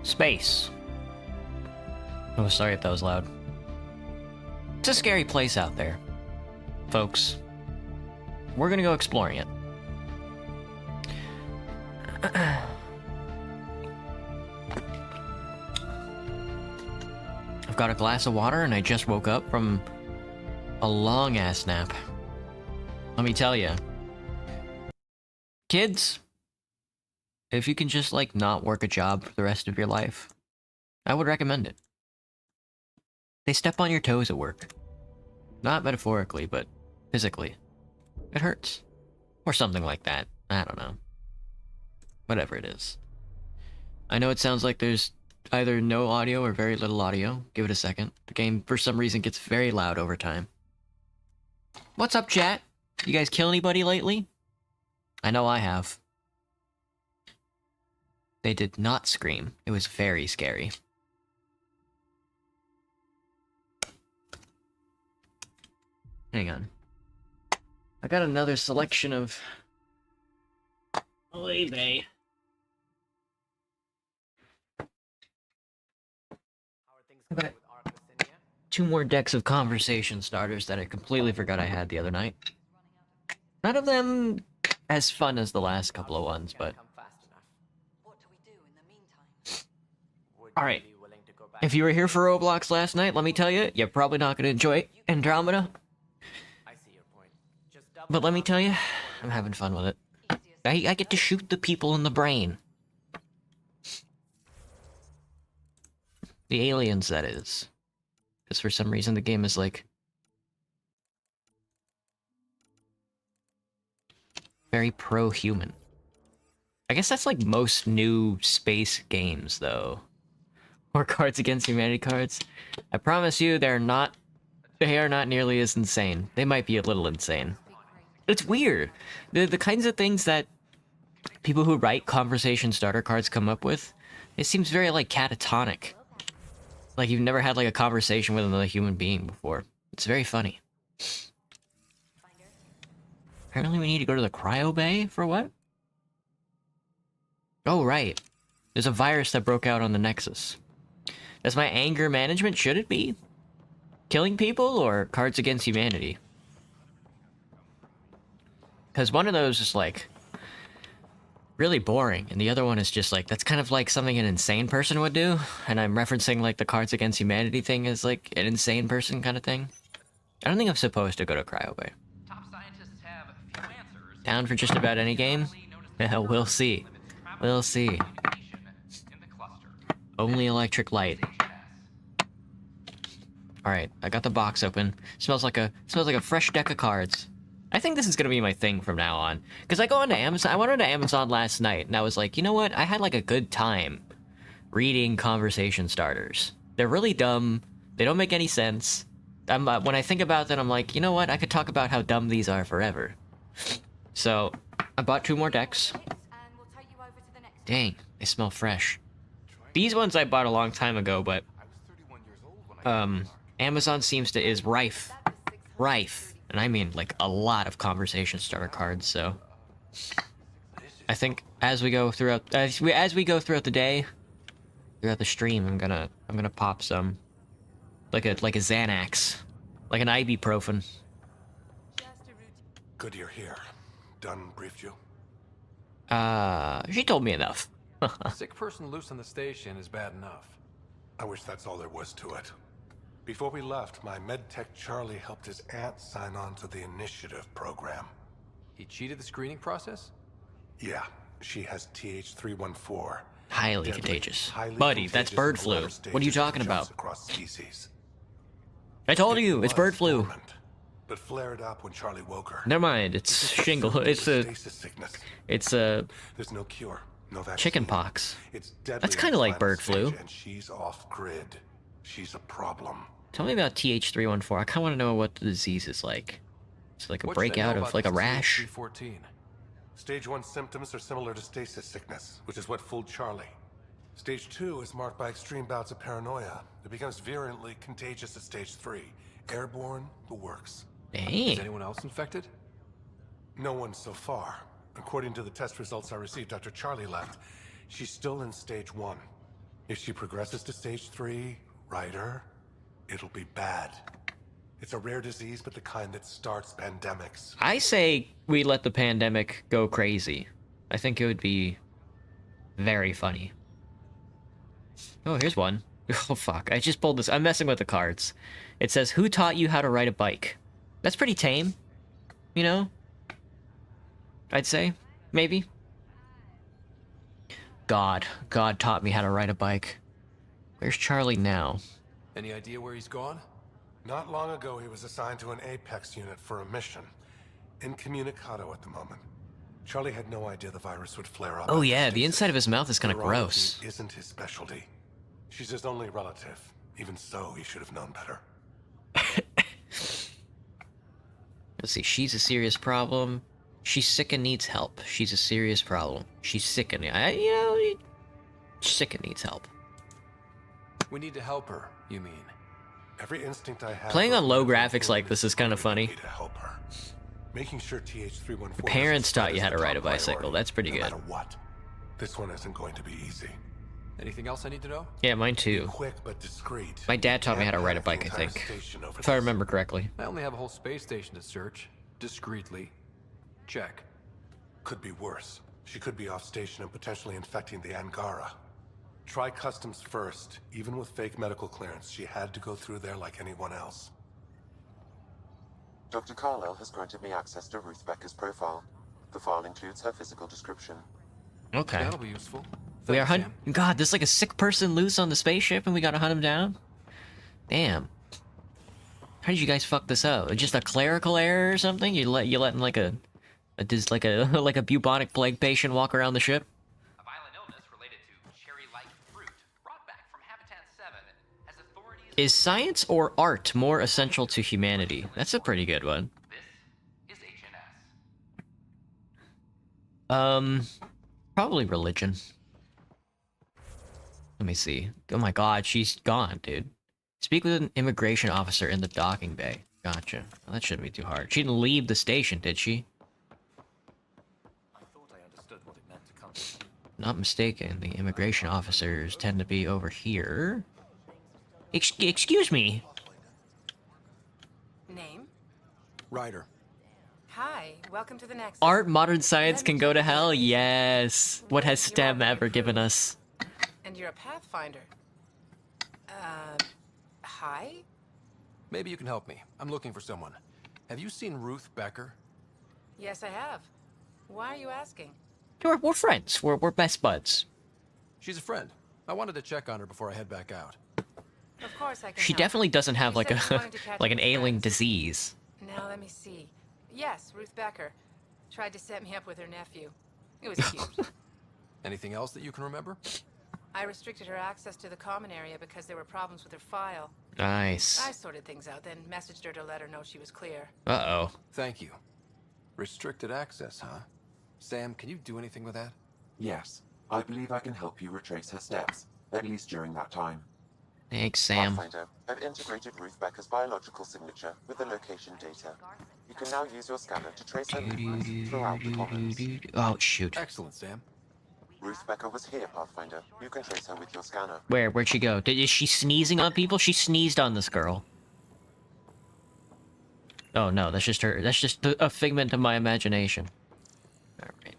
Space. Oh, sorry if that was loud. It's a scary place out there, folks. We're gonna go exploring it. I've got a glass of water and I just woke up from a long-ass nap. Let me tell you. Kids, if you can just, like, not work a job for the rest of your life, I would recommend it. They step on your toes at work. Not metaphorically, but physically. It hurts. Or something like that. I don't know. Whatever it is. I know it sounds like there's either no audio or very little audio. Give it a second. The game, for some reason, gets very loud over time. What's up, chat? You guys kill anybody lately? I know I have. They did not scream. It was very scary. Hang on. I got another selection of... Oy vey. I got 2 more decks of conversation starters that I completely forgot I had the other night. None of them as fun as the last couple of ones, but... Alright. If you were here for Roblox last night, let me tell you, you're probably not going to enjoy Andromeda. But let me tell you, I'm having fun with it. I get to shoot the people in the brain. The aliens, that is. Because for some reason the game is like... very pro-human. I guess that's like most new space games, though. Or Cards Against Humanity cards. I promise you, they are not nearly as insane. They might be a little insane. It's weird. The kinds of things that people who write conversation starter cards come up with, it seems very, like, catatonic. Like you've never had, like, a conversation with another human being before. It's very funny. Apparently we need to go to the cryo bay for what? Oh, right. There's a virus that broke out on the Nexus. That's my anger management, should it be? Killing people or Cards Against Humanity? Because one of those is, like, really boring, and the other one is just, like, that's kind of like something an insane person would do, and I'm referencing, like, the Cards Against Humanity thing as, like, an insane person kind of thing. I don't think I'm supposed to go to Cryo Bay. Down for just about any game? Yeah, we'll see. We'll see. Only electric light. Alright, I got the box open. Smells like a fresh deck of cards. I think this is gonna be my thing from now on. Because I go onto Amazon, I went onto Amazon last night, and I was like, you know what? I had like a good time reading conversation starters. They're really dumb. They don't make any sense. When I think about them, I'm like, you know what? I could talk about how dumb these are forever. So, I bought 2 more decks. Dang, they smell fresh. These ones I bought a long time ago, but... Amazon is rife. Rife. And I mean, like, a lot of conversation starter cards, so... I think as we go throughout the day, throughout the stream, I'm gonna pop some. Like a Xanax. Like an ibuprofen. Good you're here. Dunn briefed you? She told me enough. A sick person loose on the station is bad enough. I wish that's all there was to it. Before we left, my medtech Charlie helped his aunt sign on to the initiative program. He cheated the screening process? Yeah, she has TH314. Highly contagious. Buddy, that's bird flu. What are you talking about? Across species. I told you, it's bird flu. Dormant, but flared up when Charlie woke her. Never mind, it's shingle. It's a There's no cure, no vaccine. chicken pox. It's deadly. That's kind of like bird flu. And she's off grid. She's a problem. Tell me about TH314. I kind of want to know what the disease is like. It's like a breakout of like a rash. Stage 1 symptoms are similar to stasis sickness, which is what fooled Charlie. Stage 2 is marked by extreme bouts of paranoia. It becomes virulently contagious at Stage 3. Airborne, the works. Dang. Is anyone else infected? No one so far. According to the test results I received after Charlie left, she's still in Stage 1. If she progresses to stage 3, Ryder, it'll be bad. It's a rare disease, but the kind that starts pandemics. I say we let the pandemic go crazy. I think it would be very funny. Oh, here's one. Oh, fuck. I just pulled this. I'm messing with the cards. It says, who taught you how to ride a bike? That's pretty tame. You know? I'd say. Maybe. God. God taught me how to ride a bike. Where's Charlie now? Any idea where he's gone? Not long ago, he was assigned to an Apex unit for a mission. Incommunicado at the moment. Charlie had no idea the virus would flare up. Oh after yeah, the stasis. inside of his mouth is kind of gross. Virology isn't his specialty. She's his only relative. Even so, he should have known better. Let's see, she's a serious problem. She's sick and needs help. She's a serious problem. She's sick and sick and needs help. We need to help her, you mean? Every instinct I have. Playing on low graphics like this is kind of funny. To help her. Making sure TH314 Parents taught you how to is the ride a top bicycle. priority, That's pretty no good. matter what. This one isn't going to be easy. Anything else I need to know? Yeah, mine too. Quick but discreet. My dad taught me how to ride a Can't bike, I have the entire think. station over If I this. remember correctly. I only have a whole space station to search. Discreetly. Check. Could be worse. She could be off station and potentially infecting the Angara. Try customs first. Even with fake medical clearance, she had to go through there like anyone else. Dr. Carlyle has granted me access to Ruth Becker's profile. The file includes her physical description. Okay. That'll be useful. We are Thanks, hunt. Sam. God, there's like a sick person loose on the spaceship, and we gotta hunt him down. Damn. How did you guys fuck this up? Just a clerical error or something? You letting like a like a bubonic plague patient walk around the ship? A violent illness related to cherry-like fruit brought back from Habitat 7 as authorities... Is science or art more essential to humanity? That's a pretty good one. This is HNS. Probably religion. Let me see. Oh my god, she's gone, dude. Speak with an immigration officer in the docking bay. Gotcha. Well, that shouldn't be too hard. She didn't leave the station, did she? I thought I understood what it meant to come. Not mistaken, the immigration officers tend to be over here. Excuse me. Name? Ryder. Hi, welcome to the next. Art, modern science can go to hell? Yes. What has STEM ever given us? And you're a Pathfinder. Hi? Maybe you can help me. I'm looking for someone. Have you seen Ruth Becker? Yes, I have. Why are you asking? We're friends. We're best buds. She's a friend. I wanted to check on her before I head back out. Of course I can She help. definitely doesn't have You like said you a wanted to catch like up an with ailing friends. disease. Now let me see. Yes, Ruth Becker. Tried to set me up with her nephew. It was cute. Anything else that you can remember? I restricted her access to the common area because there were problems with her file. Nice. I sorted things out, then messaged her to let her know she was clear. Uh-oh. Thank you. Restricted access, huh? Sam, can you do anything with that? Yes, I believe I can help you retrace her steps, at least during that time. Thanks, Sam. Pathfinder, I've integrated Ruth Becker's biological signature with the location data. You can now use your scanner to trace her movements throughout the commons. Oh, shoot. Excellent, Sam. Ruth Becker was here, Pathfinder. You can trace her with your scanner. Where'd she go? Is she sneezing on people? She sneezed on this girl. Oh no, that's just her. That's just a figment of my imagination. Alright.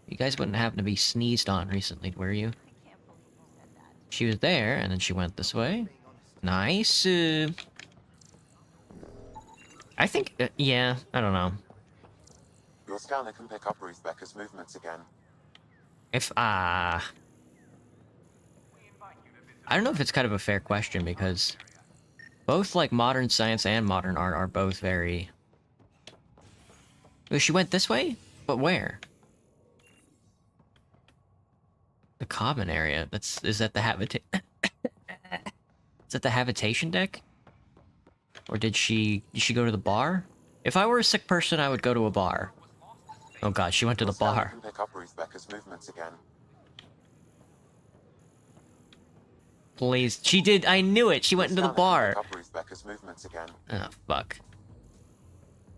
You guys wouldn't happen to be sneezed on recently, were you? She was there, and then she went this way. Nice. I think, yeah, I don't know. Your scanner can pick up Ruth Becker's movements again. If, I don't know if it's kind of a fair question, because both, like, modern science and modern art are both very... Oh, she went this way? But where? The common area. Is that the Is that the habitation deck? Or did she go to the bar? If I were a sick person, I would go to a bar. Oh god, she went to the Your scanner bar. can pick up Ruth Becker's movements again. Please. She did. I knew it. She went into the Your scanner bar. can pick up Ruth Becker's movements again. Oh, fuck.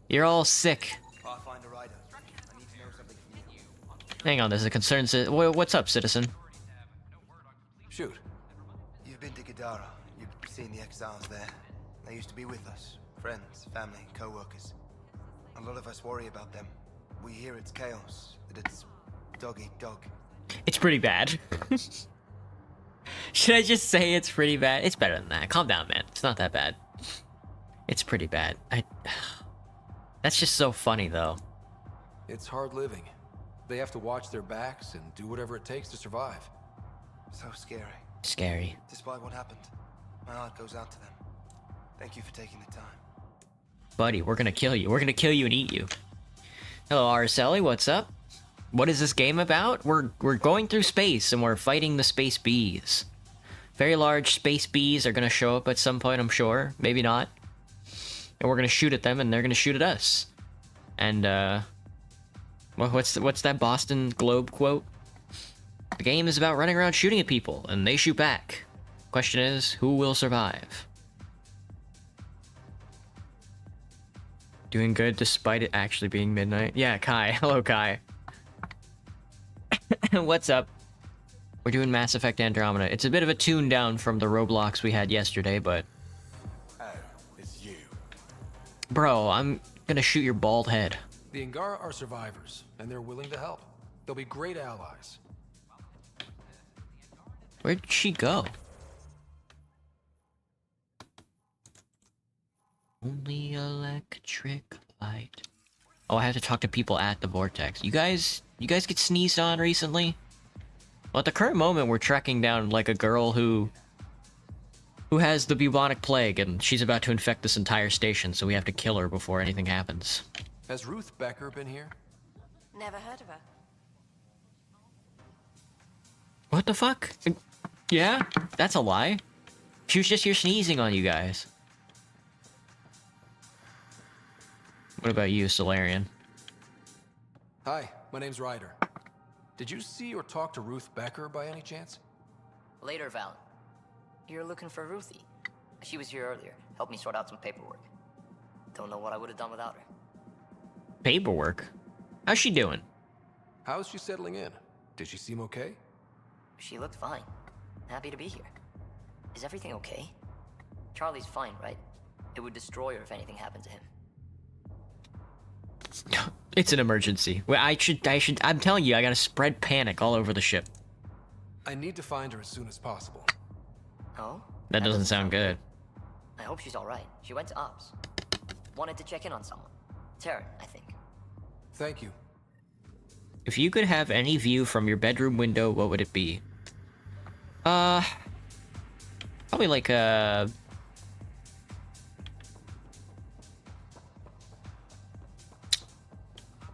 You're all sick. Pathfinder Ryder, I need to know something from you. Hang on, there's a concern. What's up, citizen? Shoot. Idara. You've seen the exiles there. They used to be with us. Friends, family, co-workers. A lot of us worry about them. We hear it's chaos, that it's dog eat dog. It's pretty bad. Should I just say it's pretty bad? It's better than that. Calm down, man. It's not that bad. It's pretty bad. That's just so funny, though. It's hard living. They have to watch their backs and do whatever it takes to survive. So scary. Scary. Despite what happened, my heart goes out to them. Thank you for taking the time. Buddy, we're gonna kill you. We're gonna kill you and eat you. Hello, Araceli, what's up? What is this game about? We're going through space and we're fighting the space bees. Very large space bees are gonna show up at some point, I'm sure. Maybe not. And we're gonna shoot at them and they're gonna shoot at us. And what's that Boston Globe quote? The game is about running around shooting at people and they shoot back. Question is, who will survive? Doing good despite it actually being midnight. Yeah, Kai. Hello, Kai. What's up? We're doing Mass Effect Andromeda. It's a bit of a tune down from the Roblox we had yesterday, but... Oh, it's you. Bro, I'm gonna shoot your bald head. The Angara are survivors, and they're willing to help. They'll be great allies. Where'd she go? Only electric light. Oh, I have to talk to people at the vortex. You guys get sneezed on recently? Well, at the current moment, we're tracking down like a girl who has the bubonic plague, and she's about to infect this entire station, so we have to kill her before anything happens. Has Ruth Becker been here? Never heard of her. What the fuck? Yeah, that's a lie. She was just here sneezing on you guys. What about you, Solarian? Hi, my name's Ryder. Did you see or talk to Ruth Becker by any chance? Later, Val. You're looking for Ruthie. She was here earlier. Helped me sort out some paperwork. Don't know what I would have done without her. Paperwork? How's she doing? How's she settling in? Did she seem okay? She looked fine. Happy to be here. Is everything okay? Charlie's fine, right? It would destroy her if anything happened to him. It's an emergency. Well, I'm telling you, I gotta spread panic all over the ship. I need to find her as soon as possible. Oh? That doesn't sound good. I hope she's alright. She went to Ops. Wanted to check in on someone. Taryn, I think. Thank you. If you could have any view from your bedroom window, what would it be? Probably like a...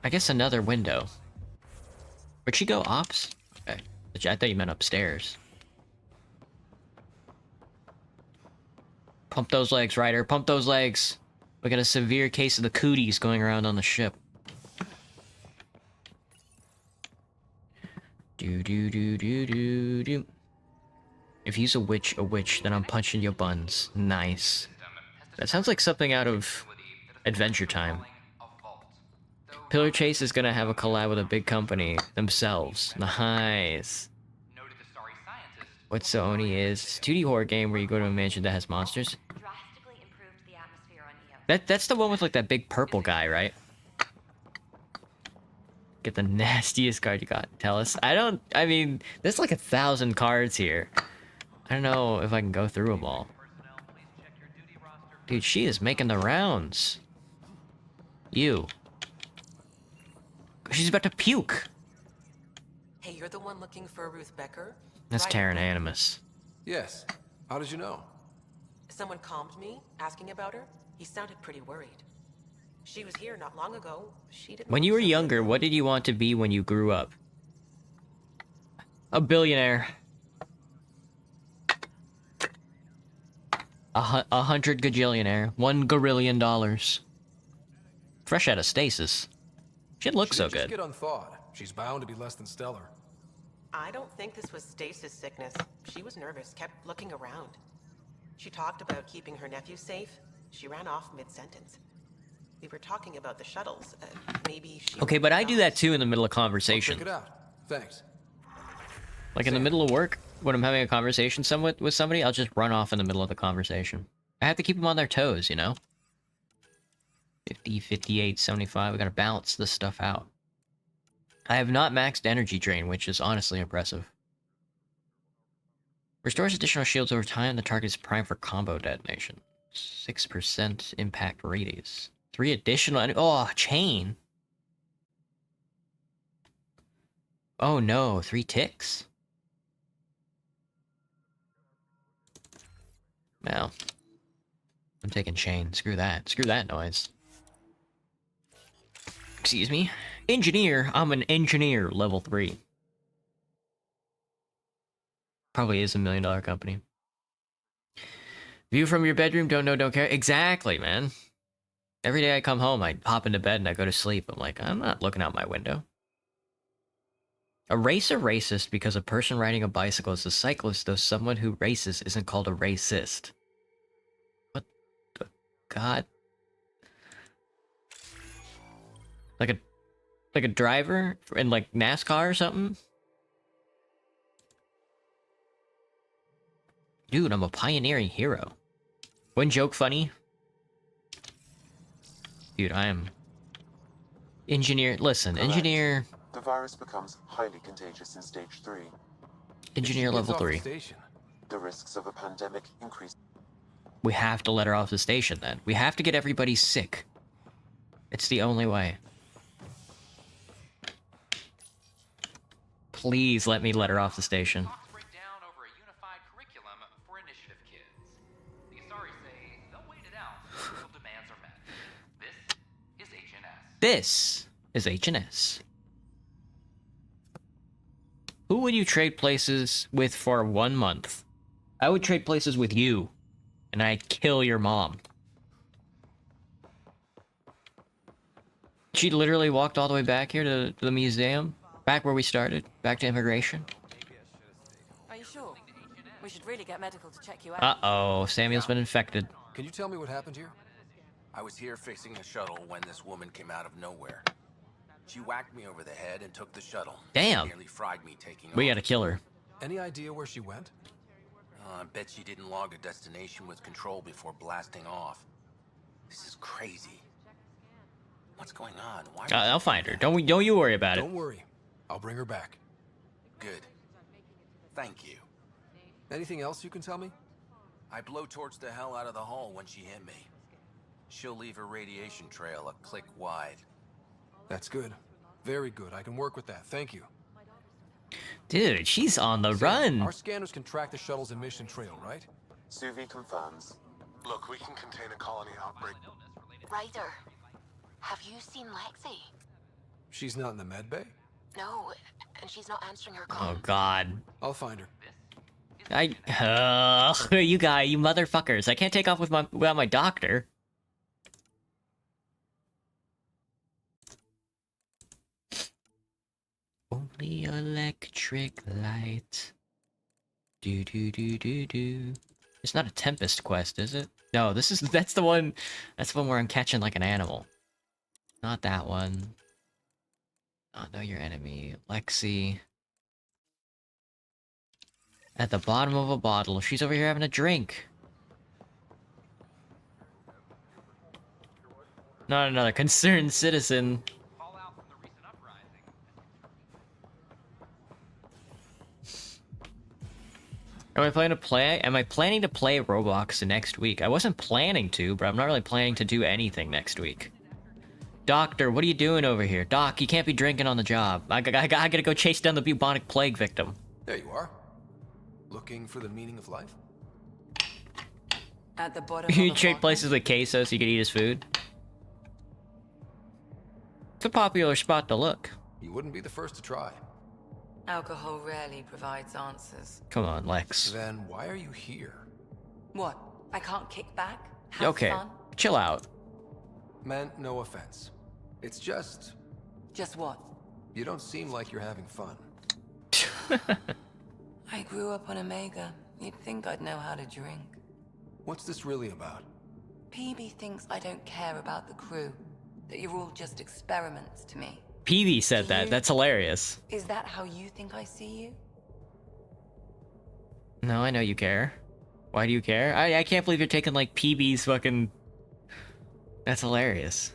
I guess another window. Where'd she go? Ops? Okay. I thought you meant upstairs. Pump those legs, Ryder. Pump those legs. We got a severe case of the cooties going around on the ship. Do. If you's a witch, then I'm punching your buns. Nice. That sounds like something out of Adventure Time. Pillar Chase is gonna have a collab with a big company themselves. Nice. What Sony is? It's a 2D horror game where you go to a mansion that has monsters. That's the one with like that big purple guy, right? Get the nastiest card you got. Tell us. I mean, there's like 1,000 cards here. I don't know if I can go through them all. Dude, she is making the rounds. You. She's about to puke. Hey, you're the one looking for Ruth Becker? That's Terran Animus. Yes. How did you know? Someone calmed me, asking about her. He sounded pretty worried. She was here not long ago. She didn't. When you were younger, what did you want to be when you grew up? A billionaire. 100 gajillionaire. $1 gorillion. Fresh out of stasis. She didn't look so good. Get unthawed. She's bound to be less than stellar. I don't think this was stasis sickness. She was nervous, kept looking around. She talked about keeping her nephew safe. She ran off mid-sentence. We were talking about the shuttles. Maybe she... Okay, but I do that too in the middle of conversation. Check it out. Thanks. Like in the middle of work? when I'm having a conversation with somebody, I'll just run off in the middle of the conversation. I have to keep them on their toes, you know? 50, 58, 75. We gotta balance this stuff out. I have not maxed energy drain, which is honestly impressive. Restores additional shields over time. The target is primed for combo detonation. 6% impact radius. 3 additional... Oh, chain! Oh no, 3 ticks? Well, I'm taking chain. Screw that. Screw that noise. Excuse me. Engineer. I'm an engineer, level 3. Probably is $1 million company. View from your bedroom, don't know, don't care. Exactly, man. Every day I come home, I hop into bed and I go to sleep. I'm like, I'm not looking out my window. A racer racist because a person riding a bicycle is a cyclist, though someone who races isn't called a racist. What the god? Like a driver in like NASCAR or something? Dude, I'm a pioneering hero. One joke funny? Dude, I am... Engineer... Listen, Correct. engineer... The virus becomes highly contagious in stage 3. Engineer level 3. The risks of a pandemic increase. We have to let her off the station then. We have to get everybody sick. It's the only way. Please let me let her off the station. Talks break down over a unified curriculum for initiative kids. The Asari say they'll wait it out until demands are met. This is HNS. This is HNS. Who would you trade places with for 1 month? I would trade places with you. And I'd kill your mom. She literally walked all the way back here to the museum. Back where we started. Back to immigration. Are you sure? We should really get medical to check you out. Uh-oh. Samuel's been infected. Can you tell me what happened here? I was here fixing a shuttle when this woman came out of nowhere. She whacked me over the head and took the shuttle. Damn. Nearly fried me taking We off. gotta kill her. Any idea where she went? I bet she didn't log a destination with control before blasting off. This is crazy. What's going on? Why? I'll find her. Don't you worry about it. Don't worry. I'll bring her back. Good. Thank you. Anything else you can tell me? I blowtorched the hell out of the hull when she hit me. She'll leave her radiation trail a click wide. That's good. Very good. I can work with that. Thank you. Dude, she's on the run. Our scanners can track the shuttle's emission trail, right? Suvi confirms. Look, we can contain a colony outbreak. Ryder, have you seen Lexi? She's not in the med bay? No, and she's not answering her call. Oh god. I'll find her. You motherfuckers. I can't take off without my doctor. Only electric light. Do do do do do. It's not a Tempest quest, is it? No, that's the one where I'm catching like an animal. Not that one. Oh, know your enemy. Lexi. At the bottom of a bottle. She's over here having a drink. Not another concerned citizen. Am I planning to play Roblox next week? I wasn't planning to, but I'm not really planning to do anything next week. Doctor, what are you doing over here? Doc, you can't be drinking on the job. I gotta go chase down the bubonic plague victim. There you are. Looking for the meaning of life? At the bottom of You the trade bottle? places with Queso so you can eat his food? It's a popular spot to look. You wouldn't be the first to try. Alcohol rarely provides answers. Come on, Lex. Then why are you here? What? I can't kick back? Have Okay, fun? chill out. Meant no offense. It's just... Just what? You don't seem like you're having fun. I grew up on Omega. You'd think I'd know how to drink. What's this really about? PB thinks I don't care about the crew. That you're all just experiments to me. PB said that. You- That's hilarious. Is that how you think I see you? No, I know you care. Why do you care? I can't believe you're taking like PB's fucking... That's hilarious.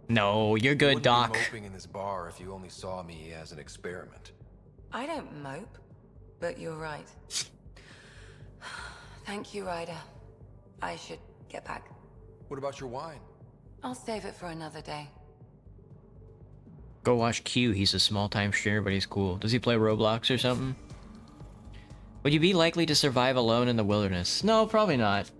No, you're good, Doc. You wouldn't be moping in this bar if you only saw me as an experiment. I don't mope, but you're right. Thank you, Ryder. I should get back. What about your wine? I'll save it for another day. Go watch Q. He's a small-time streamer, but he's cool. Does he play Roblox or something? Would you be likely to survive alone in the wilderness? No, probably not.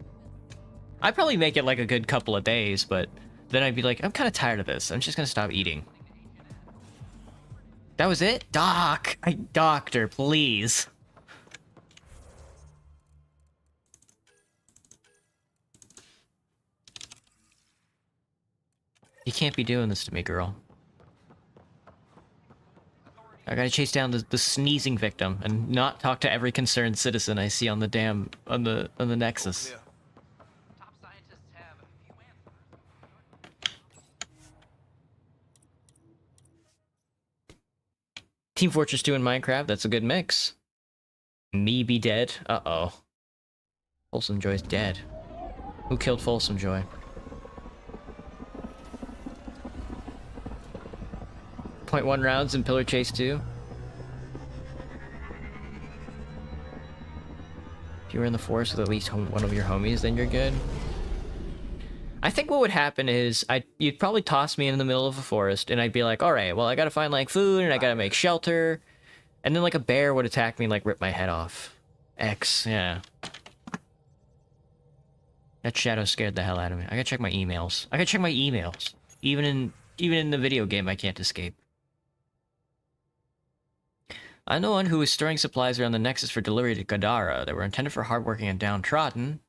I'd probably make it like a good couple of days, but then I'd be like, I'm kind of tired of this. I'm just gonna stop eating. That was it? Doc! Doctor, please. You can't be doing this to me, girl. I gotta chase down the sneezing victim and not talk to every concerned citizen I see on the damn on the Nexus. Yeah. Top scientists have few answers. Team Fortress 2 and Minecraft, that's a good mix. Me be dead? Uh-oh. Folsom Joy's dead. Who killed Folsom Joy? .1 rounds in Pillar Chase 2. If you were in the forest with at least one of your homies, then you're good. I think what would happen is you'd probably toss me in the middle of a forest, and I'd be like, all right, well, I gotta find like food, and I gotta make shelter, and then like a bear would attack me and like rip my head off. X, yeah. That shadow scared the hell out of me. I gotta check my emails. I gotta check my emails. Even in the video game, I can't escape. I know one who was storing supplies around the Nexus for delivery to Gadara that were intended for hardworking and downtrodden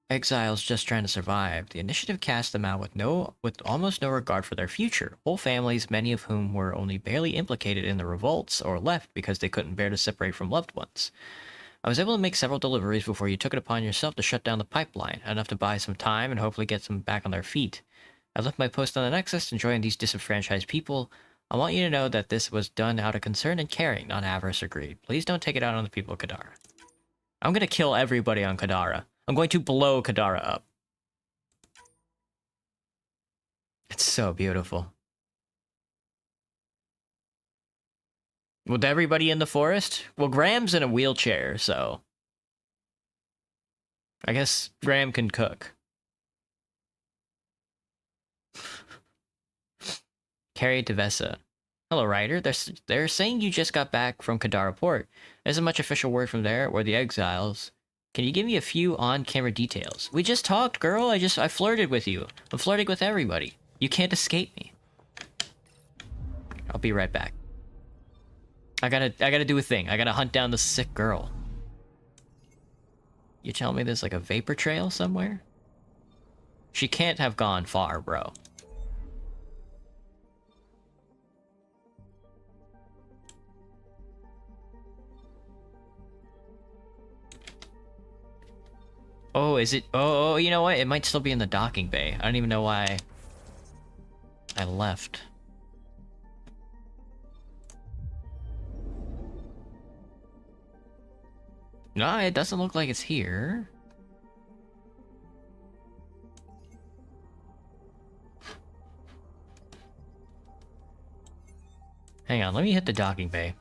exiles just trying to survive. The initiative cast them out with almost no regard for their future. Whole families, many of whom were only barely implicated in the revolts or left because they couldn't bear to separate from loved ones. I was able to make several deliveries before you took it upon yourself to shut down the pipeline, enough to buy some time and hopefully get them back on their feet. I left my post on the Nexus and joined these disenfranchised people. I want you to know that this was done out of concern and caring, not avarice or greed. Please don't take it out on the people of Kadara. I'm gonna kill everybody on Kadara. I'm going to blow Kadara up. It's so beautiful. With everybody in the forest? Well, Graham's in a wheelchair, so... I guess Graham can cook. Carrie DeVessa. Hello, Ryder. They're saying you just got back from Kadara Port. There isn't much official word from there or the exiles. Can you give me a few on-camera details? We just talked, girl. I flirted with you. I'm flirting with everybody. You can't escape me. I'll be right back. I gotta do a thing. I gotta hunt down the sick girl. You tell me there's like a vapor trail somewhere? She can't have gone far, bro. Oh, is it? Oh, you know what? It might still be in the docking bay. I don't even know why I left. No, it doesn't look like it's here. Hang on, let me hit the docking bay.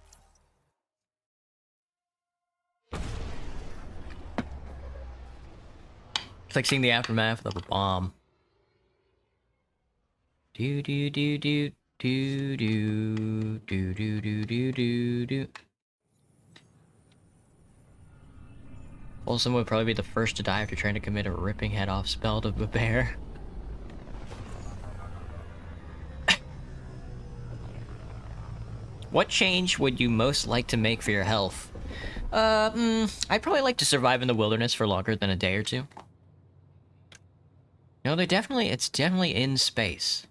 It's like seeing the aftermath of a bomb. Do do do do do do do do do do do do. Folsom would probably be the first to die after trying to commit a ripping head off spell to a bear. What change would you most like to make for your health? I'd probably like to survive in the wilderness for longer than a day or two. No, it's definitely in space.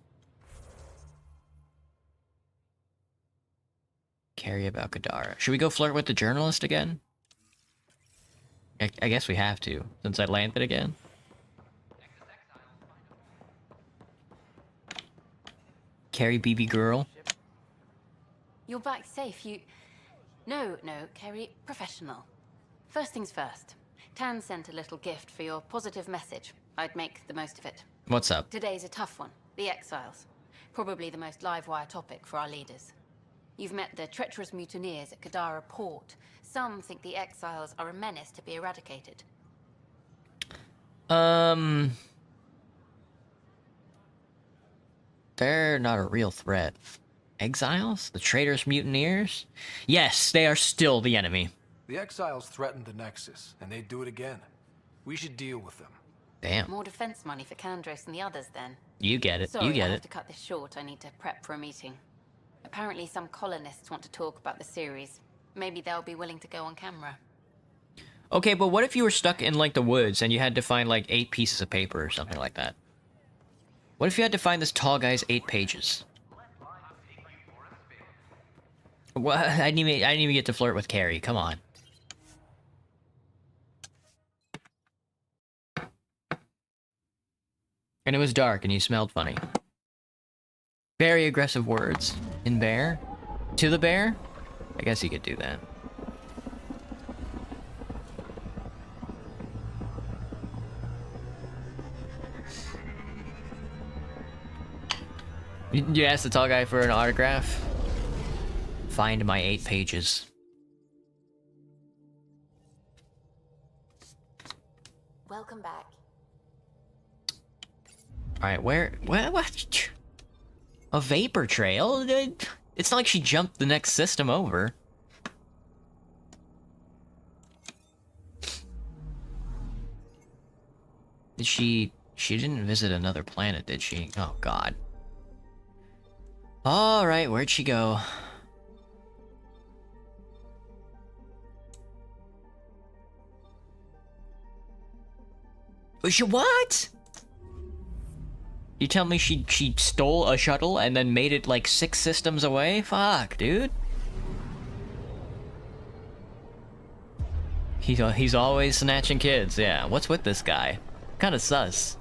Carrie about Kadara. Should we go flirt with the journalist again? I guess we have to, since I landed again. Carrie BB girl. You're back safe. No, Kerry, professional. First things first. Tan sent a little gift for your positive message. I'd make the most of it. What's up? Today's a tough one. The exiles. Probably the most live-wire topic for our leaders. You've met the treacherous mutineers at Kadara Port. Some think the exiles are a menace to be eradicated. They're not a real threat. Exiles? The traitorous mutineers? Yes, they are still the enemy. The exiles threatened the Nexus, and they'd do it again. We should deal with them. Damn. More defense money for Kandros and the others, then. You get it. Sorry, you get I it. have to cut this short. I need to prep for a meeting. Apparently some colonists want to talk about the series. Maybe they'll be willing to go on camera. Okay, but what if you were stuck in, like, the woods and you had to find, like, 8 pieces of paper or something like that? What if you had to find this tall guy's 8 pages? What? I didn't even get to flirt with Carrie. Come on. And it was dark and you smelled funny. Very aggressive words. In bear? To the bear? I guess you could do that. You asked the tall guy for an autograph? Find my 8 pages. Welcome back. Alright, what? A vapor trail? It's not like she jumped the next system over. Did she didn't visit another planet, did she? Oh, God. Alright, where'd she go? What? You tell me she stole a shuttle and then made it like 6 systems away? Fuck, dude. He's always snatching kids, yeah. What's with this guy? Kinda sus.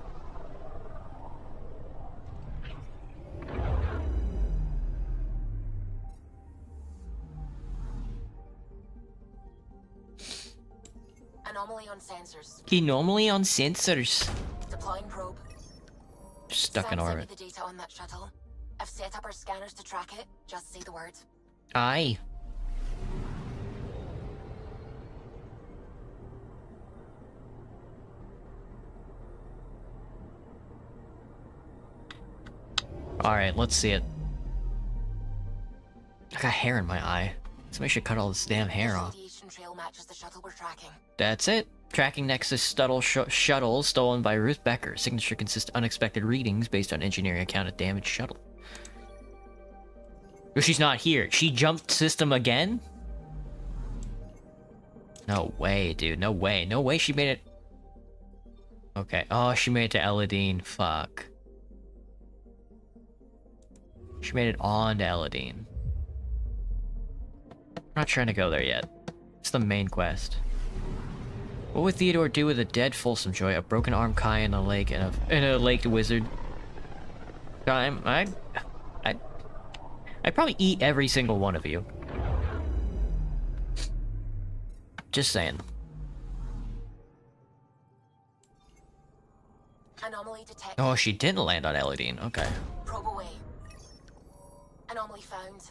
Anomaly on sensors. Anomaly on sensors. Deploying probe. Stuck in Sam sent orbit. me the data on that shuttle. I've set up our scanners to track it. Just say the word. Aye. Alright, let's see it. I got hair in my eye. Somebody should cut all this damn hair off. Radiation trail matches the shuttle we're tracking. That's it. Tracking Nexus shuttle stolen by Ruth Becker. Signature consists unexpected readings based on engineering account of damaged shuttle. Oh, she's not here. She jumped system again? No way, dude. No way. No way she made it. Okay. Oh, she made it to Eladine. Fuck. She made it on to Eladine. I'm not trying to go there yet. It's the main quest. What would Theodore do with a dead Folsom Joy, a broken arm Kai in a lake, and a lake wizard? I'd probably eat every single one of you. Just saying. Anomaly detected. Oh, she didn't land on Eladine. Okay. Probe away. Anomaly found.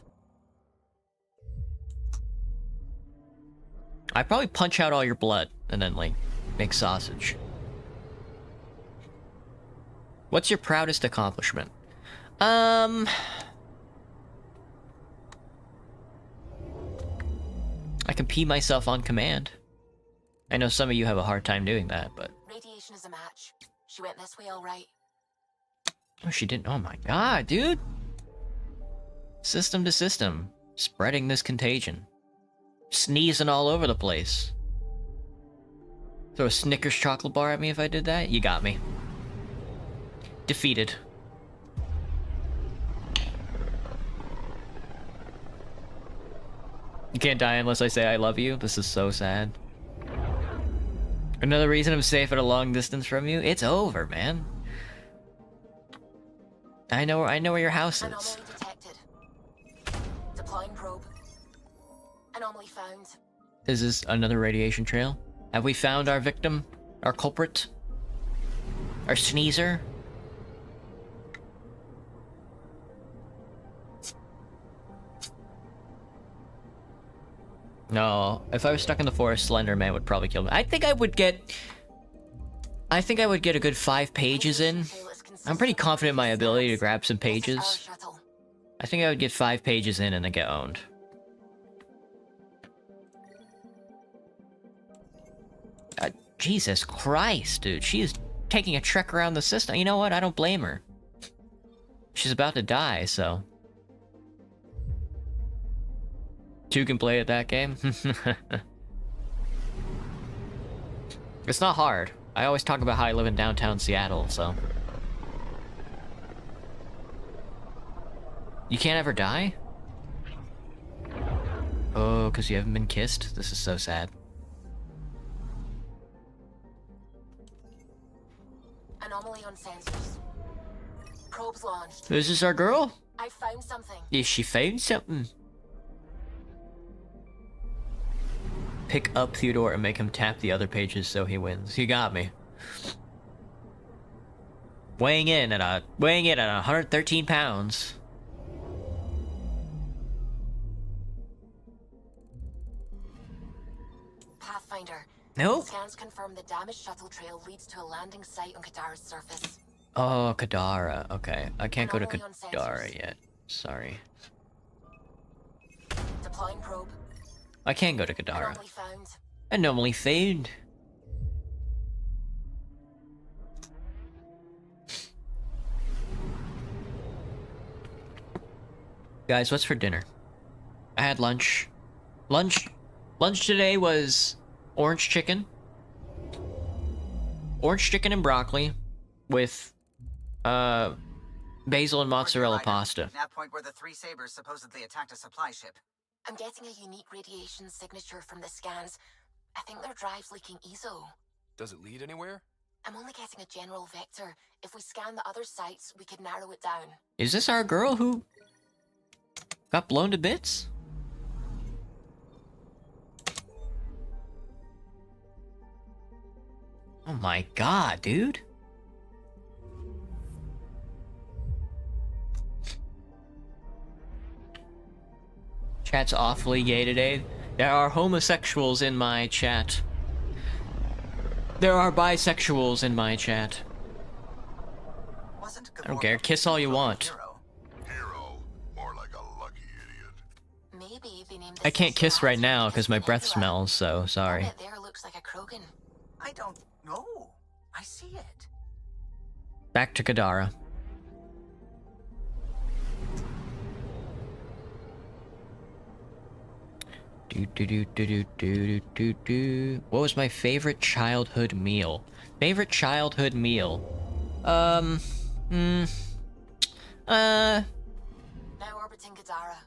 I'd probably punch out all your blood and then, like, make sausage. What's your proudest accomplishment? I can pee myself on command. I know some of you have a hard time doing that, but... Radiation is a match. She went this way all right. Oh, she didn't. Oh my god, dude! System to system. Spreading this contagion. Sneezing all over the place. Throw a Snickers chocolate bar at me if I did that? You got me. Defeated. You can't die unless I say I love you? This is so sad. Another reason I'm safe at a long distance from you? It's over, man. I know where your house is. Anomaly detected. Deploying probe. Anomaly found. Is this another radiation trail? Have we found our victim? Our culprit? Our sneezer? No, if I was stuck in the forest, Slender Man would probably kill me. I think I would get a good 5 pages in. I'm pretty confident in my ability to grab some pages. I think I would get 5 pages in and then get owned. Jesus Christ, dude. She is taking a trek around the system. You know what? I don't blame her. She's about to die, so... 2 can play at that game? It's not hard. I always talk about how I live in downtown Seattle, so... You can't ever die? Oh, because you haven't been kissed? This is so sad. Anomaly on sensors. Probes launched. Is this our girl? I found something. Yeah, she found something. Pick up Theodore and make him tap the other pages so he wins. You got me. Weighing in at 113 pounds. Pathfinder. Nope. Scans confirm the damaged shuttle trail leads to a landing site on Kadara's surface. Oh, Kadara. Okay. I can't go to Kadara yet. Sorry. Deploying probe. I can go to Kadara. Anomaly found. Anomaly found. Guys, what's for dinner? I had lunch. Lunch today was orange chicken. Orange chicken and broccoli with basil and mozzarella pasta. That point where the 3 Sabers supposedly attacked a supply ship. I'm getting a unique radiation signature from the scans. I think their drive's leaking ESO. Does it lead anywhere? I'm only getting a general vector. If we scan the other sites, we could narrow it down. Is this our girl who got blown to bits? Oh my god, dude. Chat's awfully gay today. There are homosexuals in my chat. There are bisexuals in my chat. I don't care. Kiss all you want. Maybe they named I can't kiss right now because my breath smells, so sorry. That there looks like a Krogan. I don't know. I see it. Back to Kadara. What was my favorite childhood meal? Favorite childhood meal? Now orbiting Kadara.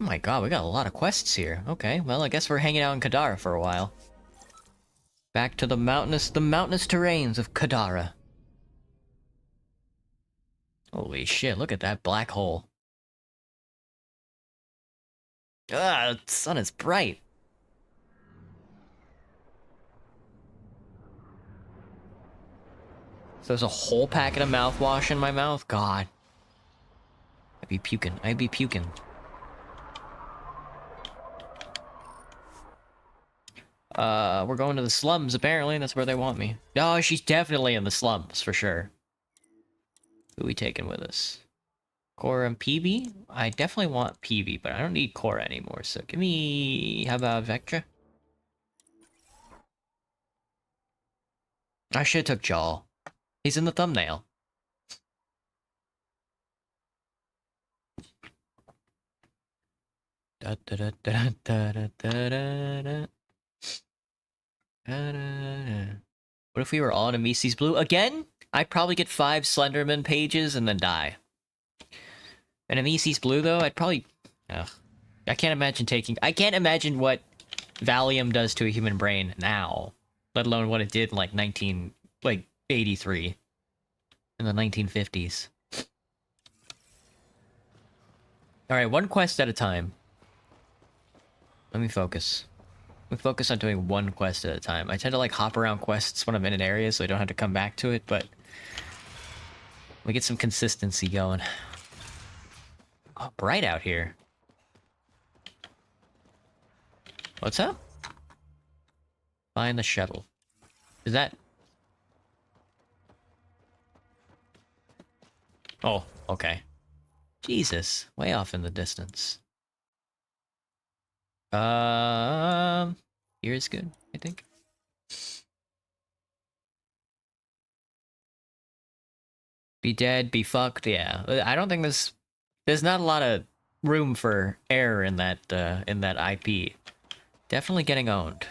Oh my god, we got a lot of quests here. Okay, well, I guess we're hanging out in Kadara for a while. Back to the mountainous terrains of Kadara. Holy shit, look at that black hole. Ah, the sun is bright. So there's a whole packet of mouthwash in my mouth? God. I'd be puking. We're going to the slums, apparently. That's where they want me. Oh, she's definitely in the slums, for sure. Who are we taking with us? Cora and PB? I definitely want PB, but I don't need Cora anymore, so give me... How about Vectra? I should've took Jaal. He's in the thumbnail. Da, da, da, da, da, da, da, da. What if we were all in Amicis Blue? Again? I'd probably get 5 Slenderman pages and then die. In Amicis Blue, though, I'd probably... Ugh. I can't imagine what Valium does to a human brain now. Let alone what it did in, like, 83. In the 1950s. Alright, one quest at a time. Let me focus. We focus on doing one quest at a time. I tend to like hop around quests when I'm in an area so I don't have to come back to it, but we get some consistency going. Oh, bright out here. What's up? Find the shuttle. Is that... Oh, okay. Jesus, way off in the distance. Here is good, I think. Be dead, be fucked, yeah. I don't think there's not a lot of room for error in that IP. Definitely getting owned.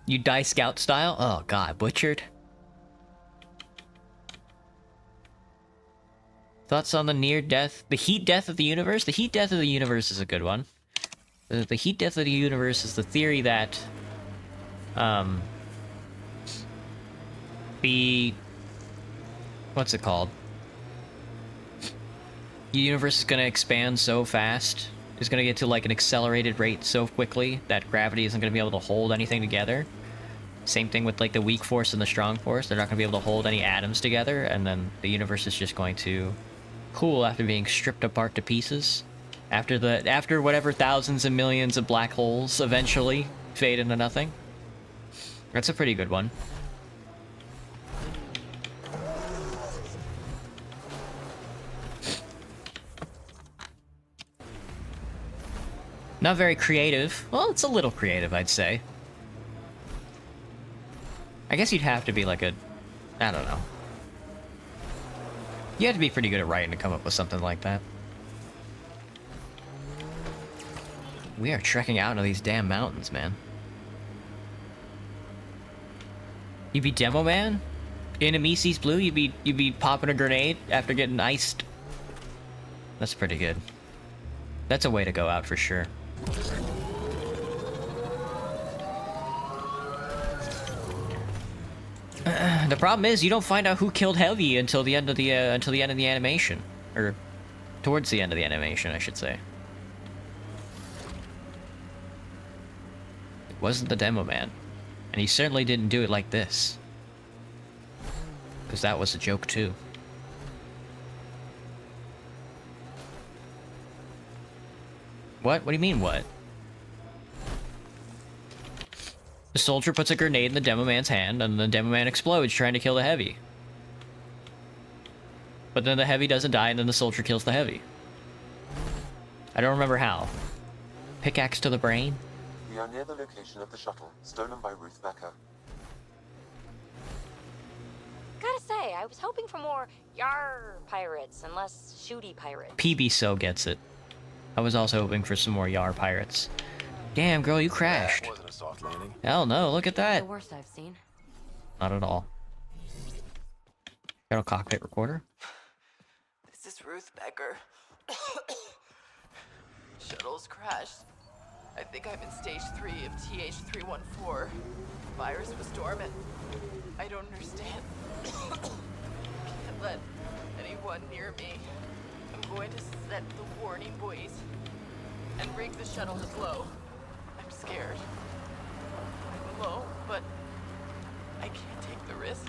You die scout style? Oh god, butchered. Thoughts on the near death, the heat death of the universe? The heat death of the universe is a good one. The heat death of the universe is the theory that, what's it called? The universe is gonna expand so fast, it's gonna get to like an accelerated rate so quickly that gravity isn't gonna be able to hold anything together. Same thing with like the weak force and the strong force, they're not gonna be able to hold any atoms together, and then the universe is just going to cool after being stripped apart to pieces. After whatever thousands and millions of black holes eventually fade into nothing. That's a pretty good one. Not very creative. Well, it's a little creative, I'd say. I guess you'd have to be like a... I don't know. You have to be pretty good at writing to come up with something like that. We are trekking out into these damn mountains, man. You be Demo Man? In Amicis Blue, you be popping a grenade after getting iced. That's pretty good. That's a way to go out for sure. The problem is you don't find out who killed Heavy until the end of the animation, or towards the end of the animation, I should say. It wasn't the Demo Man, and he certainly didn't do it like this, because that was a joke too. What? What do you mean, what? The soldier puts a grenade in the Demo Man's hand, and the Demo Man explodes trying to kill the Heavy. But then the Heavy doesn't die, and then the soldier kills the Heavy. I don't remember how. Pickaxe to the brain? We are near the location of the shuttle, stolen by Ruth Becker. Gotta say, I was hoping for more yar pirates and less shooty pirates. PB so gets it. I was also hoping for some more Yar pirates. Damn, girl, you crashed. That wasn't a soft landing. Hell no, look at that. The worst I've seen. Not at all. Got a cockpit recorder. This is Ruth Becker. Shuttle's crashed. I think I'm in stage 3 of TH314. Virus was dormant. I don't understand. Can't let anyone near me. I'm going to set the warning buoys and rig the shuttle to blow. I'm scared. I'm alone, but I can't take the risk.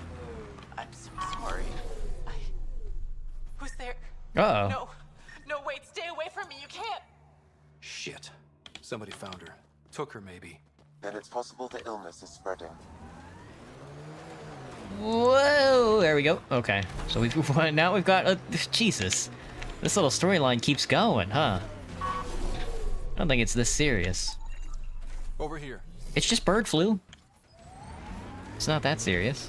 I'm so sorry. Who's there? Uh-oh. No. No, wait, stay away from me. You can't. Shit. Somebody found her. Took her, maybe. Then it's possible the illness is spreading. Whoa, there we go. Okay, so now we've got Jesus. This little storyline keeps going, huh? I don't think it's this serious. Over here. It's just bird flu. It's not that serious.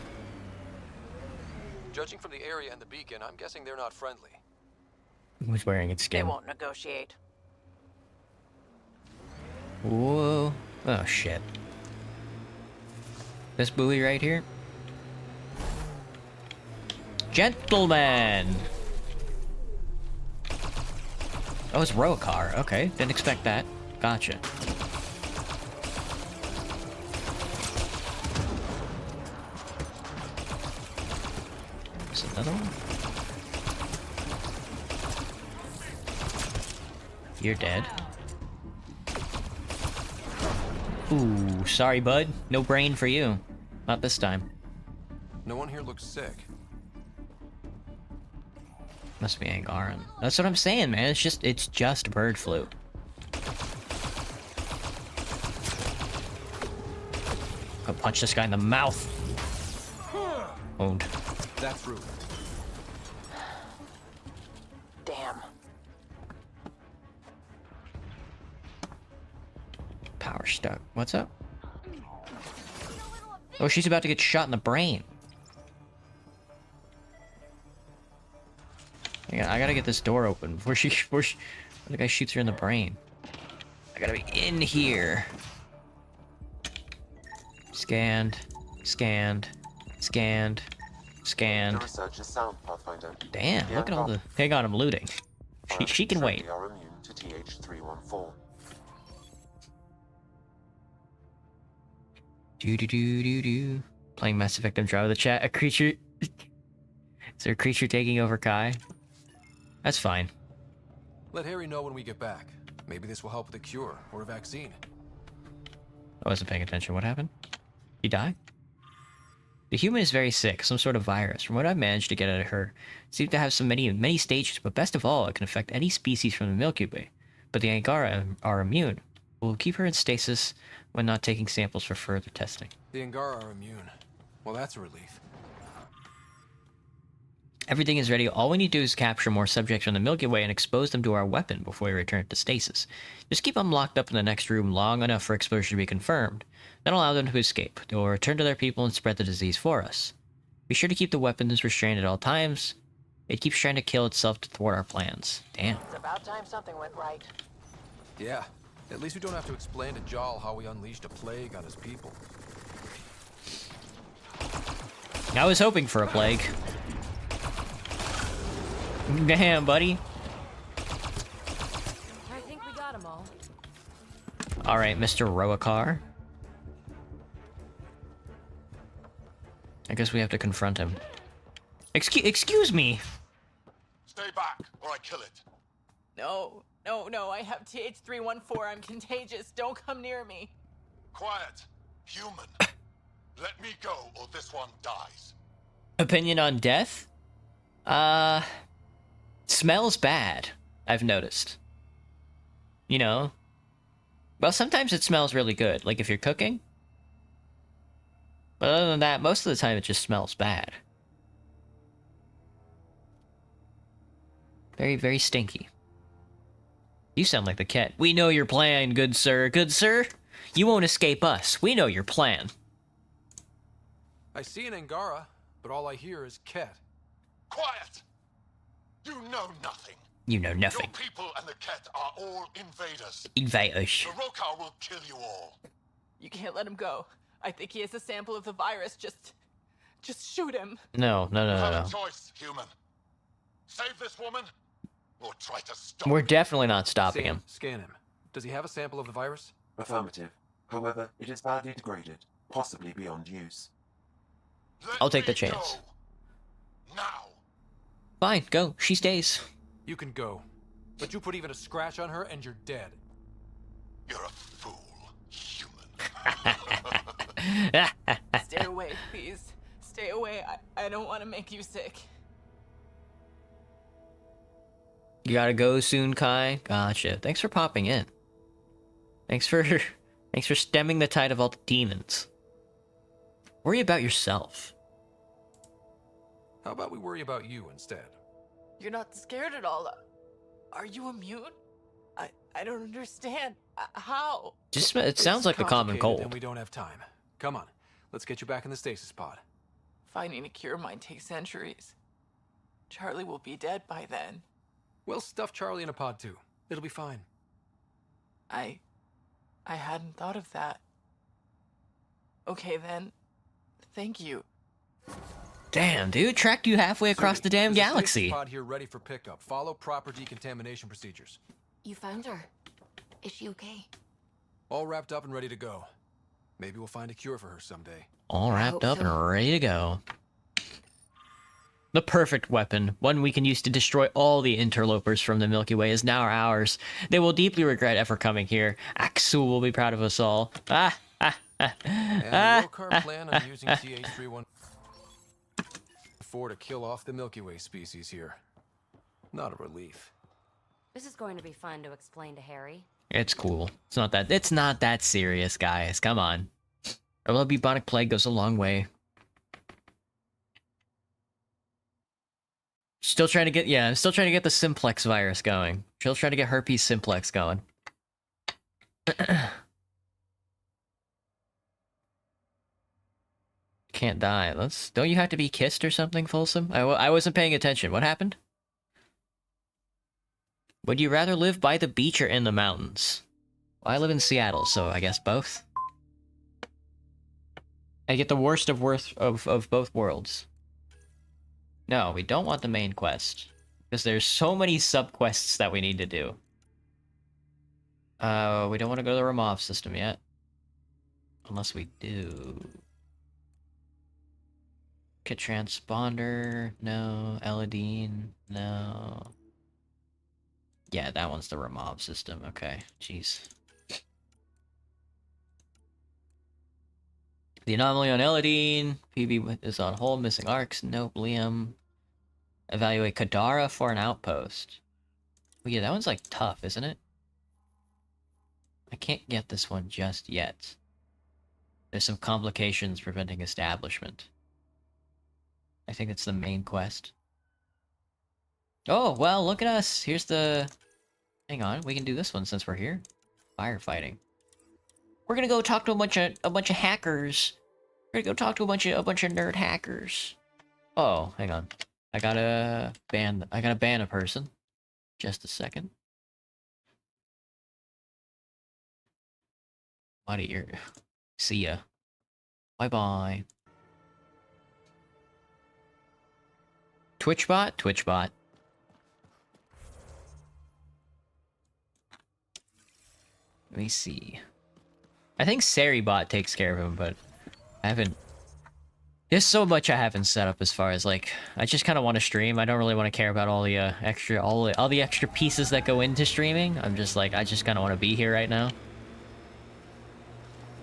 Judging from the area and the beacon, I'm guessing they're not friendly. Who's wearing its They skin? won't negotiate. Whoa. Oh, shit. This buoy right here? Gentlemen! Oh, it's row car. Okay, didn't expect that. Gotcha. Is another one? You're dead. Ooh, sorry, bud. No brain for you. Not this time. No one here looks sick. Must be Angaran. That's what I'm saying, man. It's just bird flu. Go punch this guy in the mouth. Owned. That's rude. Damn. Power stuck. What's up? Oh, she's about to get shot in the brain. I gotta get this door open before the guy shoots her in the brain. I gotta be in here. Scanned. Scanned. Scanned. Scanned. The research is sound, Pathfinder. Damn, look at all the... Hang on, I'm looting. She can wait. Are immune to TH314. Do. Playing Mass Effect, I'm driving the chat. A creature... Is there a creature taking over Kai? That's fine. Let Harry know when we get back. Maybe this will help with a cure or a vaccine. I wasn't paying attention. What happened? He died? The human is very sick, some sort of virus. From what I've managed to get out of her, it seems to have many stages, but best of all, it can affect any species from the Milky Way. But the Angara are immune. We'll keep her in stasis when not taking samples for further testing. The Angara are immune. Well, that's a relief. Everything is ready. All we need to do is capture more subjects from the Milky Way and expose them to our weapon before we return to stasis. Just keep them locked up in the next room long enough for exposure to be confirmed. Then allow them to escape. They will return to their people and spread the disease for us. Be sure to keep the weapons restrained at all times. It keeps trying to kill itself to thwart our plans. Damn. It's about time something went right. Yeah. At least we don't have to explain to Jaal how we unleashed a plague on his people. I was hoping for a plague. Damn, buddy. I think we got them all. Alright, Mr. Roakar. I guess we have to confront him. Excuse me! Stay back, or I kill it. No, I have TH314. I'm contagious. Don't come near me. Quiet. Human. Let me go, or this one dies. Opinion on death? Smells bad, I've noticed. You know? Well, sometimes it smells really good, like if you're cooking. But other than that, most of the time it just smells bad. Very, very stinky. You sound like the cat. We know your plan, good sir. Good sir? You won't escape us. We know your plan. I see an Angara, but all I hear is Ket. Quiet! You know nothing. You know nothing. Your people and the Ket are all invaders. Invaders. The Rokar will kill you all. You can't let him go. I think he has a sample of the virus. Just shoot him. No. You have a choice, human. Save this woman, or try to stop. We're definitely not stopping him. Scan him. Does he have a sample of the virus? Affirmative. However, it is badly degraded, possibly beyond use. I'll take the chance. Now. Fine, go. She stays. You can go. But you put even a scratch on her and you're dead. You're a fool, human. Stay away, please. Stay away. I don't want to make you sick. You gotta go soon, Kai? Gotcha. Thanks for popping in. Thanks for stemming the tide of all the demons. Worry about yourself. How about we worry about you instead? You're not scared at all. Are you immune? I don't understand. How? Just it sounds like the common cold. And we don't have time. Come on, let's get you back in the stasis pod. Finding a cure might take centuries. Charlie will be dead by then. We'll stuff Charlie in a pod too. It'll be fine. I hadn't thought of that. Okay then. Thank you. Damn, dude, tracked you halfway across the damn galaxy. Pod here ready for pickup. Follow proper decontamination procedures. You found her. Is she okay? All wrapped up and ready to go. Maybe we'll find a cure for her someday. All wrapped up and ready to go. The perfect weapon, one we can use to destroy all the interlopers from the Milky Way, is now ours. They will deeply regret ever coming here. Axel will be proud of us all. And the Rokar plan on using TH-314 to kill off the Milky Way species here. Not a relief. This is going to be fun to explain to Harry. It's cool. It's not that serious, guys. Come on. A little bubonic plague goes a long way. Still trying to get, I'm still trying to get the simplex virus going. Still trying to get herpes simplex going. Can't die. Don't you have to be kissed or something, Folsom? I wasn't paying attention. What happened? Would you rather live by the beach or in the mountains? Well, I live in Seattle, so I guess both. I get the worst of both worlds. No, we don't want the main quest. Because there's so many sub-quests that we need to do. We don't want to go to the Ramov system yet. Unless we do. Kit transponder, no. Eladine, no. Yeah, that one's the Ramov system, okay. Jeez. The anomaly on Eladine. PB is on hold, missing arcs, nope, Liam. Evaluate Kadara for an outpost. Well, yeah, that one's like tough, isn't it? I can't get this one just yet. There's some complications preventing establishment. I think it's the main quest. Oh, well, look at us. Here's the... Hang on, we can do this one since we're here. Firefighting. We're gonna go talk to a bunch of hackers. We're gonna go talk to a bunch of nerd hackers. Oh, hang on. I gotta ban a person. Just a second. What are you? See ya. Bye-bye. Twitchbot? Twitchbot. Let me see. I think Saribot takes care of him, but I haven't... There's so much I haven't set up as far as, like... I just kind of want to stream. I don't really want to care about all the all the extra pieces that go into streaming. I'm just like, I just kind of want to be here right now.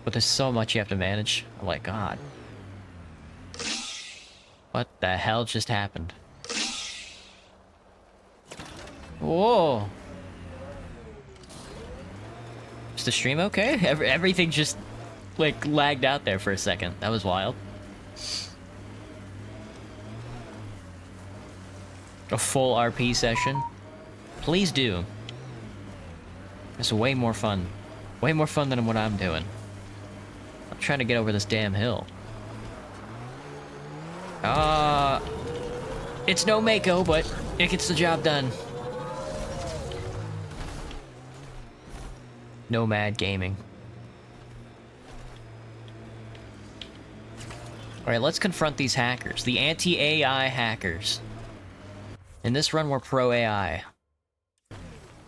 But there's so much you have to manage. I'm like, God. What the hell just happened? Whoa. Is the stream okay? Everything just, like, lagged out there for a second. That was wild. A full RP session? Please do. It's way more fun. Way more fun than what I'm doing. I'm trying to get over this damn hill. It's no Mako, but it gets the job done. Nomad Gaming. Alright, let's confront these hackers. The anti-AI hackers. In this run, we're pro-AI.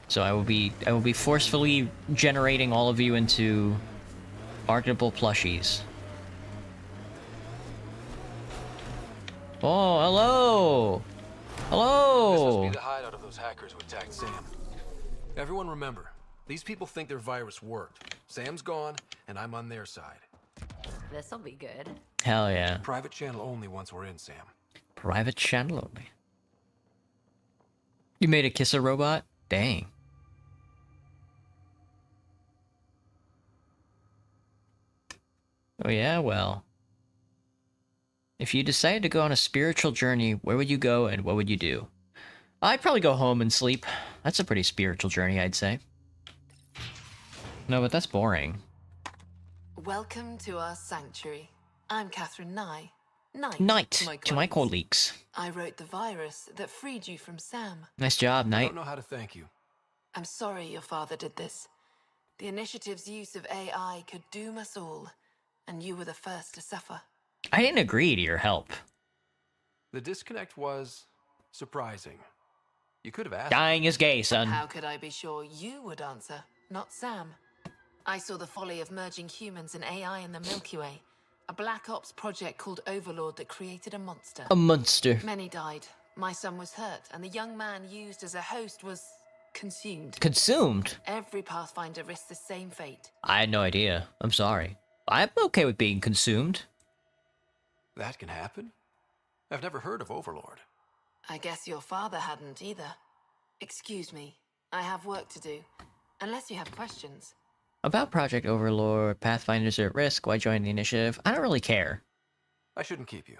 So I will be forcefully generating all of you into marketable plushies. Oh, hello! Hello! This must be the hideout of those hackers who attacked Sam. Everyone remember, these people think their virus worked. Sam's gone, and I'm on their side. This'll be good. Hell yeah. Private channel only once we're in, Sam. Private channel only. You made a kisser robot? Dang. Oh yeah, well. If you decided to go on a spiritual journey, where would you go and what would you do? I'd probably go home and sleep. That's a pretty spiritual journey, I'd say. No, but that's boring. Welcome to our sanctuary. I'm Catherine Nye. Knight to my colleagues. I wrote the virus that freed you from Sam. Nice job, Knight. I don't know how to thank you. I'm sorry your father did this. The initiative's use of AI could doom us all, and you were the first to suffer. I didn't agree to your help. The disconnect was surprising. You could have asked. Dying is gay, son. How could I be sure you would answer, not Sam? I saw the folly of merging humans and AI in the Milky Way. A Black Ops project called Overlord that created a monster. A monster. Many died. My son was hurt, and the young man used as a host was consumed. Consumed? Every Pathfinder risks the same fate. I had no idea. I'm sorry. I'm okay with being consumed. That can happen? I've never heard of Overlord. I guess your father hadn't either. Excuse me. I have work to do. Unless you have questions. About Project Overlord, Pathfinders are at risk, why join the initiative? I don't really care. I shouldn't keep you.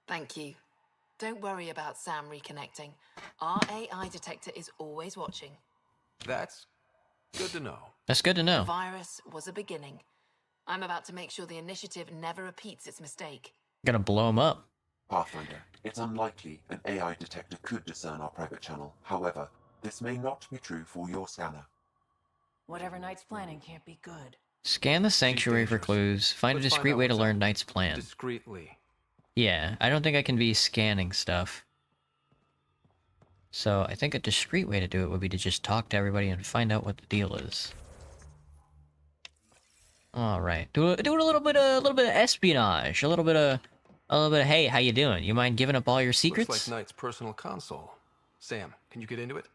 Thank you. Don't worry about Sam reconnecting. Our AI detector is always watching. That's good to know. That's good to know. The virus was a beginning. I'm about to make sure the initiative never repeats its mistake. Gonna blow him up. Pathfinder, it's unlikely an AI detector could discern our private channel. However, this may not be true for your scanner. Whatever Knight's planning can't be good. Scan the sanctuary for clues. Find a discreet way to learn Knight's plan. Discreetly. Yeah, I don't think I can be scanning stuff. So I think a discreet way to do it would be to just talk to everybody and find out what the deal is. All right, do a little bit of espionage, a little bit of hey, how you doing? You mind giving up all your secrets? Looks like Knight's personal console. Sam, can you get into it?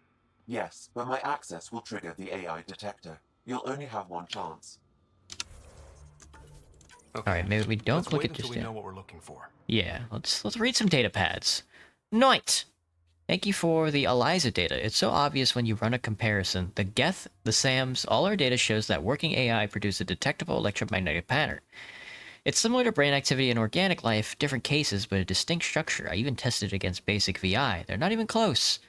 Yes, but my access will trigger the AI detector. You'll only have one chance. Okay. All right, maybe we don't click it just yet. yet. We know what we're looking for. Yeah, let's read some data pads. Knight! Thank you for the ELIZA data. It's so obvious when you run a comparison. The Geth, the SAMs, all our data shows that working AI produce a detectable electromagnetic pattern. It's similar to brain activity in organic life, different cases, but a distinct structure. I even tested it against basic VI. They're not even close.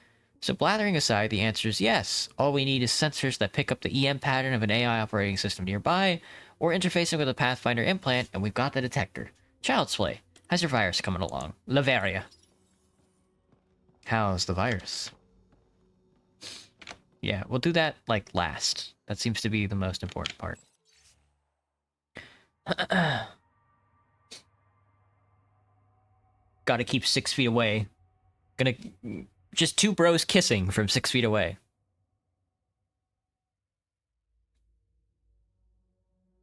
So blathering aside, the answer is yes. All we need is sensors that pick up the EM pattern of an AI operating system nearby, or interfacing with a Pathfinder implant, and we've got the detector. Child's play. How's your virus coming along? Lavaria. How's the virus? Yeah, we'll do that, like, last. That seems to be the most important part. Gotta keep 6 feet away. Gonna... Just two bros kissing from 6 feet away.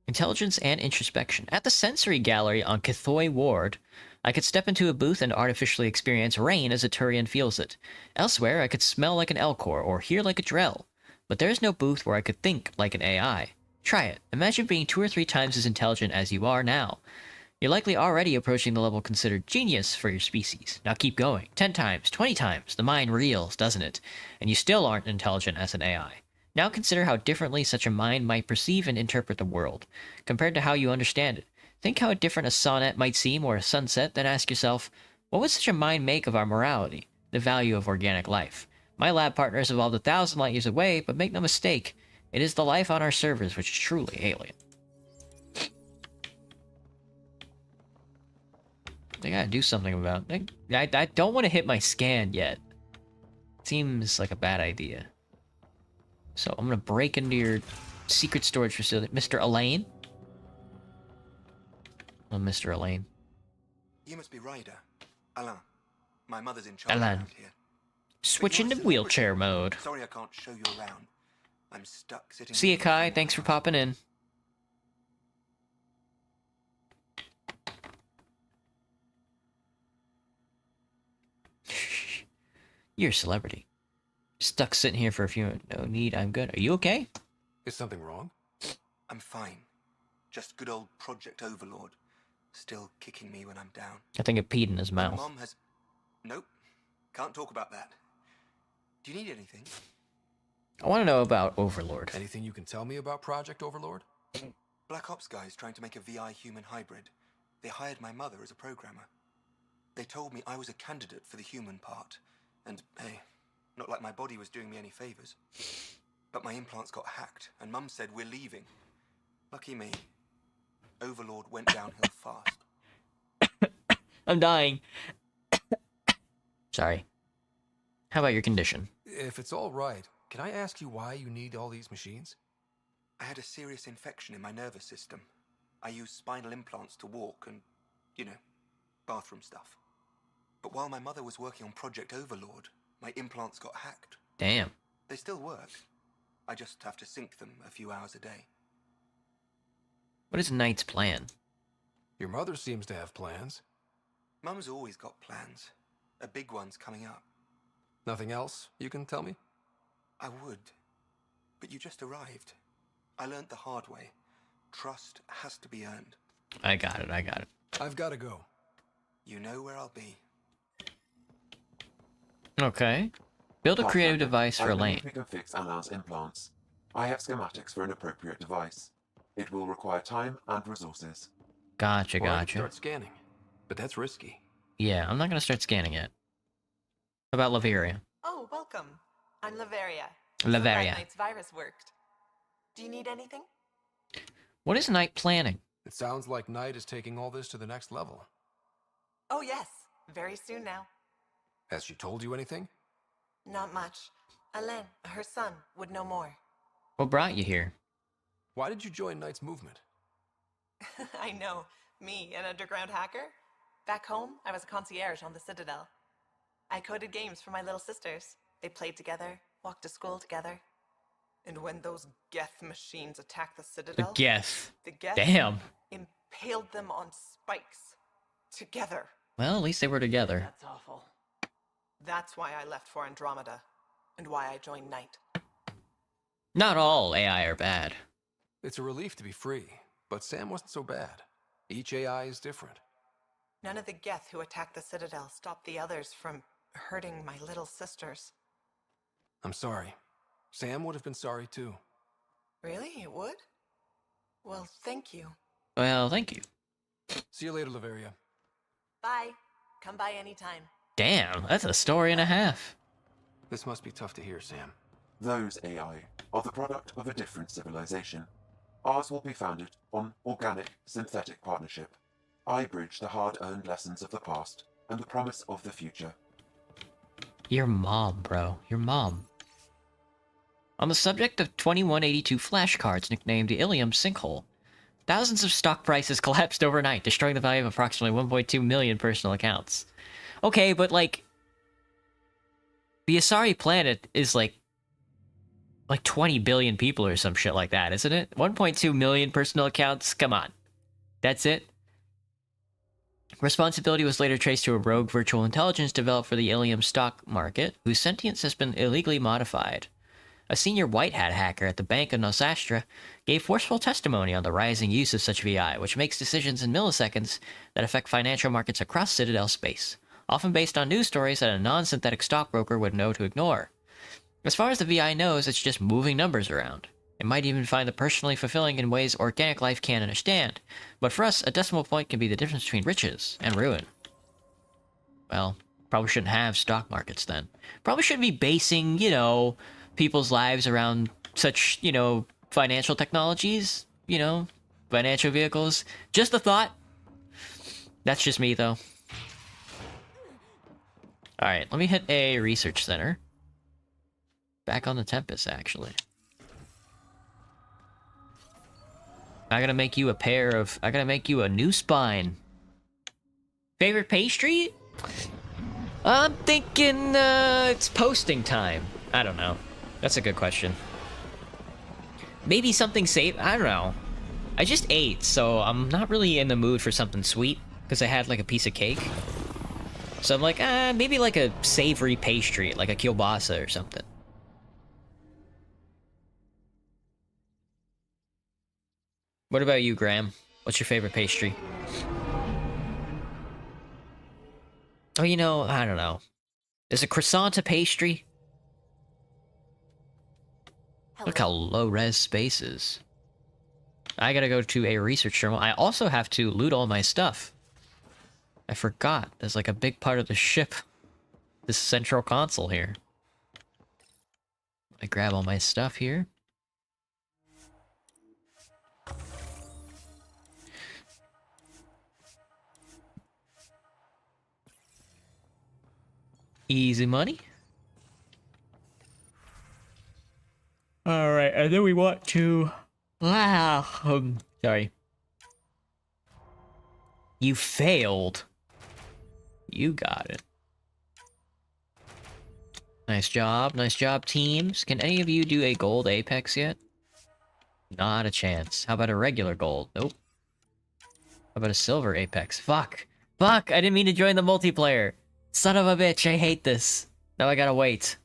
Intelligence and introspection. At the sensory gallery on Cathoy Ward, I could step into a booth and artificially experience rain as a Turian feels it. Elsewhere, I could smell like an Elcor or hear like a Drell. But there's no booth where I could think like an AI. Try it. Imagine being 2 or 3 times as intelligent as you are now. You're likely already approaching the level considered genius for your species. Now keep going. 10 times, 20 times. The mind reels, doesn't it? And you still aren't intelligent as an AI. Now consider how differently such a mind might perceive and interpret the world, compared to how you understand it. Think how different a sonnet might seem or a sunset, then ask yourself, what would such a mind make of our morality, the value of organic life? My lab partners evolved 1,000 light years away, but make no mistake, it is the life on our servers which is truly alien. I gotta do something about it. I don't want to hit my scan yet. Seems like a bad idea. So I'm gonna break into your secret storage facility. Mr. Elaine? Oh, Mr. Elaine. You must be Ryder. Alain. My mother's in charge Alain. around here. Switch into wheelchair mode. Sorry I can't show you around. I'm stuck sitting... See ya, Kai. Thanks for popping in. You're a celebrity. Stuck sitting here for a few minutes. No need, I'm good. Are you okay? Is something wrong? I'm fine. Just good old Project Overlord. Still kicking me when I'm down. I think it peed in his My mouth. mom has... Nope. Can't talk about that. Do you need anything? I want to know about Overlord. Anything you can tell me about Project Overlord? Black Ops guys trying to make a VI human hybrid. They hired my mother as a programmer. They told me I was a candidate for the human part. And, hey, not like my body was doing me any favors. But my implants got hacked, and Mum said we're leaving. Lucky me. Overlord went downhill fast. I'm dying. Sorry. How about your condition? If it's all right, can I ask you why you need all these machines? I had a serious infection in my nervous system. I used spinal implants to walk and, you know, bathroom stuff. But while my mother was working on Project Overlord, my implants got hacked. Damn. They still work. I just have to sync them a few hours a day. What is Knight's plan? Your mother seems to have plans. Mum's always got plans. A big one's coming up. Nothing else you can tell me? I would. But you just arrived. I learned the hard way. Trust has to be earned. I got it, I got it. I've got to go. You know where I'll be. Okay. Build a creative device for I Elaine. believe we can fix Alain's implants. I have schematics for an appropriate device. It will require time and resources. Gotcha, Or I could gotcha. start scanning, but that's risky. Yeah, I'm not gonna start scanning yet. How about Laveria? Oh, welcome. I'm Laveria. Laveria. Knight's virus worked. Do you need anything? What is Knight planning? It sounds like Knight is taking all this to the next level. Oh, yes. Very soon now. Has she told you anything? Not much. Alain, her son, would know more. What brought you here? Why did you join Knight's movement? I know. Me, an underground hacker? Back home, I was a concierge on the Citadel. I coded games for my little sisters. They played together, walked to school together. And when those Geth machines attacked the Citadel... Geth. The Geth Damn. impaled them on spikes. Together. Well, at least they were together. That's awful. That's why I left for Andromeda. And why I joined Knight. Not all AI are bad. It's a relief to be free, but Sam wasn't so bad. Each AI is different. None of the Geth who attacked the Citadel stopped the others from hurting my little sisters. I'm sorry. Sam would have been sorry too. Really? It would? Well, thank you. Well, thank you. See you later, Laveria. Bye. Come by anytime. Damn, that's a story and a half. This must be tough to hear, Sam. Those AI are the product of a different civilization. Ours will be founded on organic, synthetic partnership. I bridge the hard-earned lessons of the past and the promise of the future. Your mom, bro. Your mom. On the subject of 2182 flashcards nicknamed the Ilium Sinkhole, thousands of stock prices collapsed overnight, destroying the value of approximately 1.2 million personal accounts. Okay, but like... the Asari planet is like 20 billion people or some shit like that, isn't it? 1.2 million personal accounts? Come on. That's it? Responsibility was later traced to a rogue virtual intelligence developed for the Ilium stock market, whose sentience has been illegally modified. A senior white hat hacker at the Bank of Nosastra gave forceful testimony on the rising use of such VI, which makes decisions in milliseconds that affect financial markets across Citadel space, often based on news stories that a non-synthetic stockbroker would know to ignore. As far as the VI knows, it's just moving numbers around. It might even find them personally fulfilling in ways organic life can't understand, but for us, a decimal point can be the difference between riches and ruin. Well, probably shouldn't have stock markets then. Probably shouldn't be basing, you know, people's lives around such, you know, financial technologies, you know, financial vehicles. Just a thought. That's just me, though. Alright, let me hit a research center. Back on the Tempest, actually. I gotta make you a new spine. Favorite pastry? I'm thinking, it's posting time. I don't know. That's a good question. Maybe something safe? I don't know. I just ate, so I'm not really in the mood for something sweet, because I had, like, a piece of cake. So I'm like, maybe like a savory pastry, like a kielbasa or something. What about you, Graham? What's your favorite pastry? Oh, you know, I don't know. Is a croissant a pastry? Look how low-res space is. I gotta go to a research terminal. I also have to loot all my stuff. I forgot. There's like a big part of the ship. This central console here. I grab all my stuff here. Easy money. Alright, and then we want to... sorry. You failed. You got it. Nice job, teams. Can any of you do a gold Apex yet? Not a chance. How about a regular gold? Nope. about a silver Apex? Fuck! Fuck! I didn't mean to join the multiplayer! Son of a bitch, I hate this! Now I gotta wait.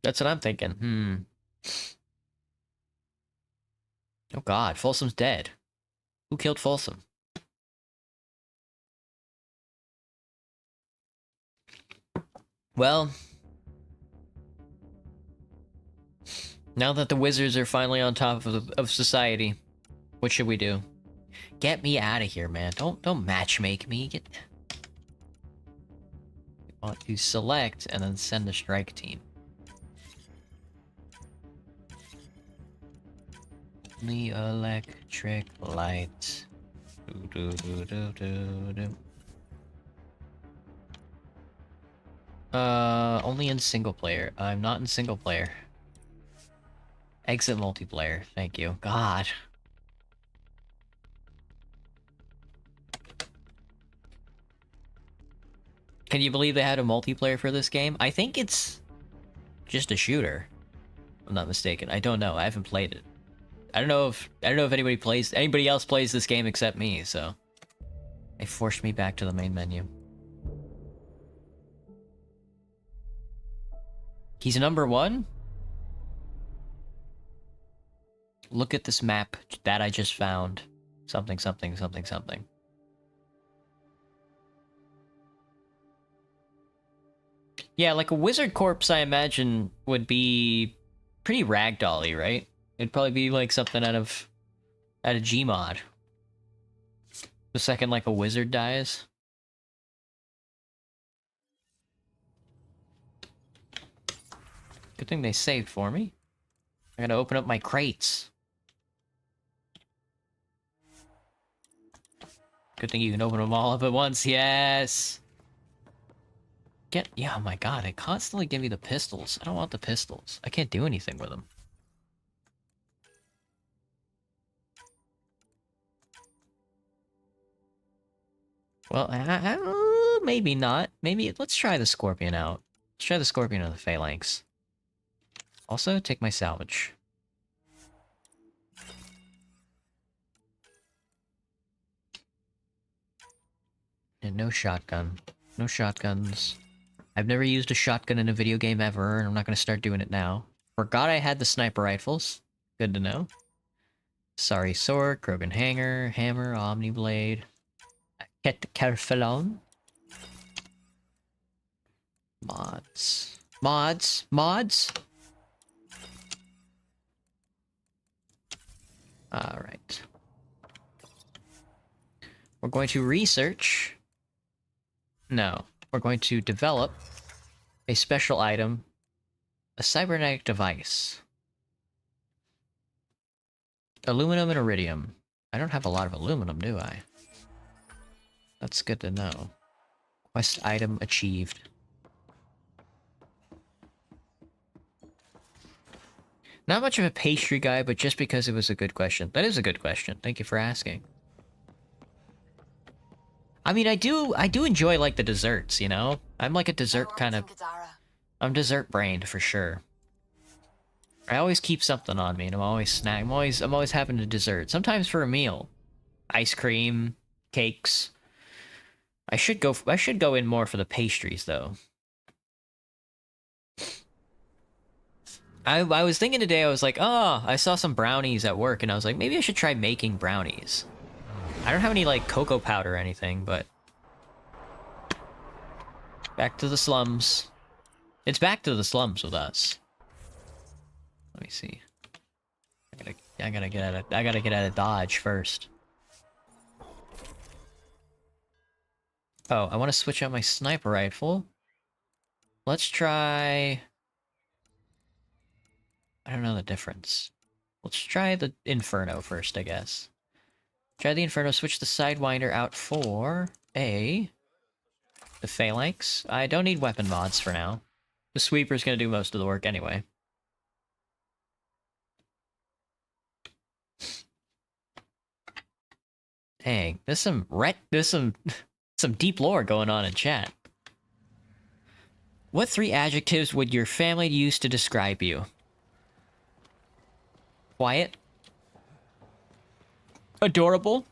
That's what I'm thinking. Oh god, Folsom's dead. Who killed Folsom? Well, now that the wizards are finally on top of society, what should we do? Get me out of here, man. Don't matchmake me. I want to select and then send a strike team. The electric light. Only in single player. I'm not in single player. Exit multiplayer. Thank you. God. Can you believe they had a multiplayer for this game? I think it's just a shooter. If I'm not mistaken. I don't know. I haven't played it. I don't know if anybody else plays this game except me, so they forced me back to the main menu. He's number 1? Look at this map that I just found. Something, something, something, something. Yeah, like a wizard corpse, I imagine, would be pretty ragdolly, right? It'd probably be like something out of Gmod. The second like a wizard dies. Good thing they saved for me. I gotta open up my crates. Good thing you can open them all up at once, yes! Yeah, oh my god, they constantly give me the pistols. I don't want the pistols. I can't do anything with them. Well, maybe not. Maybe, let's try the Scorpion out. Let's try the Scorpion and the Phalanx. Also, take my salvage. And no shotgun. No shotguns. I've never used a shotgun in a video game ever, and I'm not gonna start doing it now. Forgot I had the sniper rifles. Good to know. Sorry sword, Krogan hanger, hammer, omni blade. Kerfelon. Mods. Mods. Mods. Alright. We're going to research. No. We're going to develop a special item. A cybernetic device. Aluminum and iridium. I don't have a lot of aluminum, do I? That's good to know. Quest item achieved. Not much of a pastry guy, but just because it was a good question. That is a good question. Thank you for asking. I mean, I do enjoy, like, the desserts, you know? I'm like a dessert kind of... I'm dessert brained, for sure. I always keep something on me, and I'm always having a dessert. Sometimes for a meal. Ice cream, cakes. I should go in more for the pastries, though. I was thinking today, I was like, oh, I saw some brownies at work, and I was like, maybe I should try making brownies. I don't have any, like, cocoa powder or anything, but... Back to the slums. It's back to the slums with us. Let me see. I gotta get out of Dodge first. Oh, I want to switch out my sniper rifle. Let's try... I don't know the difference. Let's try the Inferno first, I guess. Try the Inferno, switch the Sidewinder out for the Phalanx. I don't need weapon mods for now. The Sweeper's gonna do most of the work anyway. Dang, there's some deep lore going on in chat. What 3 adjectives would your family use to describe you? Quiet. Adorable.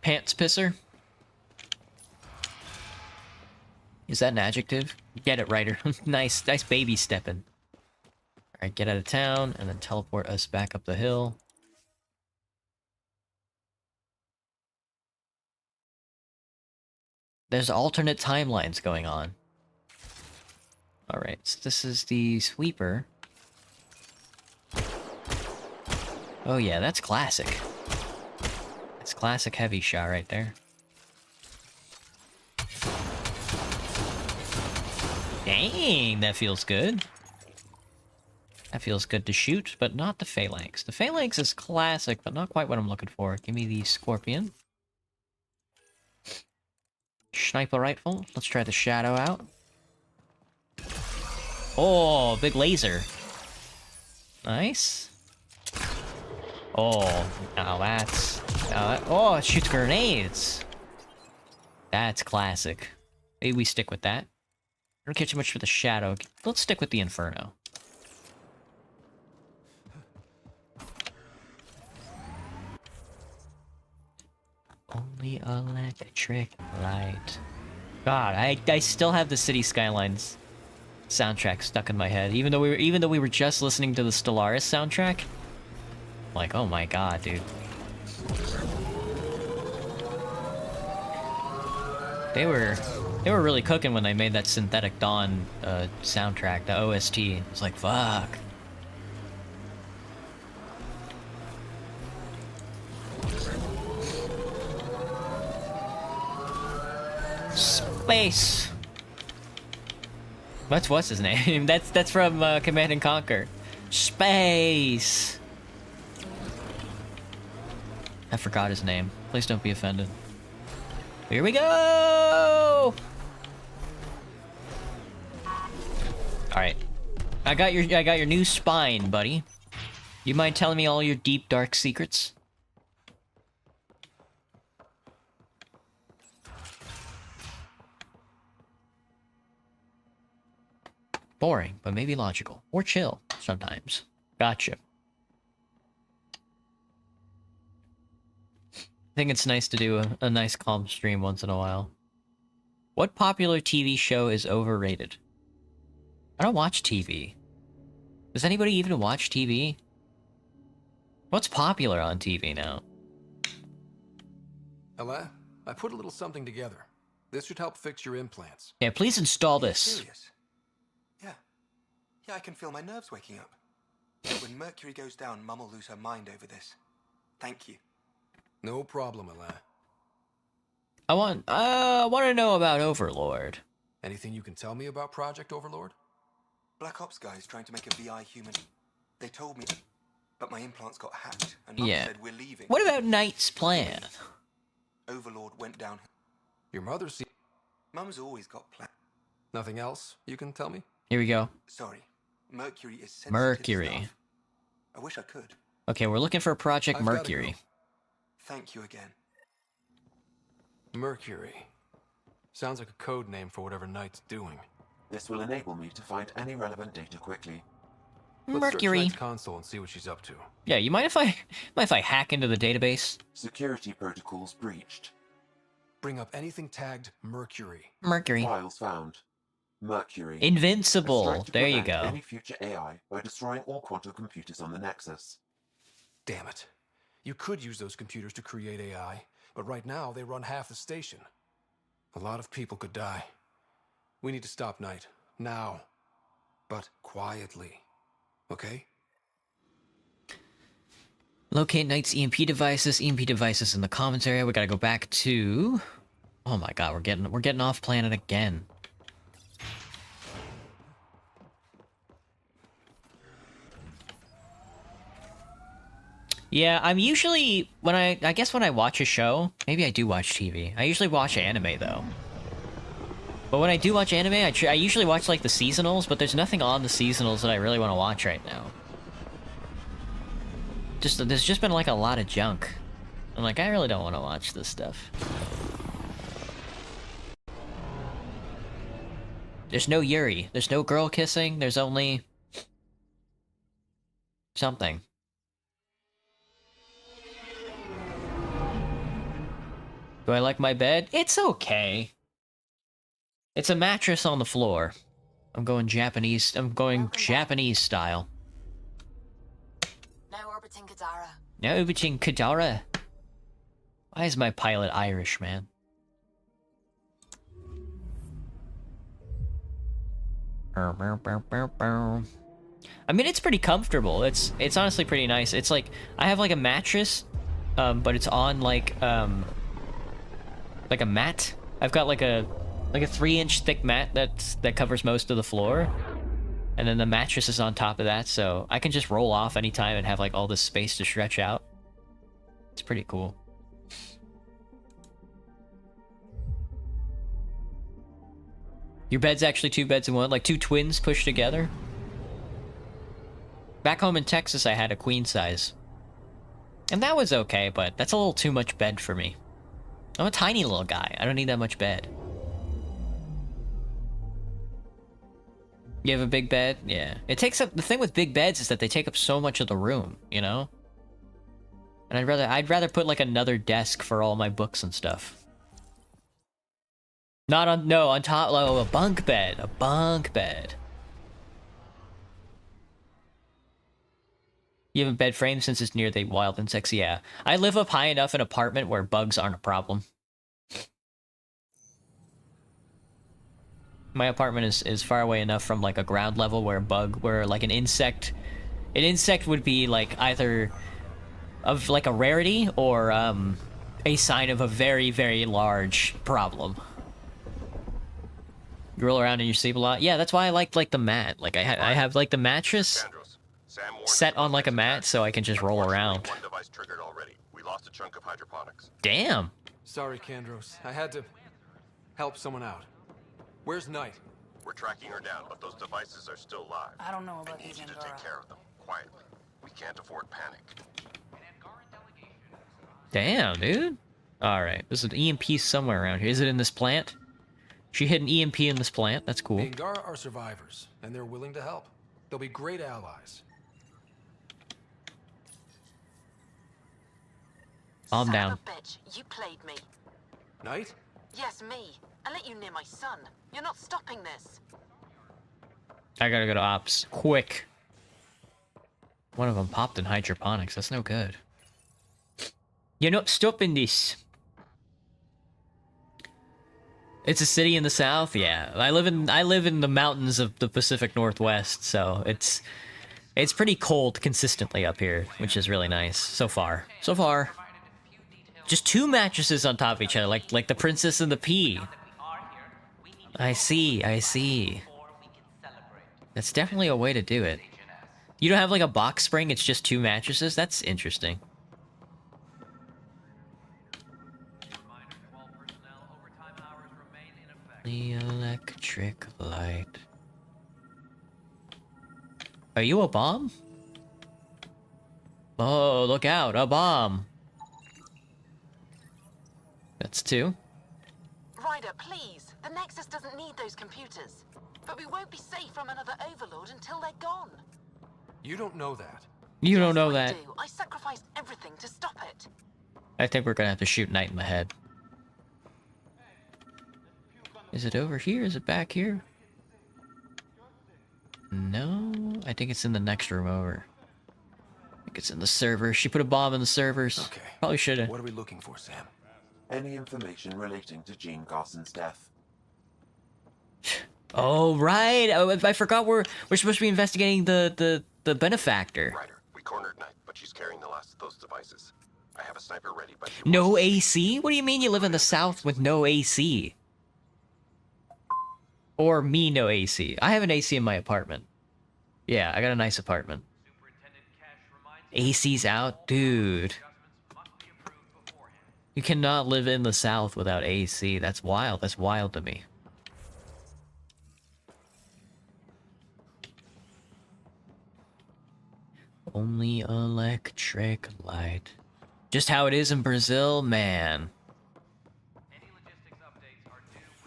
Pants pisser. Is that an adjective? Get it, writer. Nice baby stepping. Alright, get out of town, and then teleport us back up the hill. There's alternate timelines going on. Alright, so this is the sweeper. Oh yeah, that's classic. That's classic heavy shot right there. Dang, that feels good. That feels good to shoot, but not the phalanx. The phalanx is classic, but not quite what I'm looking for. Give me the scorpion. Sniper rifle. Let's try the shadow out. Oh, big laser. Nice. Oh, now that's... oh, it shoots grenades. That's classic. Maybe we stick with that. I don't care too much for the shadow. Let's stick with the inferno. Only electric light. God, I still have the City Skylines soundtrack stuck in my head. Even though we were just listening to the Stellaris soundtrack. Like, oh my god, dude. They were really cooking when they made that Synthetic Dawn soundtrack, the OST. It was like, fuck. Space. What's his name? That's from Command and Conquer. Space. I forgot his name. Please don't be offended. Here we go. All right. I got your new spine, buddy. You mind telling me all your deep dark secrets? Boring, but maybe logical. Or chill, sometimes. Gotcha. I think it's nice to do a nice calm stream once in a while. What popular TV show is overrated? I don't watch TV. Does anybody even watch TV? What's popular on TV now? Ella, I put a little something together. This should help fix your implants. Yeah, please install this. Serious? Yeah, I can feel my nerves waking up. When Mercury goes down, Mum will lose her mind over this. Thank you. No problem, Ella. I want to know about Overlord. Anything you can tell me about Project Overlord? Black Ops guys trying to make a VI human. They told me, but my implants got hacked, and Mum said we're leaving. What about Knight's plan? Overlord went down. Your mother's... Mum's always got plans. Nothing else you can tell me? Here we go. Sorry. Mercury is sensitive Mercury. to stuff. I wish I could. Okay, we're looking for Project I've gotta Mercury. go. Thank you again. Mercury. Sounds like a code name for whatever Knight's doing. This will enable me to find any relevant data quickly. Let's Mercury. search Knight's console and see what she's up to. Yeah, you mind if I hack into the database? Security protocols breached. Bring up anything tagged Mercury. Mercury. Files found. Mercury. Invincible. A strike to There you prevent go. Any future AI by destroying all quantum computers on the Nexus. Damn it. You could use those computers to create AI, but right now they run half the station. A lot of people could die. We need to stop Knight. Now. But quietly. Okay? Locate Knight's EMP devices. EMP devices in the comments area. We gotta go back to... Oh my god, we're getting off planet again. Yeah, I'm usually... I guess when I watch a show... Maybe I do watch TV. I usually watch anime, though. But when I do watch anime, I usually watch, like, the seasonals, but there's nothing on the seasonals that I really want to watch right now. There's just been, like, a lot of junk. I'm like, I really don't want to watch this stuff. There's no Yuri. There's no girl kissing. There's only... Something. Do I like my bed? It's okay. It's a mattress on the floor. I'm going Japanese. I'm going Japanese style. Now orbiting Kadara. Now orbiting Kadara. Why is my pilot Irish, man? I mean, it's pretty comfortable. It's honestly pretty nice. It's like I have like a mattress, but it's on like a mat. I've got like a 3-inch thick mat that covers most of the floor, and then the mattress is on top of that, so I can just roll off anytime and have like all this space to stretch out. It's pretty cool. Your bed's actually 2 beds in one, like 2 twins pushed together. Back home in Texas, I had a queen size. And that was okay, but that's a little too much bed for me. I'm a tiny little guy. I don't need that much bed. You have a big bed? Yeah. It takes up... The thing with big beds is that they take up so much of the room, you know? And I'd rather put like another desk for all my books and stuff. Not on... No, on top... Oh, a bunk bed. A bunk bed. You have a bed frame since it's near the wild insects? Yeah. I live up high enough in an apartment where bugs aren't a problem. My apartment is far away enough from like a ground level where like an insect would be like either of like a rarity or a sign of a very, very large problem. You roll around in your sleep a lot? Yeah, that's why I like the mat. Like I have like the mattress set on like a mat so I can just roll around. One device triggered already. We lost a chunk of hydroponics. Damn. Sorry, Kandros. I had to help someone out. Where's Knight? We're tracking her down, but those devices are still live. I don't know about I need these you to Angara. take care of them quietly. We can't afford panic. Damn, dude. Alright, there's an EMP somewhere around here. Is it in this plant? She hit an EMP in this plant. That's cool. The Angara are survivors, and they're willing to help. They'll be great allies. Calm down. Son of a bitch, you played me. Knight? Yes, me. I let you near my son. You're not stopping this. I gotta go to ops. Quick. One of them popped in hydroponics. That's no good. You're not stopping this. It's a city in the south? Yeah. I live in the mountains of the Pacific Northwest, so it's pretty cold consistently up here, which is really nice. So far. So far. Just 2 mattresses on top of each other, like the Princess and the Pea. I see, I see. That's definitely a way to do it. You don't have like a box spring, it's just 2 mattresses? That's interesting. The electric light. Are you a bomb? Oh, look out, a bomb. That's 2. Ryder, please. The Nexus doesn't need those computers. But we won't be safe from another overlord until they're gone. You don't know that. You don't know that. I sacrificed everything to stop it. I think we're gonna have to shoot Knight in the head. Is it over here? Is it back here? No, I think it's in the next room over. I think it's in the server. She put a bomb in the servers. Okay. Probably should've. What are we looking for, Sam? Any information relating to Jean Garson's death? Oh right! Oh, I forgot we're supposed to be investigating the benefactor. Ryder, we cornered Knight, but she's carrying the last of those devices. I have a sniper ready, but No AC? What do you mean you live in the south with no AC? Or me no AC. I have an AC in my apartment. Yeah, I got a nice apartment. AC's out? Dude. You cannot live in the south without AC. That's wild. That's wild to me. Only electric light. Just how it is in Brazil, man.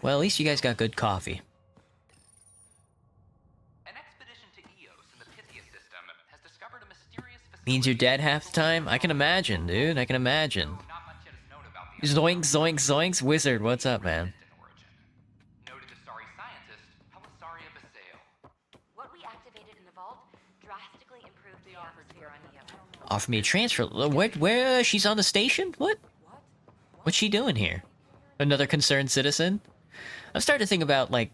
Well, at least you guys got good coffee. An expedition to Eos in the Pythia system has discovered a mysterious Means you're dead half the time? I can imagine, dude. I can imagine. Zoinks, zoinks, zoinks. Wizard, what's up, man? Noted Asari scientist Pelisari of Assail. What we activated in the vault drastically improved the atmosphere on Neo. Offer me a transfer. Where? She's on the station? What? What's she doing here? Another concerned citizen? I'm starting to think about, like...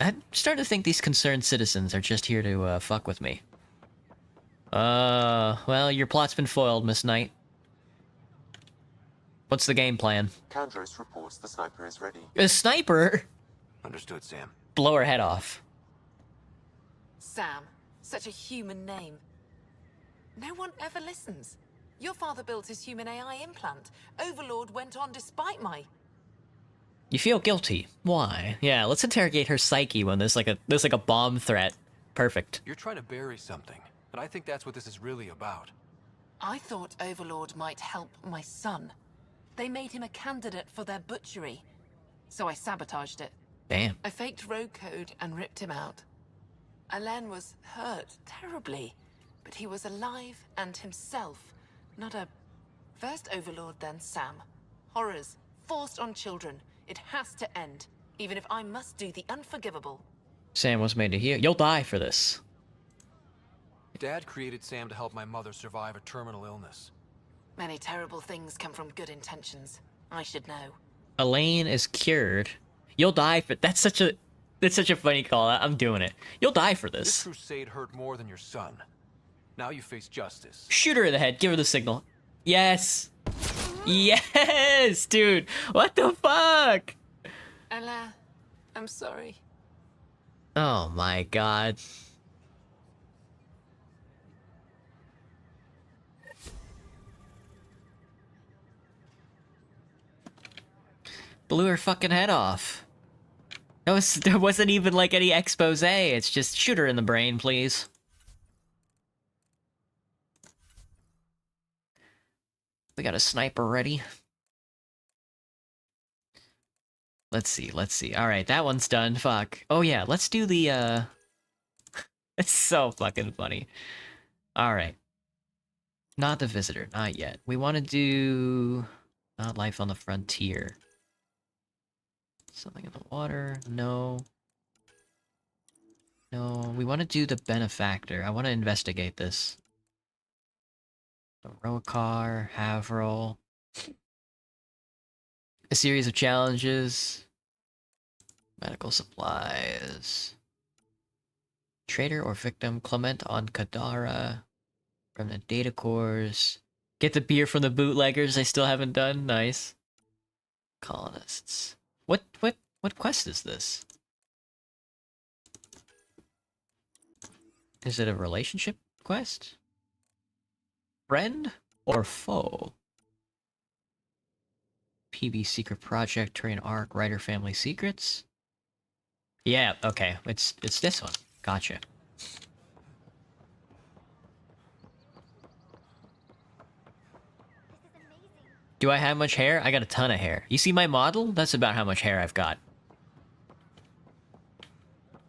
I'm starting to think these concerned citizens are just here to, fuck with me. Well, your plot's been foiled, Miss Knight. What's the game plan? Kandros reports the sniper is ready. A sniper? Understood, Sam. Blow her head off. Sam, such a human name. No one ever listens. Your father built his human AI implant. Overlord went on despite my... You feel guilty. Why? Yeah, let's interrogate her psyche when there's like a bomb threat. Perfect. You're trying to bury something, and I think that's what this is really about. I thought Overlord might help my son. They made him a candidate for their butchery, so I sabotaged it. Damn. I faked rogue code and ripped him out. Alain was hurt terribly, but he was alive and himself, not a... First Overlord, then Sam. Horrors, forced on children. It has to end, even if I must do the unforgivable. Sam was made to heal. You'll die for this. Dad created Sam to help my mother survive a terminal illness. Many terrible things come from good intentions. I should know. Elaine is cured. You'll die for... That's such a funny call. I'm doing it. You'll die for this. This crusade hurt more than your son. Now you face justice. Shoot her in the head. Give her the signal. Yes. Yes, dude. What the fuck? Alain, I'm sorry. Oh my god. Blew her fucking head off. There wasn't even like any expose. It's just shoot her in the brain, please. We got a sniper ready. Let's see. Alright, that one's done. Fuck. Oh yeah, let's do the, It's so fucking funny. Alright. Not the visitor, not yet. We want to do... Not life on the frontier. Something in the water? No. No, we want to do the benefactor. I want to investigate this. Rocar, Haverhill. A series of challenges. Medical supplies. Traitor or victim, Clement on Kadara. From the data cores. Get the beer from the bootleggers I still haven't done. Nice. Colonists. What quest is this? Is it a relationship quest? Friend or foe? PB Secret Project, Terrain Arc, Writer Family Secrets? Yeah, okay. It's this one. Gotcha. Do I have much hair? I got a ton of hair. You see my model? That's about how much hair I've got.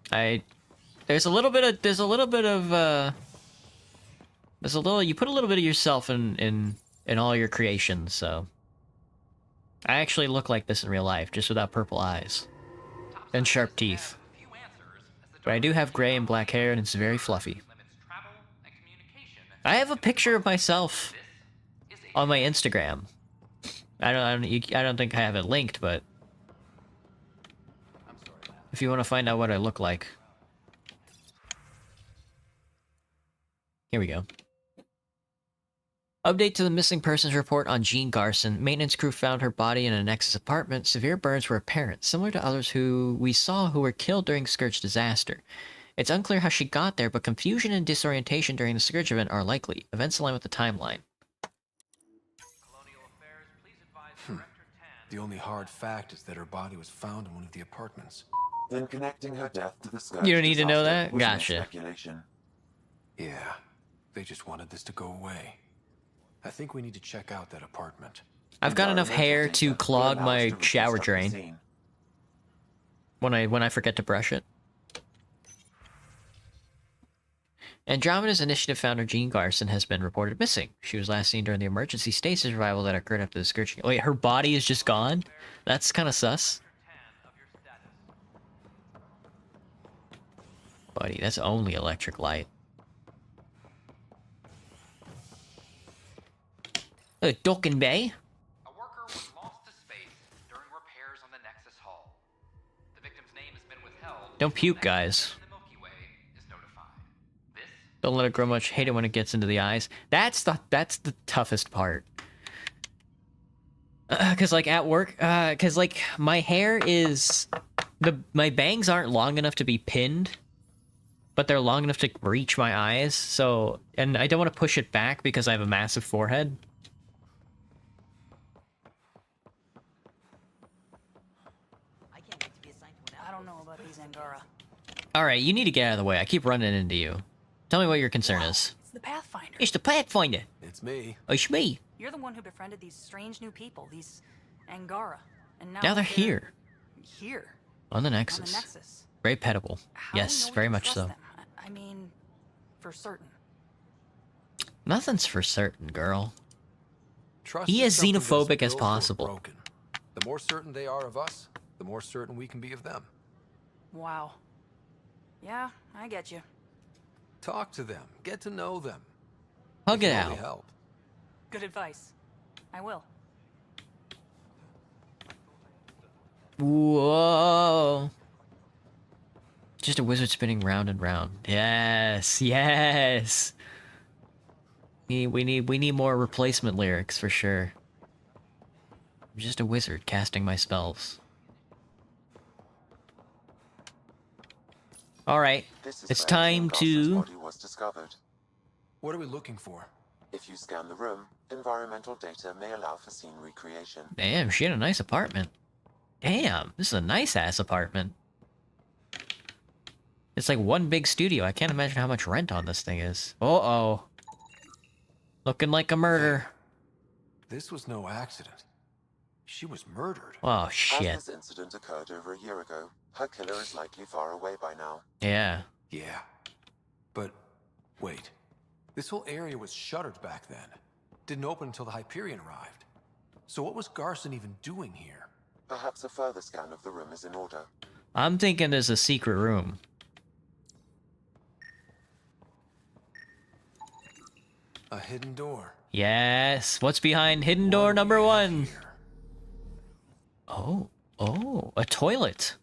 There's a little bit of you put a little bit of yourself in all your creations, so I actually look like this in real life, just without purple eyes and sharp teeth. But I do have gray and black hair, and it's very fluffy. I have a picture of myself on my Instagram. I don't think I have it linked, but if you want to find out what I look like, here we go. Update to the missing persons report on Jean Garson. Maintenance crew found her body in a Nexus apartment. Severe burns were apparent, similar to others who we saw who were killed during Scourge disaster. It's unclear how she got there, but confusion and disorientation during the Scourge event are likely. Events align with the timeline. The only hard fact is that her body was found in one of the apartments. Then connecting her death to the Scourge You don't need to know disaster that? was mere Gotcha. speculation. Yeah, they just wanted this to go away. I think we need to check out that apartment. I've got enough hair to clog my shower drain when I forget to brush it. Andromeda's initiative founder Jean Garson has been reported missing. She was last seen during the emergency stasis revival that occurred after the scourging. Wait, her body is just gone? That's kind of sus. Buddy, that's only electric light. Docking Bay? A worker was lost to space during repairs on the Nexus Hull. The victim's name has been withheld. Don't puke, guys. The Milky Way is notified. This Don't let it grow much. Hate it when it gets into the eyes. That's the toughest part. Cause like at work, cause like my hair is my bangs aren't long enough to be pinned, but they're long enough to reach my eyes. So, and I don't want to push it back because I have a massive forehead. I don't know about these Angara. All right, you need to get out of the way. I keep running into you. Tell me what your concern is. It's the Pathfinder. It's the Pathfinder. It's me. It's me. You're the one who befriended these strange new people, these Angara. And Now they're here. Here. On the Nexus. On the Nexus. Very petable. How Yes, do we know we very can much trust so. them? I mean, for certain. Nothing's for certain, girl. Trust Be is as something that is xenophobic as built or possible. broken. The more certain they are of us, the more certain we can be of them. Wow. Yeah, I get you. Talk to them. Get to know them. Hug it can only out. help. Good advice. I will. Whoa. Just a wizard spinning round and round. Yes, yes. We need more replacement lyrics for sure. I'm just a wizard casting my spells. All right, This is it's where time Garson's to. body was discovered. What are we looking for? If you scan the room, environmental data may allow for scene recreation. Damn, she had a nice apartment. Damn, this is a nice ass apartment. It's like one big studio. I can't imagine how much rent on this thing is. Uh-oh. Looking like a murder. This was no accident. She was murdered. Oh, As shit. this incident occurred over a year ago, her killer is likely far away by now. Yeah. Yeah. But, wait. This whole area was shuttered back then. Didn't open until the Hyperion arrived. So what was Garson even doing here? Perhaps a further scan of the room is in order. I'm thinking there's a secret room. A hidden door. Yes. What's behind hidden door number 1? Oh. Oh, a toilet.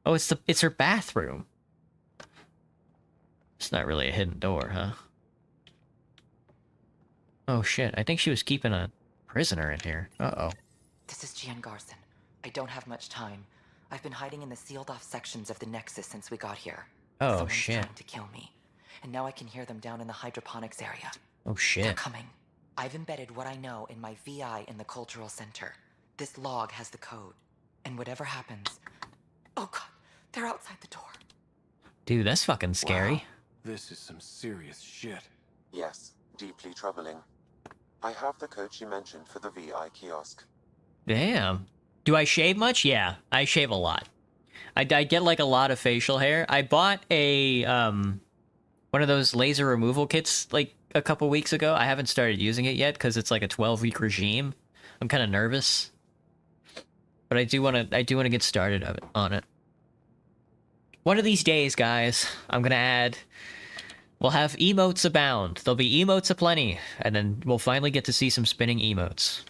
Oh, it's her bathroom. It's not really a hidden door, huh? Oh shit, I think she was keeping a prisoner in here. Uh-oh. This is Gian Garson. I don't have much time. I've been hiding in the sealed-off sections of the Nexus since we got here. Oh, Someone's shit. trying to kill me. And now I can hear them down in the hydroponics area. Oh They're shit. coming. I've embedded what I know in my VI in the Cultural Center. This log has the code. And whatever happens... Oh god, they're outside the door. Dude, that's fucking scary. Wow. This is some serious shit. Yes, deeply troubling. I have the code she mentioned for the VI kiosk. Damn. Do I shave much? Yeah, I shave a lot. I get like a lot of facial hair. I bought a one of those laser removal kits like a couple weeks ago. I haven't started using it yet because it's like a 12-week regime. I'm kind of nervous, but I do want to get started on it. One of these days, guys, I'm gonna add. We'll have emotes abound. There'll be emotes aplenty, and then we'll finally get to see some spinning emotes.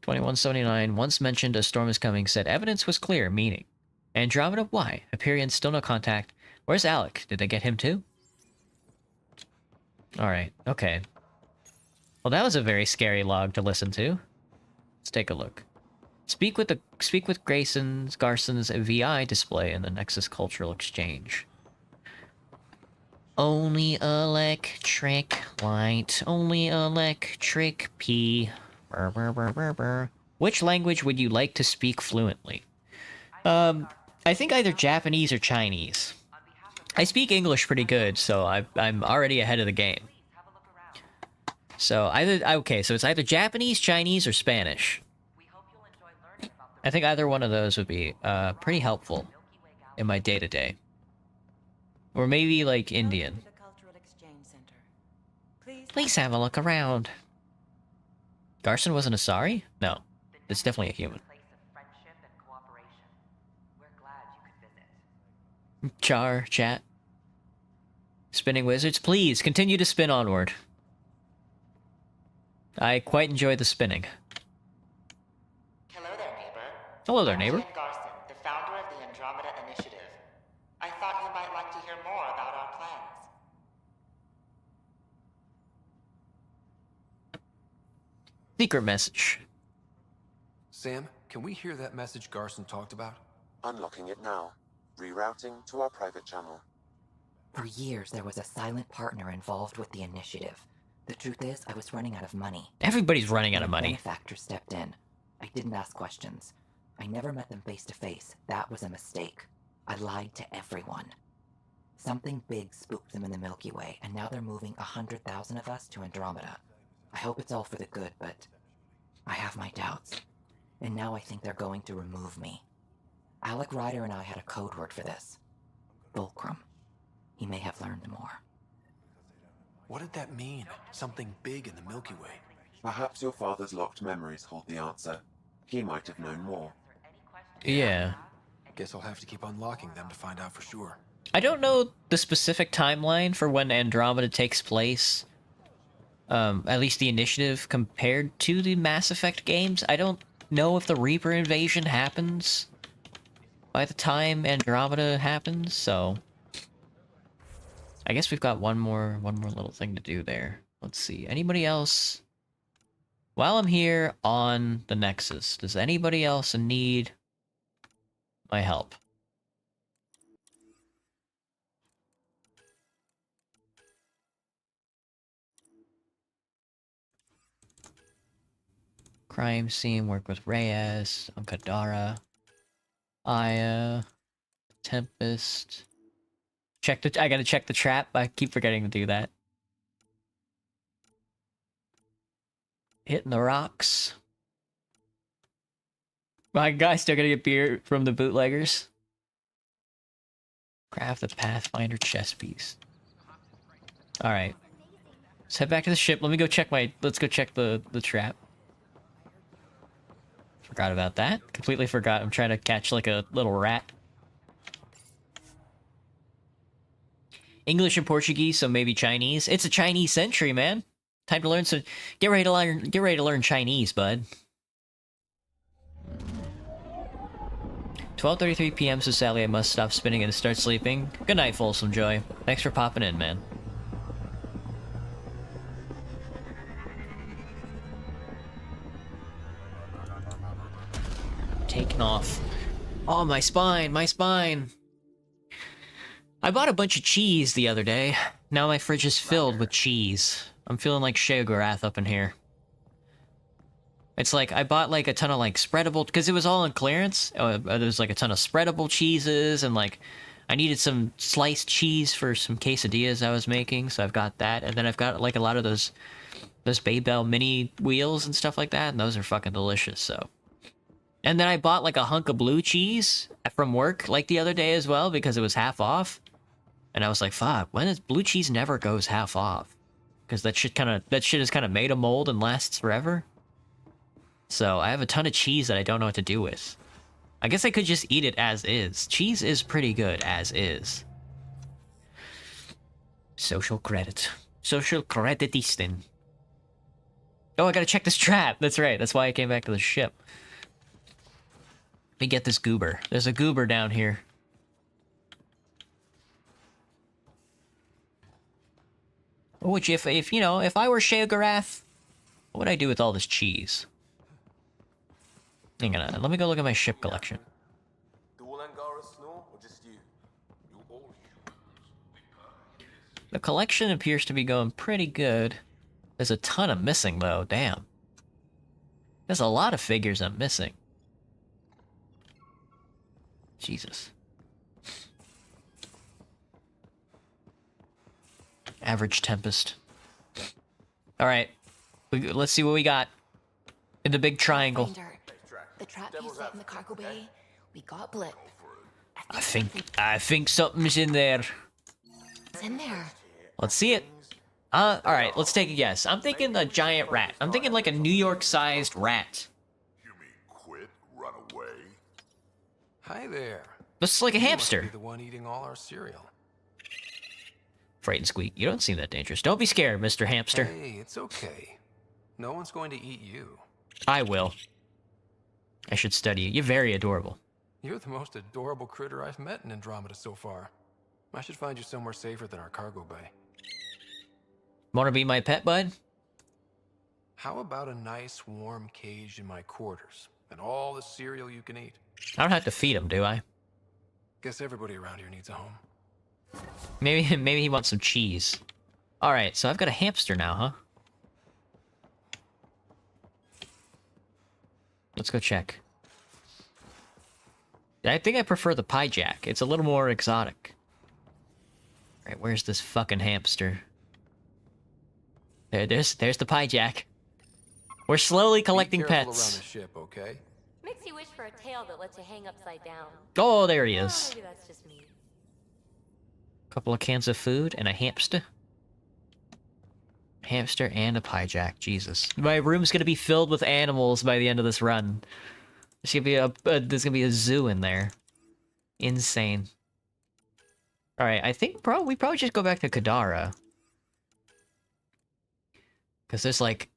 2179, once mentioned a storm is coming, said evidence was clear, meaning. Andromeda, why? Hyperion, still no contact. Where's Alec? Did they get him too? Alright, okay. Well, that was a very scary log to listen to. Let's take a look. Speak with Garson's VI display in the Nexus Cultural Exchange. Only electric light, only electric pea. Brr, brr, brr, brr, brr. Which language would you like to speak fluently? I think either Japanese or Chinese. I speak English pretty good, so I'm already ahead of the game. So so it's either Japanese, Chinese, or Spanish. I think either one of those would be pretty helpful in my day-to-day. Or maybe, like, Indian. Please have a look around. Garson wasn't a Asari? No. It's definitely a human. Char, chat. Spinning wizards, please continue to spin onward. I quite enjoy the spinning. Hello there, neighbor. Hello there, neighbor. I'm Garson, the founder of the Andromeda Initiative. I thought you might like to hear more about our plans. Secret message. Sam, can we hear that message Garson talked about? Unlocking it now. Rerouting to our private channel. For years, there was a silent partner involved with the initiative. The truth is, I was running out of money. Everybody's running out of A money. benefactor stepped in. I didn't ask questions. I never met them face to face. That was a mistake. I lied to everyone. Something big spooked them in the Milky Way, and now they're moving 100,000 of us to Andromeda. I hope it's all for the good, but I have my doubts. And now I think they're going to remove me. Alec Ryder and I had a code word for this. Fulcrum. He may have learned more. What did that mean? Something big in the Milky Way. Perhaps your father's locked memories hold the answer. He might have known more. Yeah. Guess I'll have to keep unlocking them to find out for sure. I don't know the specific timeline for when Andromeda takes place. At least the initiative compared to the Mass Effect games. I don't know if the Reaper invasion happens by the time Andromeda happens, so I guess we've got one more little thing to do there. Let's see. Anybody else? While I'm here on the Nexus, does anybody else need my help? Crime scene, work with Reyes, on Kadara, Aya, Tempest. I gotta check the trap. I keep forgetting to do that. Hitting the rocks. My guy's still gonna get beer from the bootleggers. Craft the Pathfinder chess piece. Alright. Let's head back to the ship. Let's go check the trap. Forgot about that. Completely forgot. I'm trying to catch like a little rat. English and Portuguese, so maybe Chinese. It's a Chinese century, man. Time to learn some. Get ready to learn Chinese, bud. 12:33 p.m. So sadly I must stop spinning and start sleeping. Good night, Folsom Joy. Thanks for popping in, man. Taking off. Oh, my spine, my spine. I bought a bunch of cheese the other day. Now my fridge is filled with cheese. I'm feeling like Sheogorath up in here. It's like, I bought like a ton of like spreadable, because it was all on clearance. There was like a ton of spreadable cheeses, and like, I needed some sliced cheese for some quesadillas I was making, so I've got that. And then I've got like a lot of those Baybel mini wheels and stuff like that, and those are fucking delicious, so. And then I bought like a hunk of blue cheese from work like the other day as well, because it was half off. And I was like, fuck, when is blue cheese never goes half off? Because that shit is kind of made of mold and lasts forever. So I have a ton of cheese that I don't know what to do with. I guess I could just eat it as is. Cheese is pretty good as is. Social credit. Social creditistin. Oh, I gotta check this trap. That's right. That's why I came back to the ship. Let me get this goober. There's a goober down here. What would you, if I were Sheogorath, what would I do with all this cheese? Hang on, let me go look at my ship collection. The collection appears to be going pretty good. There's a ton of missing, though. Damn. There's a lot of figures I'm missing. Jesus. Average Tempest. Alright. Let's see what we got in the big triangle. The trap you set in the cargo bay, we got blip. I think something's in there. in there? Let's see it. Alright, let's take a guess. I'm thinking a giant rat. I'm thinking like a New York-sized rat. Quit, run away. Hi there. Looks like a You hamster. must be the one eating all our cereal. Fright and Squeak, you don't seem that dangerous. Don't be scared, Mr. Hamster. Hey, it's okay. No one's going to eat you. I will. I should study you. You're very adorable. You're the most adorable critter I've met in Andromeda so far. I should find you somewhere safer than our cargo bay. Wanna be my pet, bud? How about a nice warm cage in my quarters and all the cereal you can eat? I don't have to feed him, do I? Guess everybody around here needs a home. Maybe he wants some cheese. Alright, so I've got a hamster now, huh? Let's go check. I think I prefer the pie jack. It's a little more exotic. Alright, where's this fucking hamster? There's the pie jack. We're slowly collecting Be careful pets. around the ship, okay? Makes you wish for a tail that lets you hang upside down. Oh, there he is. Maybe that's just me. Couple of cans of food and a hamster. Hamster and a pie jack. Jesus. My room's gonna be filled with animals by the end of this run. There's gonna be a zoo in there. Insane. Alright, I think we probably just go back to Kadara. Because there's like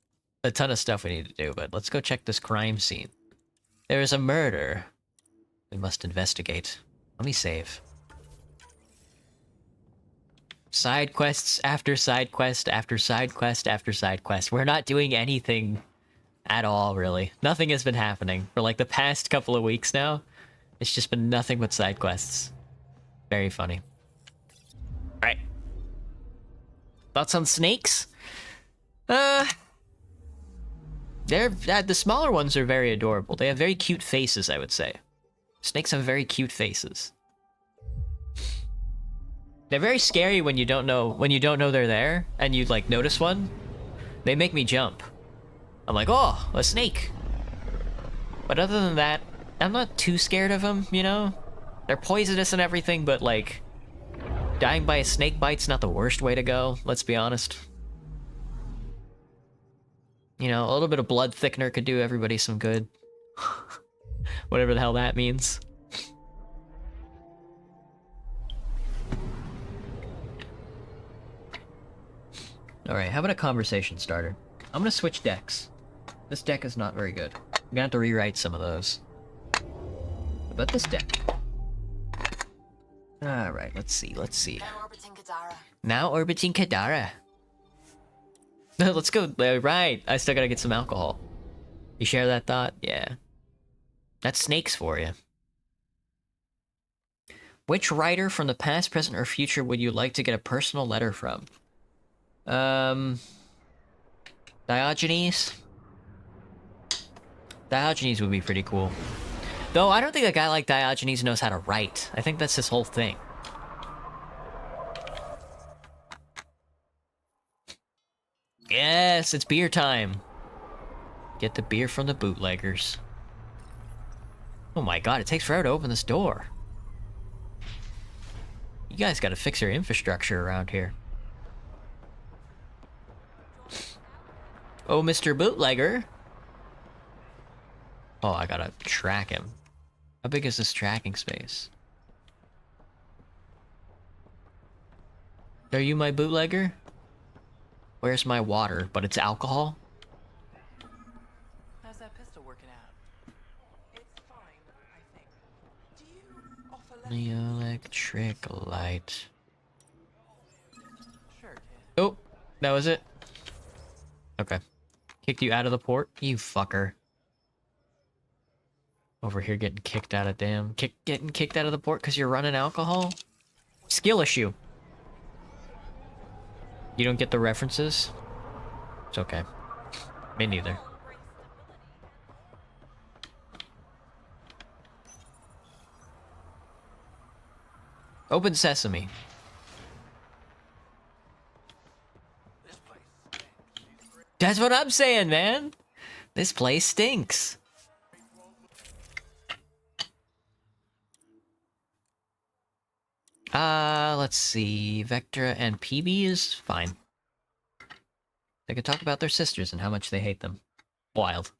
a ton of stuff we need to do, but let's go check this crime scene. There is a murder. We must investigate. Let me save. Side quests after side quest after side quest after side quest. We're not doing anything at all, really. Nothing has been happening for like the past couple of weeks now. It's just been nothing but side quests. Very funny. Alright. Thoughts on snakes? The smaller ones are very adorable. They have very cute faces, I would say. Snakes have very cute faces. They're very scary when you don't know they're there and you like notice one. They make me jump. I'm like, oh, a snake. But other than that, I'm not too scared of them, you know? They're poisonous and everything, but like dying by a snake bite's not the worst way to go, let's be honest. You know, a little bit of blood thickener could do everybody some good. Whatever the hell that means. Alright, how about a conversation starter? I'm gonna switch decks. This deck is not very good. I'm gonna have to rewrite some of those. What about this deck? Alright, let's see. Now orbiting Kadara. Let's go. Right, I still gotta get some alcohol. You share that thought? Yeah. That's snakes for you. Which writer from the past, present, or future would you like to get a personal letter from? Diogenes? Diogenes would be pretty cool. Though, I don't think a guy like Diogenes knows how to write. I think that's his whole thing. Yes, it's beer time. Get the beer from the bootleggers. Oh my god, it takes forever to open this door. You guys gotta fix your infrastructure around here. Oh, Mr. Bootlegger. Oh, I gotta track him. How big is this tracking space? Are you my bootlegger? Where's my water? But it's alcohol? How's that pistol working out? It's fine, I think. Do you offer The electric light. Sure, kid. Oh, that was it? Okay. Kicked you out of the port? You fucker. Over here getting kicked out of getting kicked out of the port because you're running alcohol? Skill issue. You don't get the references? It's okay. Me neither. Open sesame. That's what I'm saying, man. This place stinks. let's see. Vectra and PB is fine. They can talk about their sisters and how much they hate them. Wild.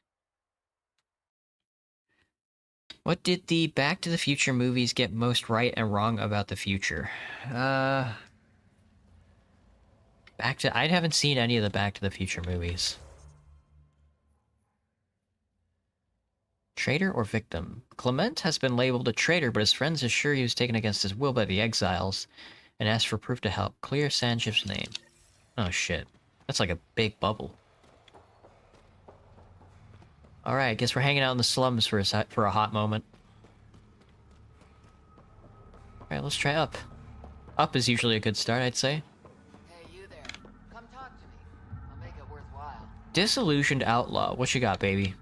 What did the Back to the Future movies get most right and wrong about the future? I haven't seen any of the Back to the Future movies. Traitor or victim? Clement has been labeled a traitor, but his friends are sure he was taken against his will by the exiles and asked for proof to help clear Sanchif's name. Oh shit. That's like a big bubble. Alright, I guess we're hanging out in the slums for a hot moment. Alright, let's try up. Up is usually a good start, I'd say. Hey, you there. Come talk to me. I'll make it worthwhile. Disillusioned outlaw. What you got, baby?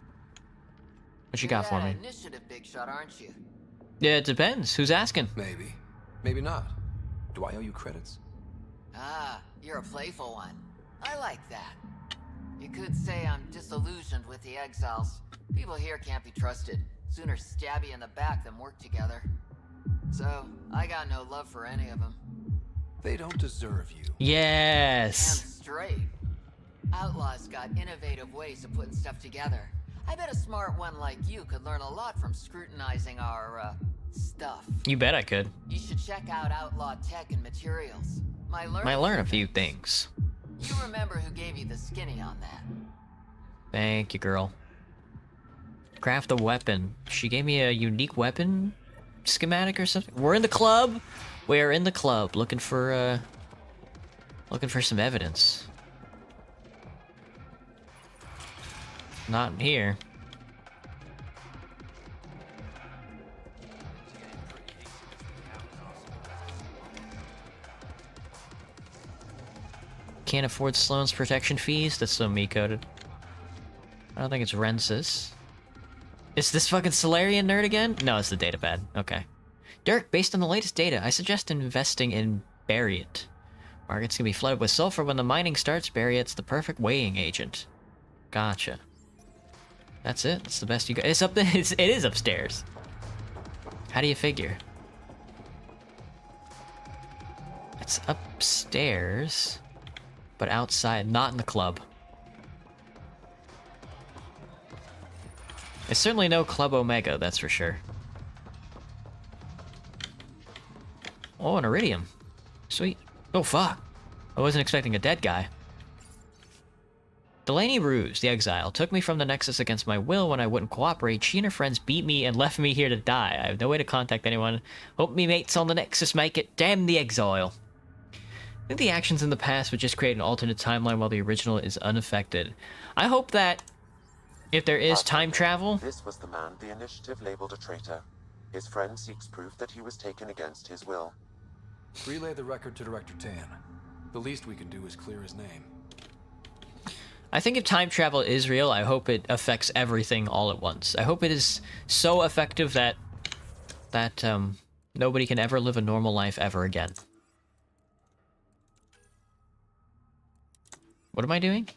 What you got for me? Initiative, big shot, aren't you? Yeah, it depends. Who's asking? Maybe. Maybe not. Do I owe you credits? Ah, you're a playful one. I like that. You could say I'm disillusioned with the exiles. People here can't be trusted. Sooner stab you in the back than work together. So, I got no love for any of them. They don't deserve you. Yes! And straight. Outlaws got innovative ways of putting stuff together. I bet a smart one like you could learn a lot from scrutinizing our, stuff. You bet I could. You should check out Outlaw Tech and Materials. Might learn a few things. You remember who gave you the skinny on that? Thank you, girl. Craft a weapon. She gave me a unique weapon schematic or something. We're in the club. We're in the club looking for some evidence. Not in here. Can't afford Sloane's protection fees? That's so me-coded. I don't think it's Rensis. Is this fucking Solarian nerd again? No, it's the datapad. Okay. Dirk, based on the latest data, I suggest investing in Bariate. Markets can be flooded with sulfur when the mining starts. Bariate's the perfect weighing agent. Gotcha. That's it? That's the best you got? It's up there. It is upstairs. How do you figure? It's upstairs, but outside, not in the club. It's certainly no Club Omega, that's for sure. Oh, an Iridium. Sweet. Oh, fuck. I wasn't expecting a dead guy. Delaney Ruse, the exile, took me from the Nexus against my will when I wouldn't cooperate. She and her friends beat me and left me here to die. I have no way to contact anyone. Hope me mates on the Nexus make it. Damn the exile. I think the actions in the past would just create an alternate timeline while the original is unaffected. I hope that if there is time travel... This was the man the initiative labeled a traitor. His friend seeks proof that he was taken against his will. Relay the record to Director Tan. The least we can do is clear his name. I think if time travel is real, I hope it affects everything all at once. I hope it is so effective that nobody can ever live a normal life ever again. What am I doing?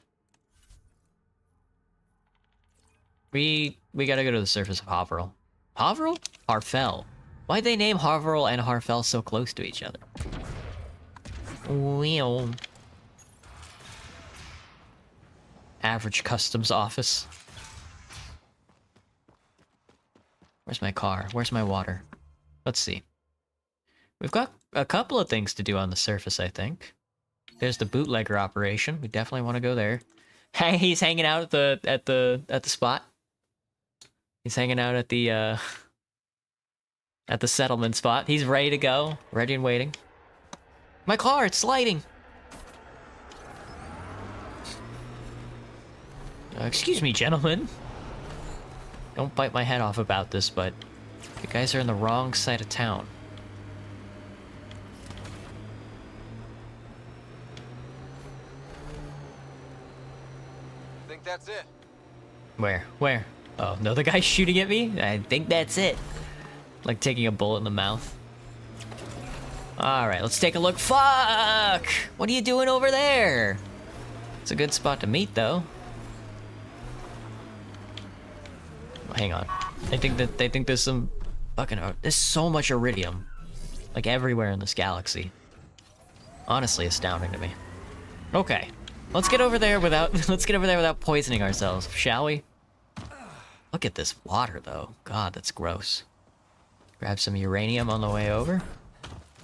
We gotta go to the surface of Haverhill. Haverhill? Harfell. Why'd they name Haverhill and Harfell so close to each other? Well... Average customs office. Where's my car? Where's my water? Let's see. We've got a couple of things to do on the surface, I think. There's the bootlegger operation. We definitely want to go there. Hey, he's hanging out at the spot. He's hanging out at the settlement spot. He's ready to go. Ready and waiting. My car, it's sliding. Excuse me, gentlemen. Don't bite my head off about this, but you guys are in the wrong side of town. Think that's it? Where? Where? Oh, no, the guy's shooting at me? I think that's it. Like taking a bullet in the mouth. Alright, let's take a look. Fuck! What are you doing over there? It's a good spot to meet, though. Hang on. They think there's some fucking... There's so much Iridium. Like everywhere in this galaxy. Honestly astounding to me. Okay. Let's get over there without without poisoning ourselves, shall we? Look at this water though. God, that's gross. Grab some uranium on the way over.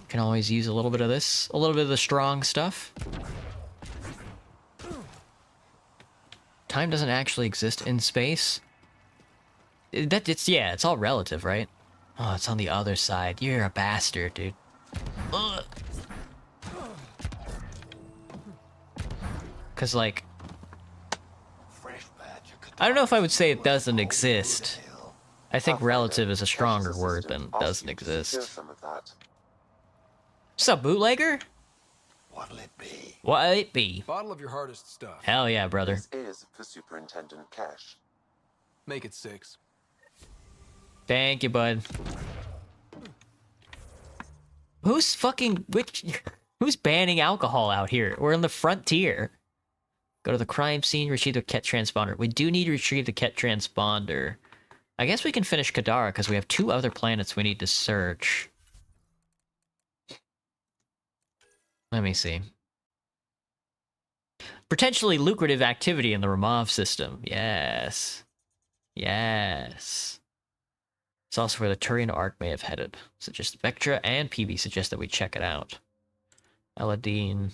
Can always use a little bit of this, a little bit of the strong stuff. Time doesn't actually exist in space. It's all relative, right? Oh, it's on the other side. You're a bastard, dude. Ugh. Cause like, I don't know if I would say it doesn't exist. I think relative is a stronger word than doesn't exist. What's up, bootlegger? What'll it be? What'll it be? Bottle of your hardest stuff. Hell yeah, brother. This is for Superintendent Cash. Make it 6. Thank you, bud. Who's banning alcohol out here? We're in the frontier. Go to the crime scene, retrieve the Ket transponder. We do need to retrieve the Ket transponder. I guess we can finish Kadara because we have 2 other planets we need to search. Let me see. Potentially lucrative activity in the Ramov system. Yes. Yes. It's also where the Turian arc may have headed. Suggest Vectra and PB suggest that we check it out. Eladine.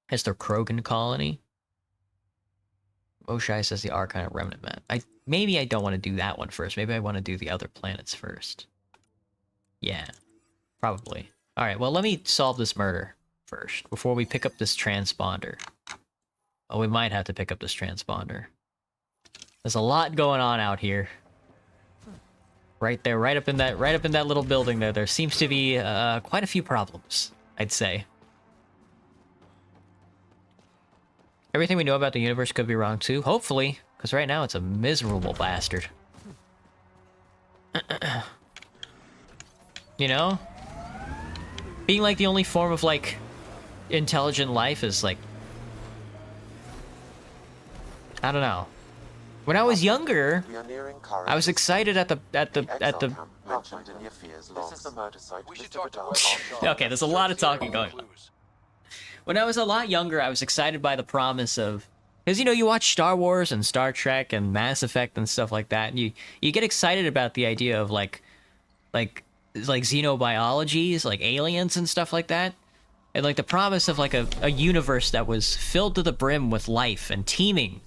Has their Krogan colony. Oshai says the Archon Remnant map. Maybe I don't want to do that one first. Maybe I want to do the other planets first. Yeah. Probably. Alright, well let me solve this murder first, before we pick up this transponder. Oh, we might have to pick up this transponder. There's a lot going on out here. Right there, right up in that little building there. There seems to be quite a few problems, I'd say. Everything we know about the universe could be wrong too. Hopefully, because right now it's a miserable bastard. You know? Being like the only form of like intelligent life is like, I don't know. When I was younger, I was excited at the Okay, there's a lot of talking going on. When I was a lot younger, I was excited by the promise of, because you know, you watch Star Wars and Star Trek and Mass Effect and stuff like that, and you get excited about the idea of like xenobiologies, like aliens and stuff like that. And like the promise of like a universe that was filled to the brim with life and teeming,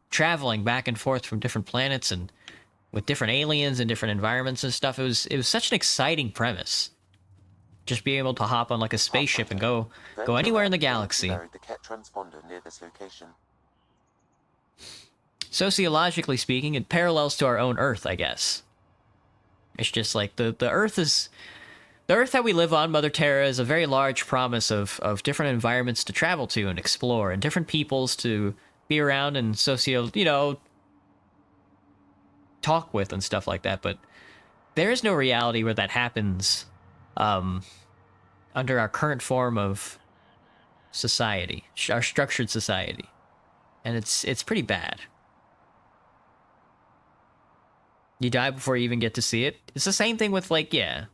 traveling back and forth from different planets and with different aliens and different environments and stuff. It was such an exciting premise. Just being able to hop on like a spaceship and go anywhere in the galaxy. The Ket transponder near this location. Sociologically speaking, it parallels to our own Earth, I guess. It's just like the Earth is... The Earth that we live on, Mother Terra, is a very large promise of different environments to travel to and explore, and different peoples to be around and talk with and stuff like that, but there is no reality where that happens under our current form of society, our structured society. And it's pretty bad. You die before you even get to see it. It's the same thing with, like, yeah.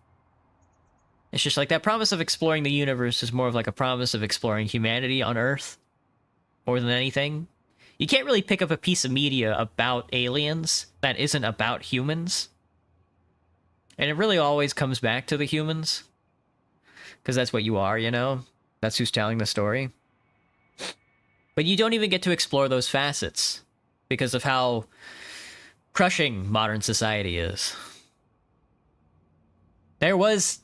It's just like that promise of exploring the universe is more of like a promise of exploring humanity on Earth more than anything. You can't really pick up a piece of media about aliens that isn't about humans. And it really always comes back to the humans. Because that's what you are, you know? That's who's telling the story. But you don't even get to explore those facets because of how crushing modern society is. There was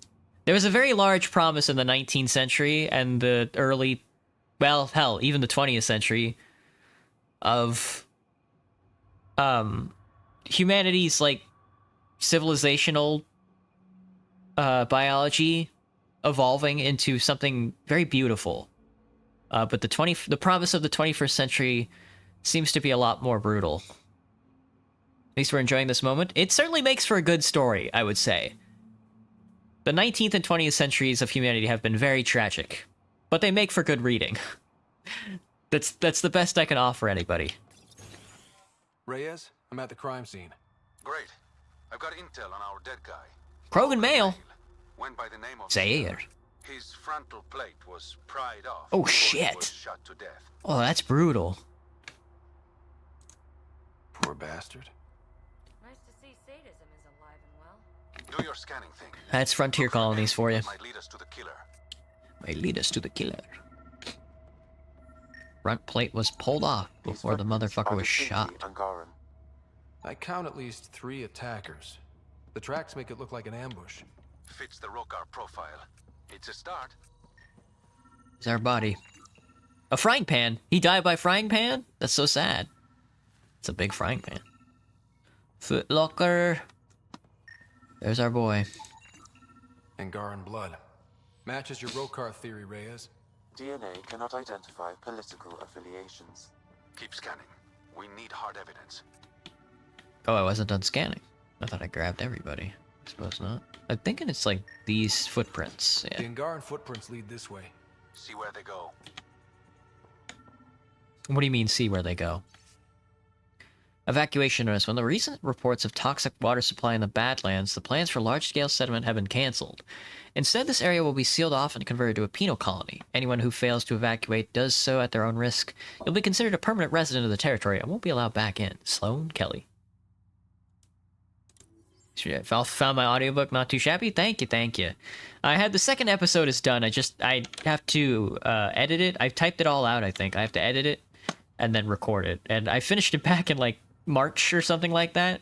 a very large promise in the 19th century and the early, well, hell, even the 20th century of humanity's, like, civilizational biology evolving into something very beautiful. But the promise of the 21st century seems to be a lot more brutal. At least we're enjoying this moment. It certainly makes for a good story, I would say. The 19th and 20th centuries of humanity have been very tragic, but they make for good reading. That's the best I can offer anybody. Reyes, I'm at the crime scene. Great. I've got intel on our dead guy. Krogan Mail. Went by the name of Zaire. His frontal plate was pried off. Oh before he shit. was shot to death. Oh, that's brutal. Poor bastard. Nice to see sadism is alive and well. Do your scanning thing. That's frontier colonies for you. Might lead us to the killer. Might lead us to the killer. Front plate was pulled off before the motherfucker was shot. I count at least 3 attackers. The tracks make it look like an ambush. Fits the Rokar profile. It's a start. Is our body. A frying pan? He died by frying pan? That's so sad. It's a big frying pan. Footlocker. There's our boy. Angaran blood. Matches your Rokar theory, Reyes. DNA cannot identify political affiliations. Keep scanning. We need hard evidence. Oh, I wasn't done scanning. I thought I grabbed everybody. I suppose not. I'm thinking it's like these footprints. Yeah. The Angaran footprints lead this way. See where they go. What do you mean, see where they go? Evacuation notice. When the recent reports of toxic water supply in the Badlands, the plans for large-scale settlement have been cancelled. Instead, this area will be sealed off and converted to a penal colony. Anyone who fails to evacuate does so at their own risk. You'll be considered a permanent resident of the territory and won't be allowed back in. Sloan Kelly. Found my audiobook not too shabby. Thank you, thank you. I had the second episode is done. I have to edit it. I've typed it all out, I think. I have to edit it and then record it. And I finished it back in like March or something like that.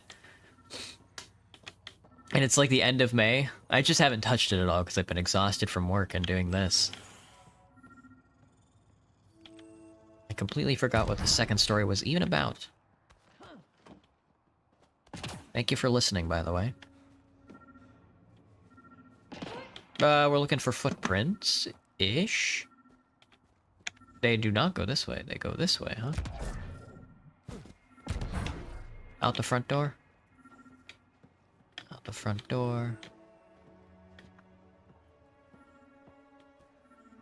And it's like the end of May. I just haven't touched it at all because I've been exhausted from work and doing this. I completely forgot what the second story was even about. Thank you for listening, by the way. We're looking for footprints-ish. They do not go this way. They go this way, huh? Out the front door. Out the front door.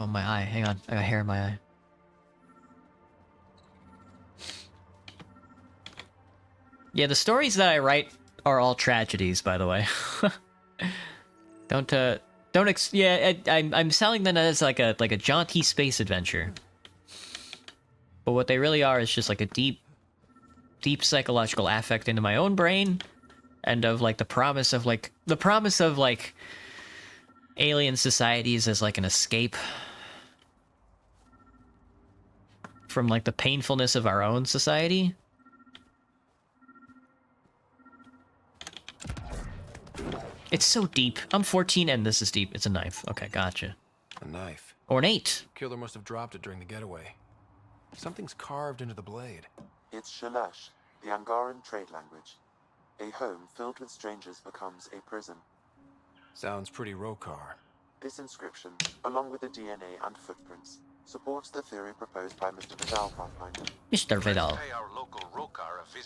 Oh, my eye. Hang on. I got hair in my eye. Yeah, the stories that I write are all tragedies, by the way. I'm selling them as like a jaunty space adventure. But what they really are is just like a deep psychological affect into my own brain, and of like the promise of alien societies as like an escape from like the painfulness of our own society. It's so deep. I'm 14 and this is deep. It's a knife. Okay, gotcha. A knife. Ornate. Killer must have dropped it during the getaway. Something's carved into the blade. It's Shalash, the Angaran trade language. A home filled with strangers becomes a prison. Sounds pretty Rokar. This inscription, along with the DNA and footprints, supports the theory proposed by Mr. Vidal, Pathfinder. Mr. Vidal.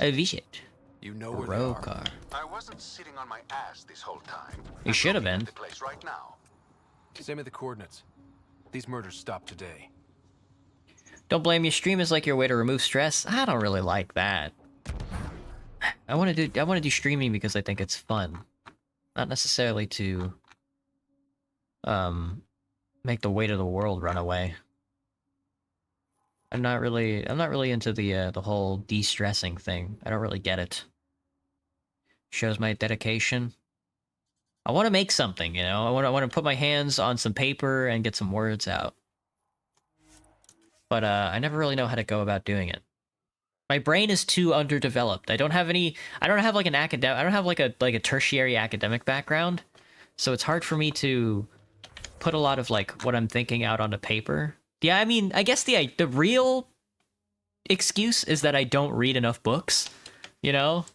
A visit. You know where Rokar. I wasn't sitting on my ass this whole time. You should have been. The place right now. Send me the coordinates. These murders stopped today. Don't blame you. Stream is like your way to remove stress. I don't really like that. I want to do streaming because I think it's fun, not necessarily to make the weight of the world run away. I'm not really into the whole de-stressing thing. I don't really get it. Shows my dedication. I want to make something, you know? I want to put my hands on some paper and get some words out. But I never really know how to go about doing it. My brain is too underdeveloped. I don't have like an academic, I don't have like a tertiary academic background. So it's hard for me to put a lot of like what I'm thinking out onto paper. Yeah, I mean, I guess the real excuse is that I don't read enough books, you know?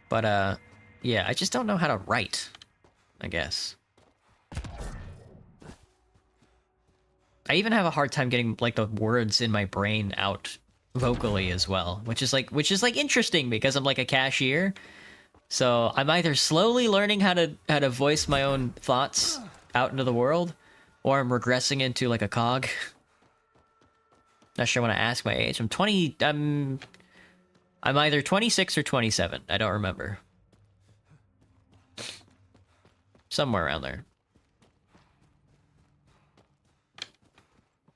But, yeah, I just don't know how to write, I guess. I even have a hard time getting, like, the words in my brain out vocally as well, which is like interesting because I'm like a cashier. So I'm either slowly learning how to voice my own thoughts out into the world, or I'm regressing into like a cog. Not sure when I ask my age. I'm either 26 or 27. I don't remember. Somewhere around there.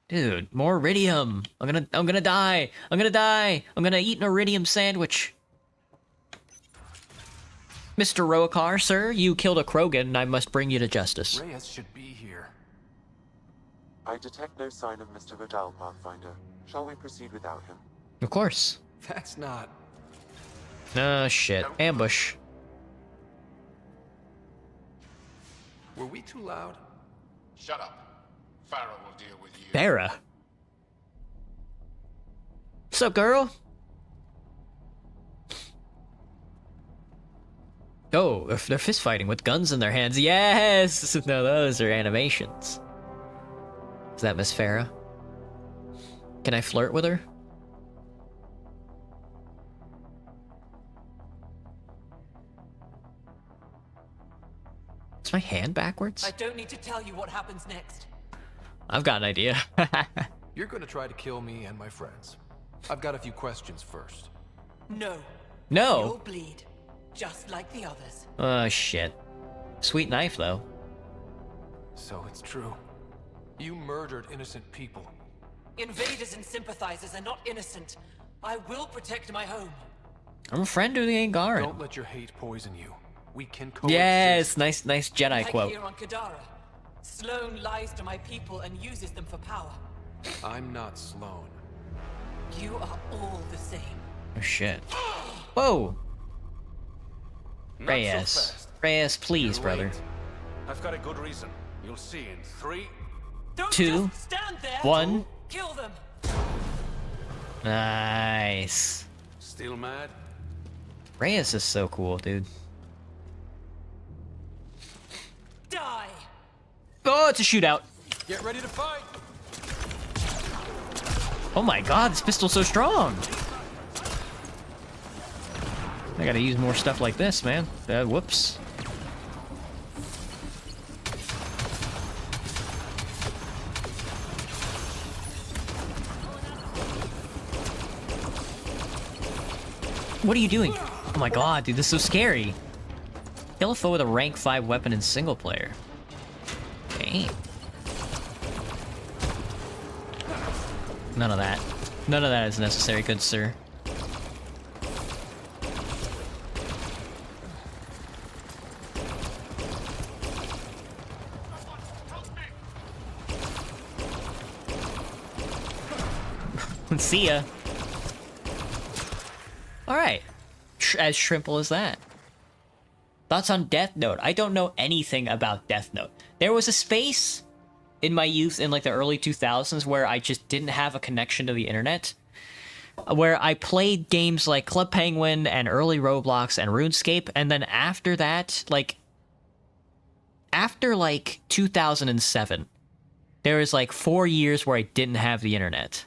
Dude, more iridium. I'm gonna die. I'm gonna die. I'm gonna eat an iridium sandwich. Mr. Roakar, sir, you killed a Krogan and I must bring you to justice. Reyes should be here. I detect no sign of Mr. Vidal, Pathfinder. Shall we proceed without him? Of course. That's not... Oh, shit. Ambush. Were we too loud? Shut up. Farah will deal with you. Farah? What's up, girl? Oh, they're fist fighting with guns in their hands. Yes! No, those are animations. Is that Miss Farah? Can I flirt with her? Is my hand backwards? I don't need to tell you what happens next. I've got an idea. You're gonna try to kill me and my friends. I've got a few questions first. No. No. You'll bleed, just like the others. Oh, shit. Sweet knife, though. So it's true. You murdered innocent people. Invaders and sympathizers are not innocent. I will protect my home. I'm a friend of the Angaran. Don't let your hate poison you. We can coexist. Yes, nice Jedi Like quote. here on Kadara, Sloane lies to my people and uses them for power. I'm not Sloane. You are all the same. Oh, shit. Whoa! Not Reyes. so fast. Reyes, please, You're brother. late. I've got a good reason. You'll see in 3... Don't 2, just stand there. 1. Kill them. Nice. Still mad? Reyes is so cool, dude. Die. Oh, it's a shootout. Get ready to fight. Oh my god, this pistol's so strong. I gotta use more stuff like this, man. Whoops. What are you doing? Oh my god, dude, this is so scary. Kill a foe with a rank 5 weapon in single player. Dang. None of that. None of that is necessary, good sir. See ya. Alright. As shrimple as that. Thoughts on Death Note? I don't know anything about Death Note. There was a space in my youth in like the early 2000s where I just didn't have a connection to the internet. Where I played games like Club Penguin and early Roblox and RuneScape, and then after that, after 2007, there was 4 years where I didn't have the internet.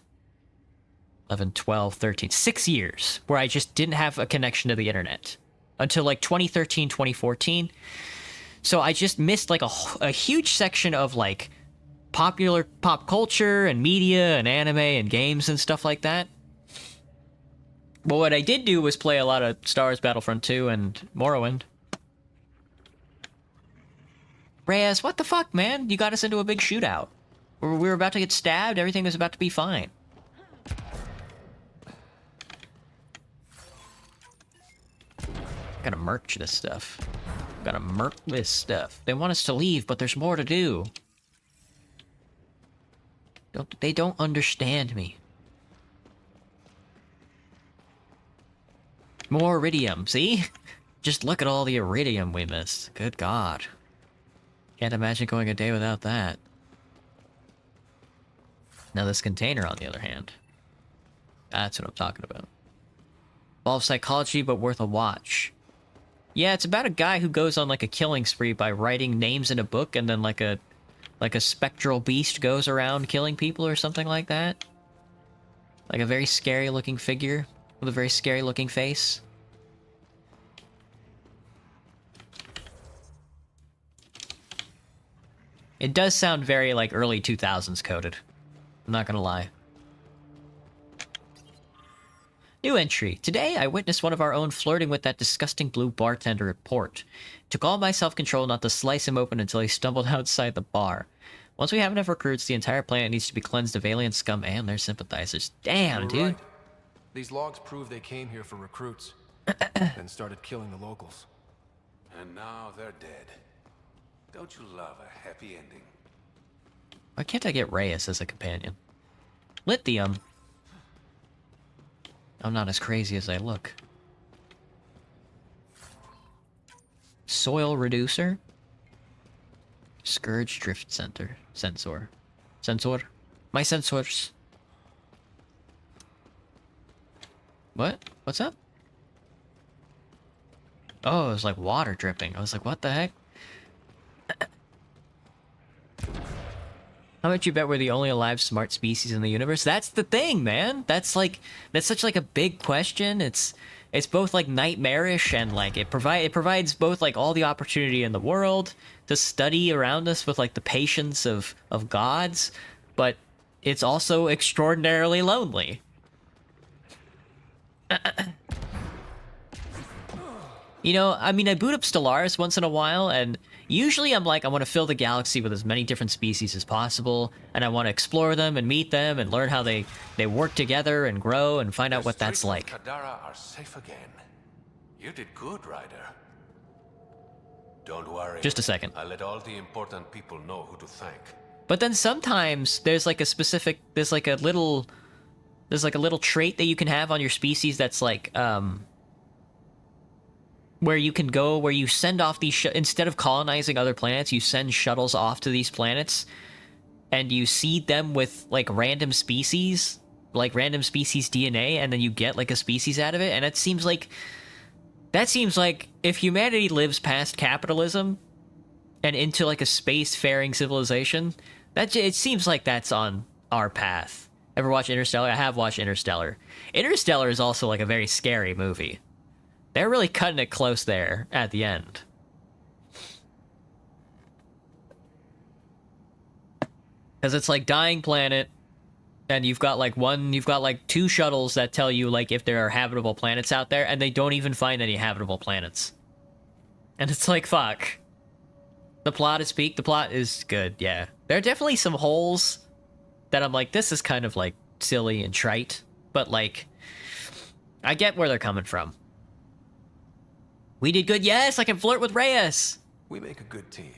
11, 12, 13, 6 years where I just didn't have a connection to the internet until 2013, 2014. So I just missed a huge section of popular pop culture and media and anime and games and stuff like that. But what I did do was play a lot of Star Wars Battlefront 2 and Morrowind. Reyes, what the fuck, man? You got us into a big shootout. We were about to get stabbed, everything was about to be fine. Gotta merch this stuff. Gotta merc this stuff. They want us to leave, but there's more to do. They don't understand me. More iridium, see? Just look at all the iridium we missed. Good God. Can't imagine going a day without that. Now this container, on the other hand. That's what I'm talking about. Involves psychology, but worth a watch. Yeah, it's about a guy who goes on a killing spree by writing names in a book, and then a spectral beast goes around killing people or something like that. Like a very scary looking figure with a very scary looking face. It does sound very early 2000s coded. I'm not gonna lie. New entry. Today, I witnessed one of our own flirting with that disgusting blue bartender at port. Took all my self-control not to slice him open until he stumbled outside the bar. Once we have enough recruits, the entire planet needs to be cleansed of alien scum and their sympathizers. Damn, You're dude. right. These logs prove they came here for recruits, then started killing the locals. And now they're dead. Don't you love a happy ending? Why can't I get Reyes as a companion? Lithium. I'm not as crazy as I look. Soil reducer. Scourge drift sensor. Sensor. My sensors. What? What's up? Oh, it was like water dripping. I was like, what the heck? How much you bet we're the only alive smart species in the universe? That's the thing, man. That's such like a big question. It's both like nightmarish and like it provides both like all the opportunity in the world to study around us with like the patience of gods, but it's also extraordinarily lonely. You know, I mean, I boot up Stellaris once in a while, and usually I'm like, I want to fill the galaxy with as many different species as possible, and I want to explore them and meet them and learn how they work together and grow and find out what that's like. Kadara are safe again. You did good, Ryder. Don't worry. Just a second. I let all the important people know who to thank. But then sometimes there's like there's like a little trait that you can have on your species that's like, where you can go, where you send off these, instead of colonizing other planets, you send shuttles off to these planets, and you seed them with, like, random species DNA, and then you get, like, a species out of it, and that seems like if humanity lives past capitalism and into, like, a space-faring civilization, it seems like that's on our path. Ever watch Interstellar? I have watched Interstellar. Interstellar is also, like, a very scary movie. They're really cutting it close there at the end. Because it's like dying planet, and you've got like two shuttles that tell you like if there are habitable planets out there, and they don't even find any habitable planets. And it's like, fuck. The plot is peak. The plot is good, yeah. There are definitely some holes that I'm like, this is kind of like silly and trite, but like, I get where they're coming from. We did good. Yes, I can flirt with Reyes. We make a good team.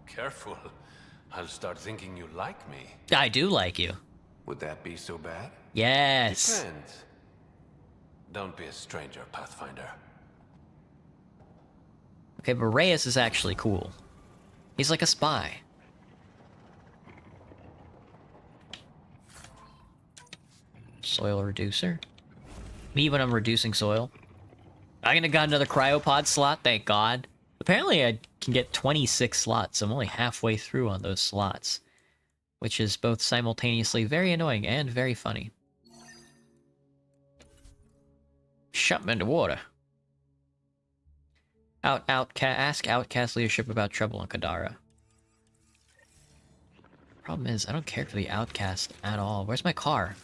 Careful. I'll start thinking you like me. I do like you. Would that be so bad? Yes. Depends. Don't be a stranger, Pathfinder. Okay, but Reyes is actually cool. He's like a spy. Soil reducer. Me when I'm reducing soil. I got another cryopod slot, thank God. Apparently I can get 26 slots. I'm only halfway through on those slots. Which is both simultaneously very annoying and very funny. Shut me into water. Ask Outcast leadership about trouble on Kadara. Problem is, I don't care for the Outcast at all. Where's my car?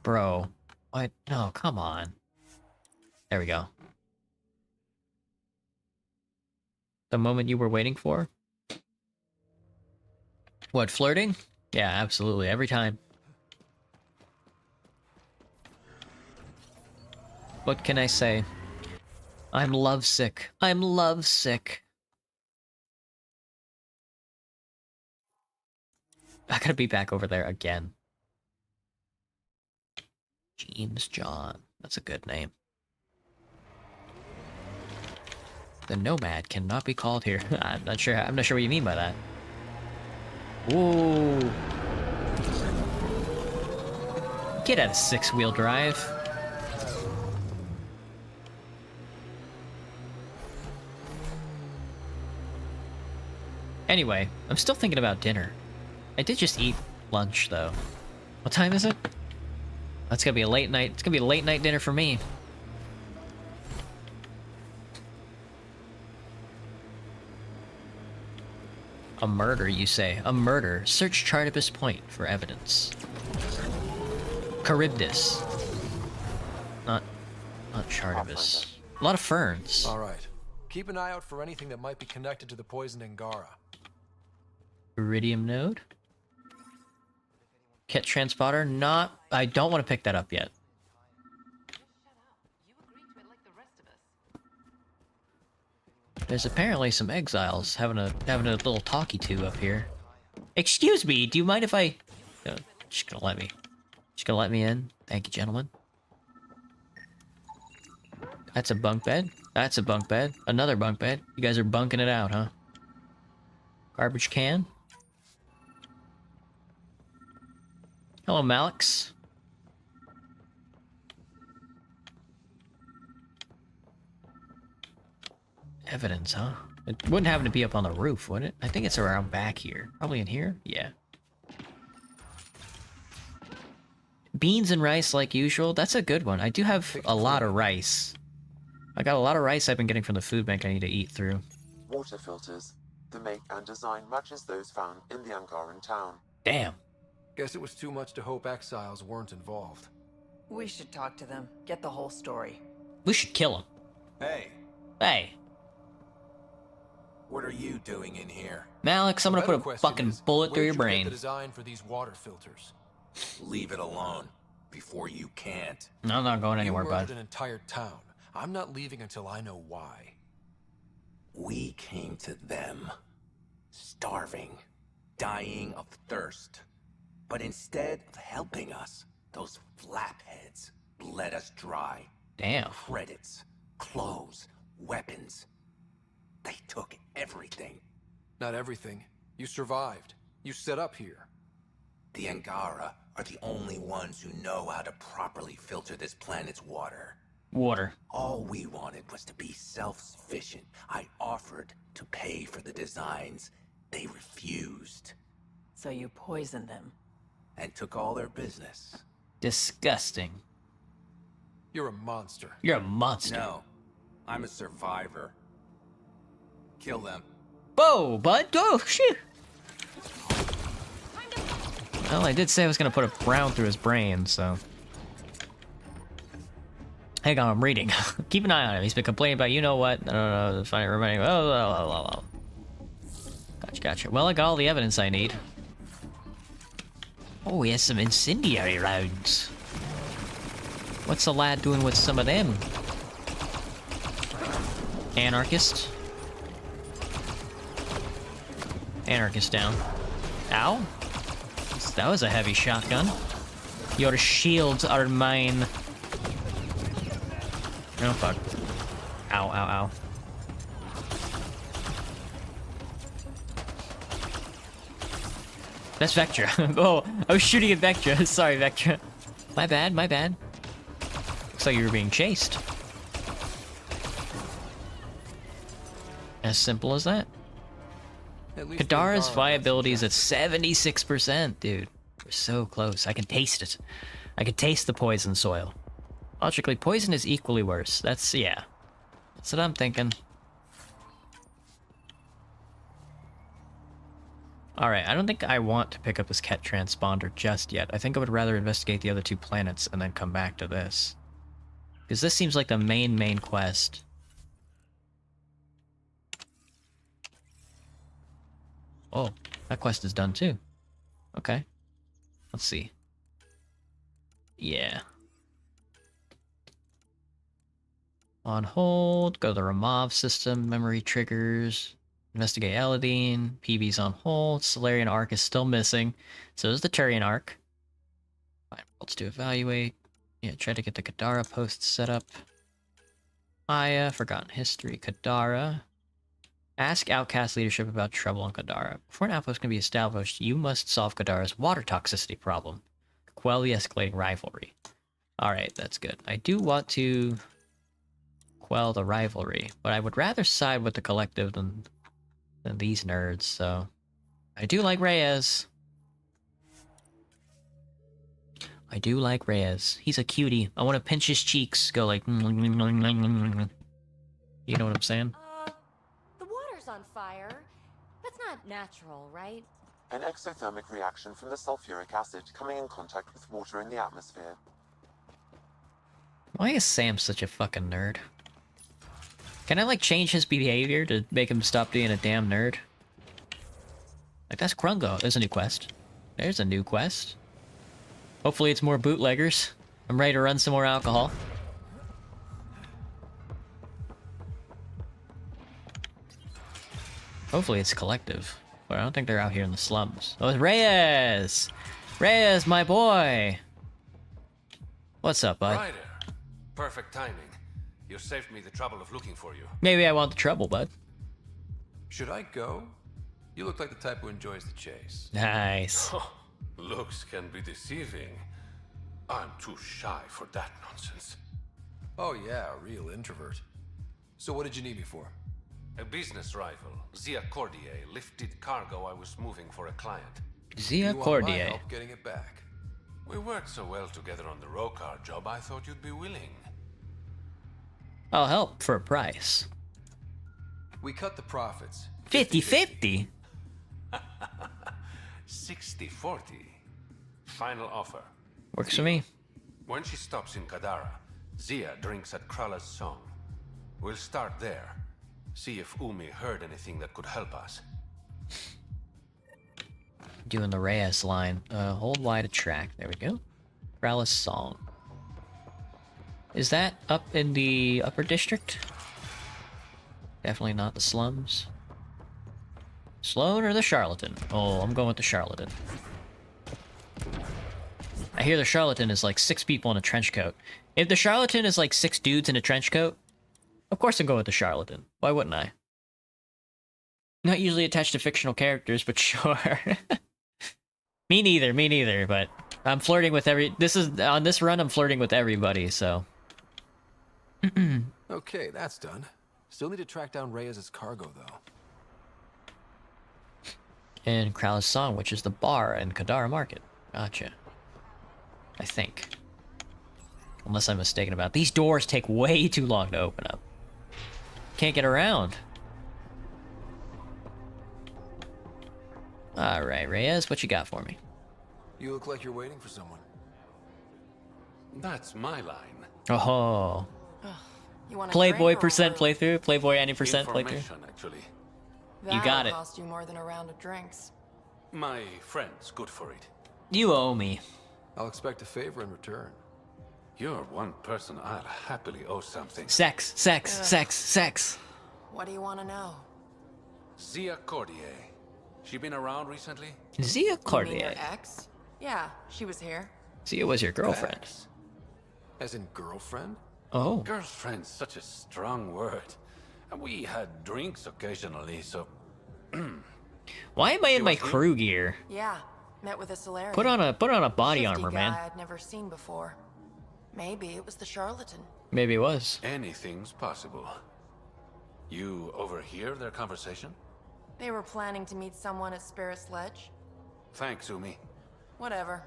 Bro. What? No, come on. There we go. The moment you were waiting for? What, flirting? Yeah, absolutely. Every time. What can I say? I'm lovesick. I'm lovesick. I gotta be back over there again. James John. That's a good name. The Nomad cannot be called here. I'm not sure what you mean by that. Ooh. Get out of six-wheel drive. Anyway, I'm still thinking about dinner. I did just eat lunch, though. What time is it? That's gonna be a late night. It's gonna be a late night dinner for me. A murder, you say? A murder. Search Chartibus Point for evidence. Charybdis. Not Charybdis. A lot of ferns. All right. Keep an eye out for anything that might be connected to the poisoned Angara. Iridium node. Kit transporter. Not. I don't want to pick that up yet. There's apparently some exiles having a little talkie to up here. Excuse me. Do you mind if I? No, just gonna let me. Just gonna let me in. Thank you, gentlemen. That's a bunk bed. That's a bunk bed. Another bunk bed. You guys are bunking it out, huh? Garbage can. Hello, Malix. Evidence, huh? It wouldn't happen to be up on the roof, would it? I think it's around back here. Probably in here? Yeah. Beans and rice like usual. That's a good one. I do have a lot of rice. I got a lot of rice I've been getting from the food bank I need to eat through. Water filters. The make and design matches those found in the Angaran town. Damn. Guess it was too much to hope exiles weren't involved. We should talk to them. Get the whole story. We should kill him. Hey. Hey. What are you doing in here? Malix, I'm gonna put a fucking bullet through your brain. The design for these water filters. Leave it alone. Before you can't. No, I'm not going anywhere, you bud. murdered an entire town. I'm not leaving until I know why. We came to them. Starving. Dying of thirst. But instead of helping us, those flapheads let us dry. Damn. Credits, clothes, weapons. They took everything. Not everything. You survived. You set up here. The Angara are the only ones who know how to properly filter this planet's water. Water. All we wanted was to be self-sufficient. I offered to pay for the designs. They refused. So you poisoned them. And took all their business. Disgusting. You're a monster. You're a monster. No. I'm a survivor. Kill them. Whoa, bud. Oh, shit. Well, I did say I was going to put a round through his brain, so... Hang on, I'm reading. Keep an eye on him. He's been complaining about you-know-what. I don't know, fine, remaining... Oh. Gotcha. Well, I got all the evidence I need. Oh, he has some incendiary rounds. What's the lad doing with some of them? Anarchist. Anarchist down. Ow. That was a heavy shotgun. Your shields are mine. Oh, fuck. Ow. That's Vectra. Oh, I was shooting at Vectra. Sorry, Vectra. My bad. Looks like you were being chased. As simple as that. Kadara's viability is at 76%, dude. We're so close. I can taste it. I can taste the poison soil. Logically, poison is equally worse. That's what I'm thinking. Alright, I don't think I want to pick up this Ket transponder just yet. I think I would rather investigate the other two planets and then come back to this. Because this seems like the main quest. Oh, that quest is done too. Okay. Let's see. Yeah. On hold, go to the Ramov system, memory triggers, investigate Eladine, PB's on hold, Solarian Arc is still missing, so is the Turian Arc. Find worlds to evaluate. Yeah, try to get the Kadara post set up. Aya, Forgotten History, Kadara. Ask Outcast leadership about trouble on Kadara. Before an outpost can be established, you must solve Kadara's water toxicity problem. Quell the escalating rivalry. Alright, that's good. I do want to quell the rivalry, but I would rather side with the collective than these nerds, so... I do like Reyes. He's a cutie. I want to pinch his cheeks, go like... You know what I'm saying? The water's on fire. That's not natural, right? An exothermic reaction from the sulfuric acid coming in contact with water in the atmosphere. Why is Sam such a fucking nerd? Can I, like, change his behavior to make him stop being a damn nerd? Like, that's Krungo. There's a new quest. There's a new quest. Hopefully it's more bootleggers. I'm ready to run some more alcohol. Hopefully it's collective. But I don't think they're out here in the slums. Oh, it's Reyes! Reyes, my boy! What's up, bud? Ryder. Perfect timing. You saved me the trouble of looking for you. Maybe I want the trouble, bud. Should I go? You look like the type who enjoys the chase. Nice. Looks can be deceiving. I'm too shy for that nonsense. Oh yeah, a real introvert. So what did you need me for? A business rival, Zia Cordier, lifted cargo I was moving for a client. Zia Cordier. Help getting it back. We worked so well together on the Rokar job, I thought you'd be willing. I'll help for a price. We cut the profits. 50-50? 60-40. Final offer. Works for me. When she stops in Kadara, Zia drinks at Krala's song. We'll start there. See if Umi heard anything that could help us. Doing the Reyes line. Hold Y to track. There we go. Krala's song. Is that up in the upper district? Definitely not the slums. Sloan or the charlatan? Oh, I'm going with the charlatan. I hear the charlatan is like 6 people in a trench coat. If the charlatan is like 6 dudes in a trench coat, of course I'm going with the charlatan. Why wouldn't I? Not usually attached to fictional characters, but sure. Me neither, but I'm flirting with on this run I'm flirting with everybody, so. Okay, that's done. Still need to track down Reyes' cargo, though. And Krala's Song, which is the bar in Kadara Market. Gotcha. I think. Unless I'm mistaken about it. These doors take way too long to open up. Can't get around. Alright, Reyes, what you got for me? You look like you're waiting for someone. That's my line. Oh. You want Playboy percent playthrough? Playboy any percent playthrough? Actually. You got it. Cost you more than a round of drinks. My friend's good for it. You owe me. I'll expect a favor in return. You're one person I'll happily owe something. Sex. What do you want to know? Zia Cordier. She been around recently? Zia You mean Cordier. your ex? Yeah, she was here. Zia was your girlfriend. Ex. As in girlfriend? Oh. Girlfriend's such a strong word. And we had drinks occasionally, so... Why am I in my crew gear? Yeah, met with a Solarian. Put on a body Shifty armor, guy man. I'd never seen before. Maybe it was the charlatan. Maybe it was. Anything's possible. You overhear their conversation? They were planning to meet someone at Spirit's Ledge. Thanks, Umi. Whatever.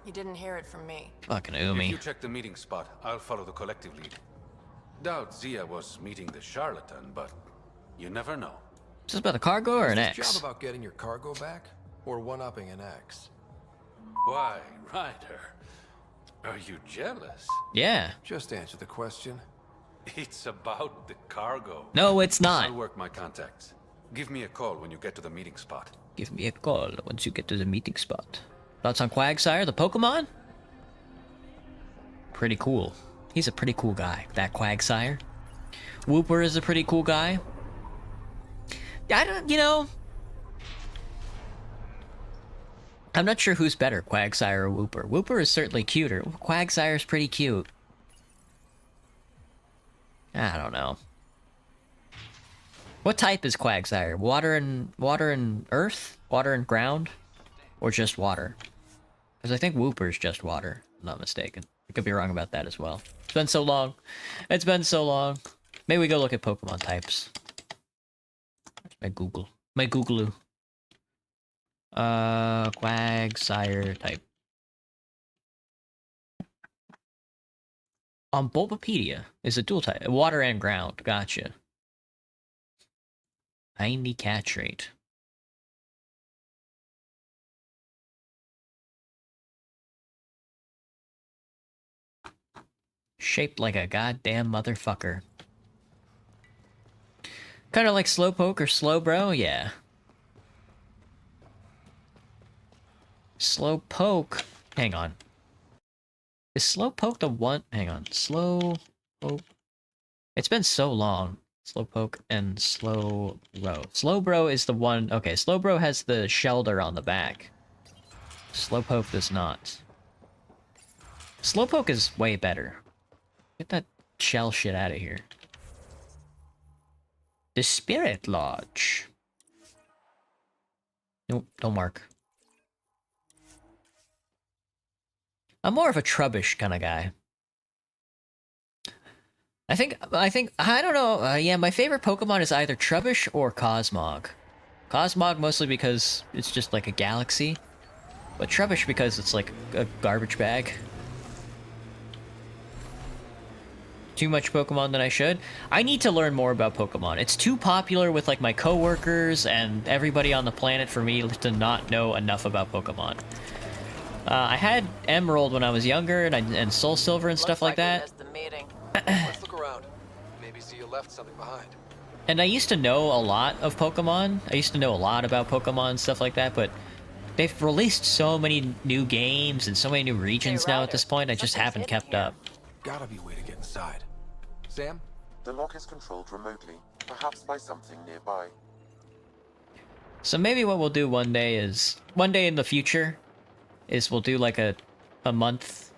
You didn't hear it from me. Fucking If Umi. you check the meeting spot, I'll follow the collective lead. Doubt Zia was meeting the charlatan, but you never know. Is this about a cargo or an Is X? this job about getting your cargo back? Or one-upping an X? Why, Ryder? Are you jealous? Yeah. Just answer the question. It's about the cargo. No, it's not. I'll work my contacts. Give me a call when you get to the meeting spot. Give me a call once you get to the meeting spot. Thoughts on Quagsire, the Pokemon? Pretty cool. He's a pretty cool guy, that Quagsire. Wooper is a pretty cool guy. I don't, I'm not sure who's better, Quagsire or Wooper. Wooper is certainly cuter. Quagsire's pretty cute. I don't know. What type is Quagsire? Water and earth? Water and ground? Or just water? Because I think Wooper's just water, if I'm not mistaken. I could be wrong about that as well. It's been so long. It's been so long. Maybe we go look at Pokemon types. My Google. My Googaloo. Quagsire type. Bulbapedia is a dual type. Water and ground. Gotcha. 90 catch rate. Shaped like a goddamn motherfucker. Kind of like Slowpoke or Slowbro, yeah. Slowpoke. Hang on. Is Slowpoke the one? Hang on. Slowpoke. It's been so long. Slowpoke and Slowbro. Slowbro is the one. Okay, Slowbro has the shelter on the back. Slowpoke does not. Slowpoke is way better. Get that shell shit out of here. The Spirit Lodge. Nope, don't mark. I'm more of a Trubbish kind of guy. I think, I don't know, yeah, my favorite Pokemon is either Trubbish or Cosmog. Cosmog mostly because it's just like a galaxy, but Trubbish because it's like a garbage bag. Too much Pokemon than I should. I need to learn more about Pokemon. It's too popular with like my coworkers and everybody on the planet for me to not know enough about Pokemon. I had Emerald when I was younger, and Soul Silver and stuff like that. Let's look around. Maybe Zia left something behind. And I used to know a lot of Pokemon. I used to know a lot about Pokemon and stuff like that, but they've released so many new games and so many new regions now at this point, I just haven't kept up. Gotta be a way to get inside. Sam? The lock is controlled remotely, perhaps by something nearby. So maybe what we'll do one day in the future, is we'll do like a month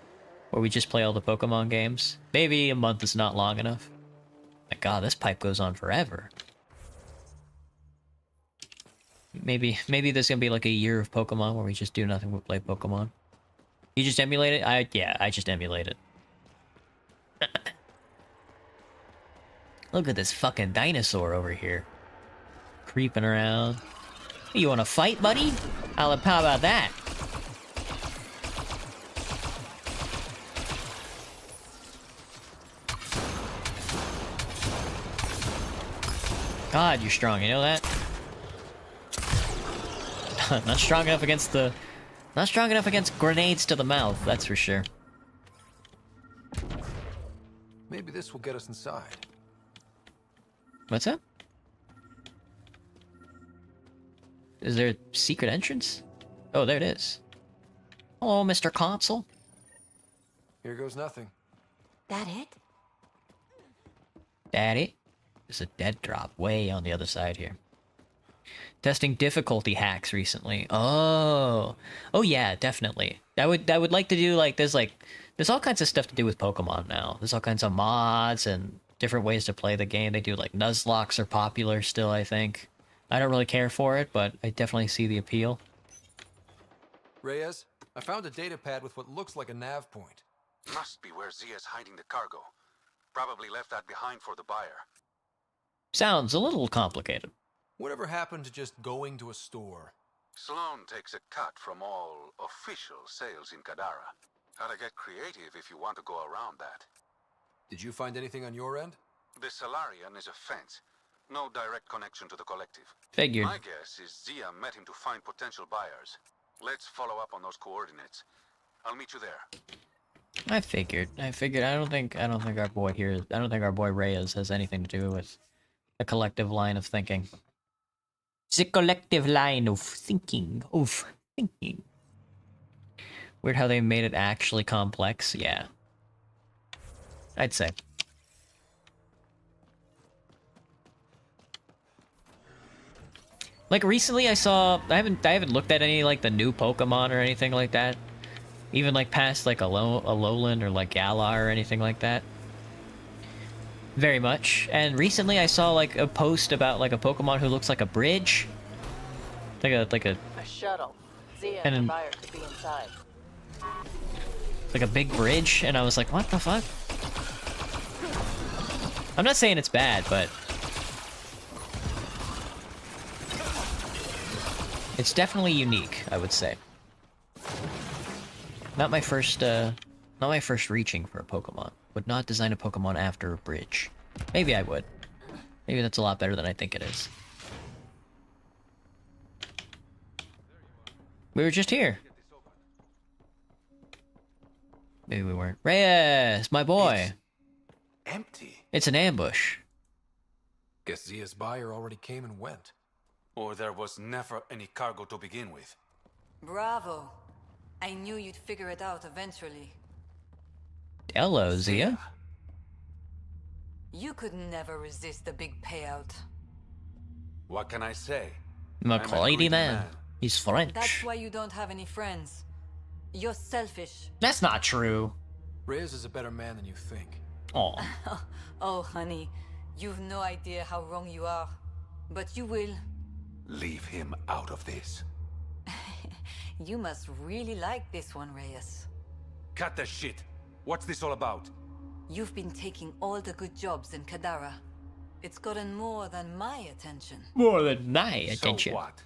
where we just play all the Pokemon games. Maybe a month is not long enough. My god, this pipe goes on forever. Maybe there's gonna be like a year of Pokemon where we just do nothing but play Pokemon. You just emulate it? Yeah, I just emulate it. Look at this fucking dinosaur over here. Creeping around. You wanna fight, buddy? How about that? God, you're strong, you know that? Not strong enough against the... Not strong enough against grenades to the mouth, that's for sure. Maybe this will get us inside. What's that? Is there a secret entrance? Oh, there it is. Hello, Mr. Console. Here goes nothing. That it? Daddy? There's a dead drop way on the other side here. Testing difficulty hacks recently. Oh yeah, definitely. I would like to do like there's all kinds of stuff to do with Pokemon now. There's all kinds of mods and different ways to play the game. They do like Nuzlocks are popular still, I think. I don't really care for it, but I definitely see the appeal. Reyes, I found a data pad with what looks like a nav point. Must be where Zia's hiding the cargo. Probably left that behind for the buyer. Sounds a little complicated. Whatever happened to just going to a store? Sloan takes a cut from all official sales in Kadara. Gotta get creative if you want to go around that. Did you find anything on your end? The Salarian is a fence. No direct connection to the collective. Figured. My guess is Zia met him to find potential buyers. Let's follow up on those coordinates. I'll meet you there. I figured. I don't think our boy here, I don't think our boy Reyes has anything to do with a collective line of thinking. It's a collective line of thinking. Weird how they made it actually complex. Yeah. I'd say. Like recently I haven't looked at any like the new Pokemon or anything like that. Even like past like a Alolan or like Galar or anything like that. Very much. And recently I saw like a post about like a Pokemon who looks like a bridge. Like a shuttle. Zia and and the buyer could be inside. Like a big bridge, and I was like, what the fuck? I'm not saying it's bad, but it's definitely unique, I would say. Not my first reaching for a Pokemon. Would not design a Pokemon after a bridge. Maybe I would. Maybe that's a lot better than I think it is. We were just here. Maybe we weren't. Reyes, my boy. Empty. It's an ambush. Guess Zia's buyer already came and went. Or there was never any cargo to begin with. Bravo. I knew you'd figure it out eventually. Hello, Zia. You could never resist the big payout. What can I say? McLeody man. He's French. That's why you don't have any friends. You're selfish. That's not true. Reyes is a better man than you think. Oh. Oh, honey. You've no idea how wrong you are. But you will. Leave him out of this. You must really like this one, Reyes. Cut the shit. What's this all about? You've been taking all the good jobs in Kadara. It's gotten more than my attention. More than my attention. So what?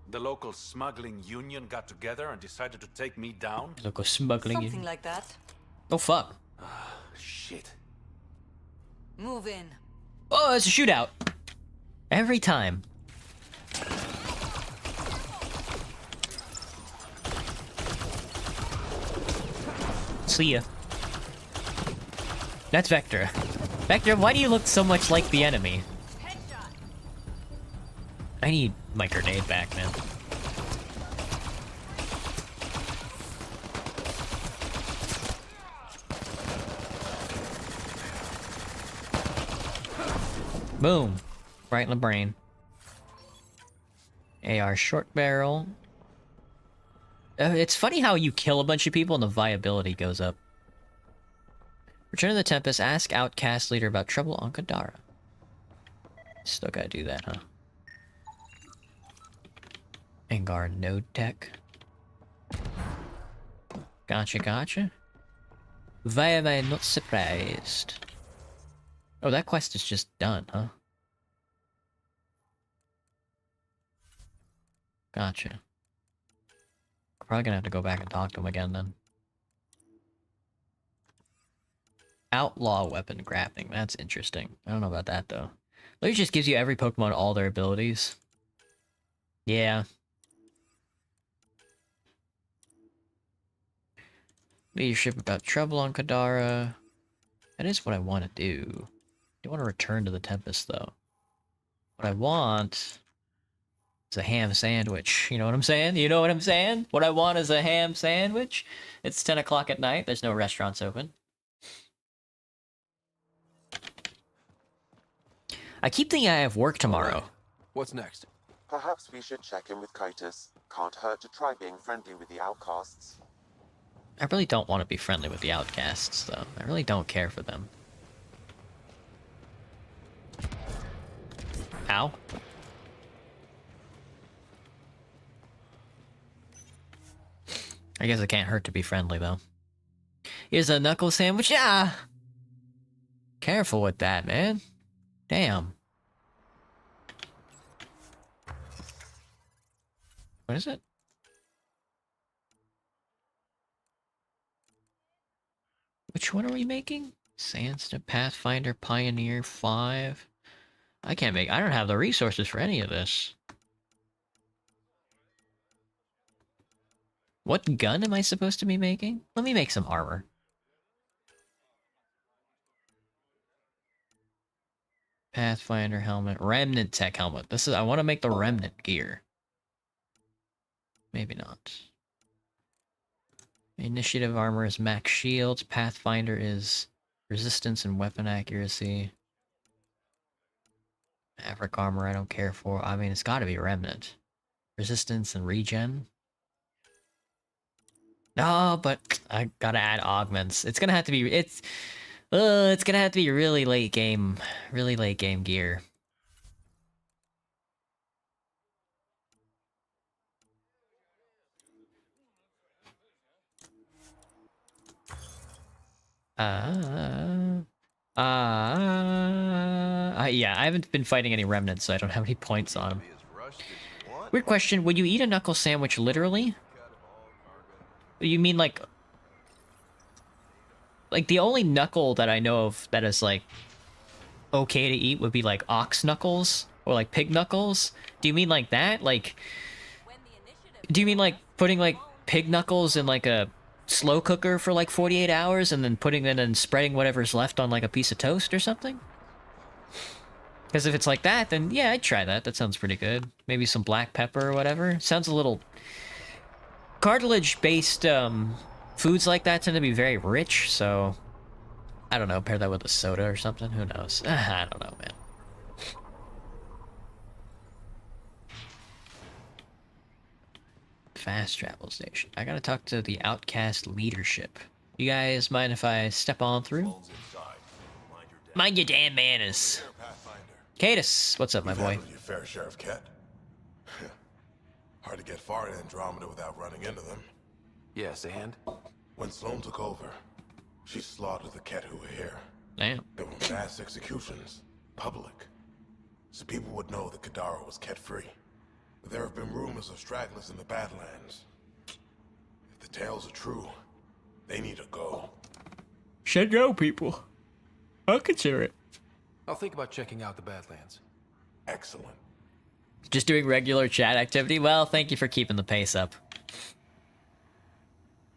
The local smuggling union got together and decided to take me down? Local smuggling Something union. like that. Oh, fuck. Shit. Move in. Oh, it's a shootout. Every time. See ya. That's Vector. Vector, why do you look so much like the enemy? I need my grenade back, man. Boom. Right in the brain. AR short barrel. It's funny how you kill a bunch of people and the viability goes up. Return to the Tempest. Ask Outcast Leader about trouble on Kadara. Still gotta do that, huh? Angar Node Tech. Gotcha, gotcha. Why am I not surprised? Oh, that quest is just done, huh? Gotcha. Probably gonna have to go back and talk to him again then. Outlaw weapon crafting. That's interesting. I don't know about that though. Maybe it just gives you every Pokemon all their abilities. Yeah. Leadership about trouble on Kadara. That is what I want to do. I do want to return to the Tempest though. What I want is a ham sandwich. You know what I'm saying? You know what I'm saying? What I want is a ham sandwich. It's 10 o'clock at night. There's no restaurants open. I keep thinking I have work tomorrow. What's next? Perhaps we should check in with Kitus. Can't hurt to try being friendly with the outcasts. I really don't want to be friendly with the outcasts, though. I really don't care for them. Ow. I guess it can't hurt to be friendly, though. Here's a knuckle sandwich. Yeah! Careful with that, man. Damn. What is it? Which one are we making? Sandstone, Pathfinder, Pioneer 5. I don't have the resources for any of this. What gun am I supposed to be making? Let me make some armor. Pathfinder helmet, Remnant Tech helmet. I want to make the Remnant gear. Maybe not. Initiative armor is max shields. Pathfinder is resistance and weapon accuracy. Maverick armor I don't care for. I mean, it's got to be Remnant. Resistance and regen. No, but I gotta add augments. It's gonna have to be. It's gonna have to be really late game gear. Yeah, I haven't been fighting any remnants, so I don't have any points on them. Weird question, would you eat a knuckle sandwich literally? You mean like the only knuckle that I know of that is like okay to eat would be like ox knuckles or like pig knuckles? Do you mean like that? Like, do you mean like putting like pig knuckles in like a slow cooker for like 48 hours and then putting it and spreading whatever's left on like a piece of toast or something? Because if it's like that, then yeah, I'd try that. That sounds pretty good. Maybe some black pepper or whatever. Sounds a little... Cartilage-based foods like that tend to be very rich, so... I don't know, pair that with a soda or something? Who knows? I don't know, man. Fast travel station. I gotta talk to the Outcast leadership. You guys mind if I step on through? Mind your damn manners. Cadus, what's up, my boy? Your fair share of Ket. Hard to get far in Andromeda without running into them. Yes, and? When Sloane took over, she slaughtered the Ket who were here. Damn. There were mass executions, public. So people would know that Kadara was Ket-free. But there have been rumors of stragglers in the Badlands. If the tales are true, they need to go. Should go, people. I'll consider it. I'll think about checking out the Badlands. Excellent. Just doing regular chat activity? Well, thank you for keeping the pace up.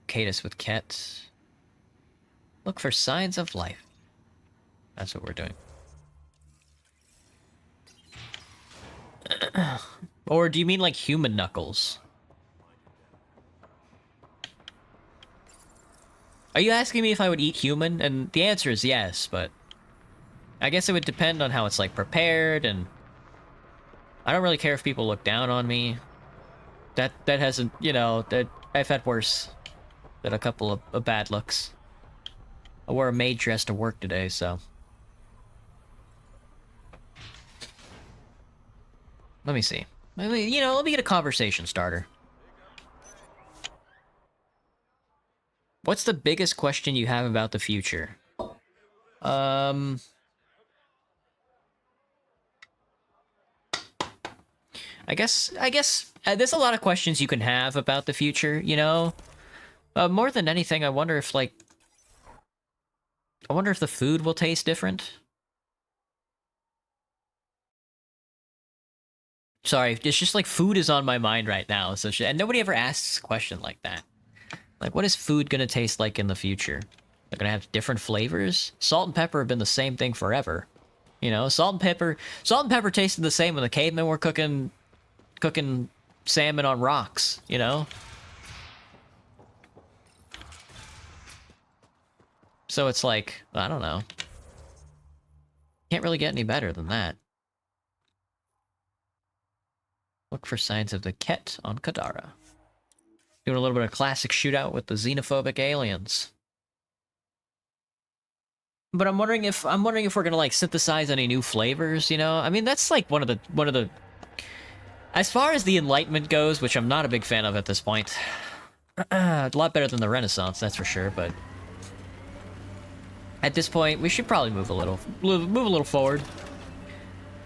Cadus with Ket. Look for signs of life. That's what we're doing. Or do you mean like human knuckles? Are you asking me if I would eat human? And the answer is yes, but I guess it would depend on how it's like prepared, and I don't really care if people look down on me. That hasn't, you know, that I've had worse than a couple of bad looks. I wore a maid dress to work today, so. Let me see. Let me get a conversation starter. What's the biggest question you have about the future? I guess there's a lot of questions you can have about the future, you know? More than anything, I wonder if the food will taste different. Sorry, it's just like food is on my mind right now, so and nobody ever asks a question like that. Like, what is food gonna taste like in the future? They're gonna have different flavors? Salt and pepper have been the same thing forever. You know, salt and pepper tasted the same when the cavemen were cooking salmon on rocks, you know? So it's like, I don't know. Can't really get any better than that. Look for signs of the Ket on Kadara. Doing a little bit of classic shootout with the xenophobic aliens. But I'm wondering if we're gonna like synthesize any new flavors, you know? I mean, that's like one of the as far as the Enlightenment goes, which I'm not a big fan of at this point. A lot better than the Renaissance, that's for sure, but at this point, we should probably move a little forward.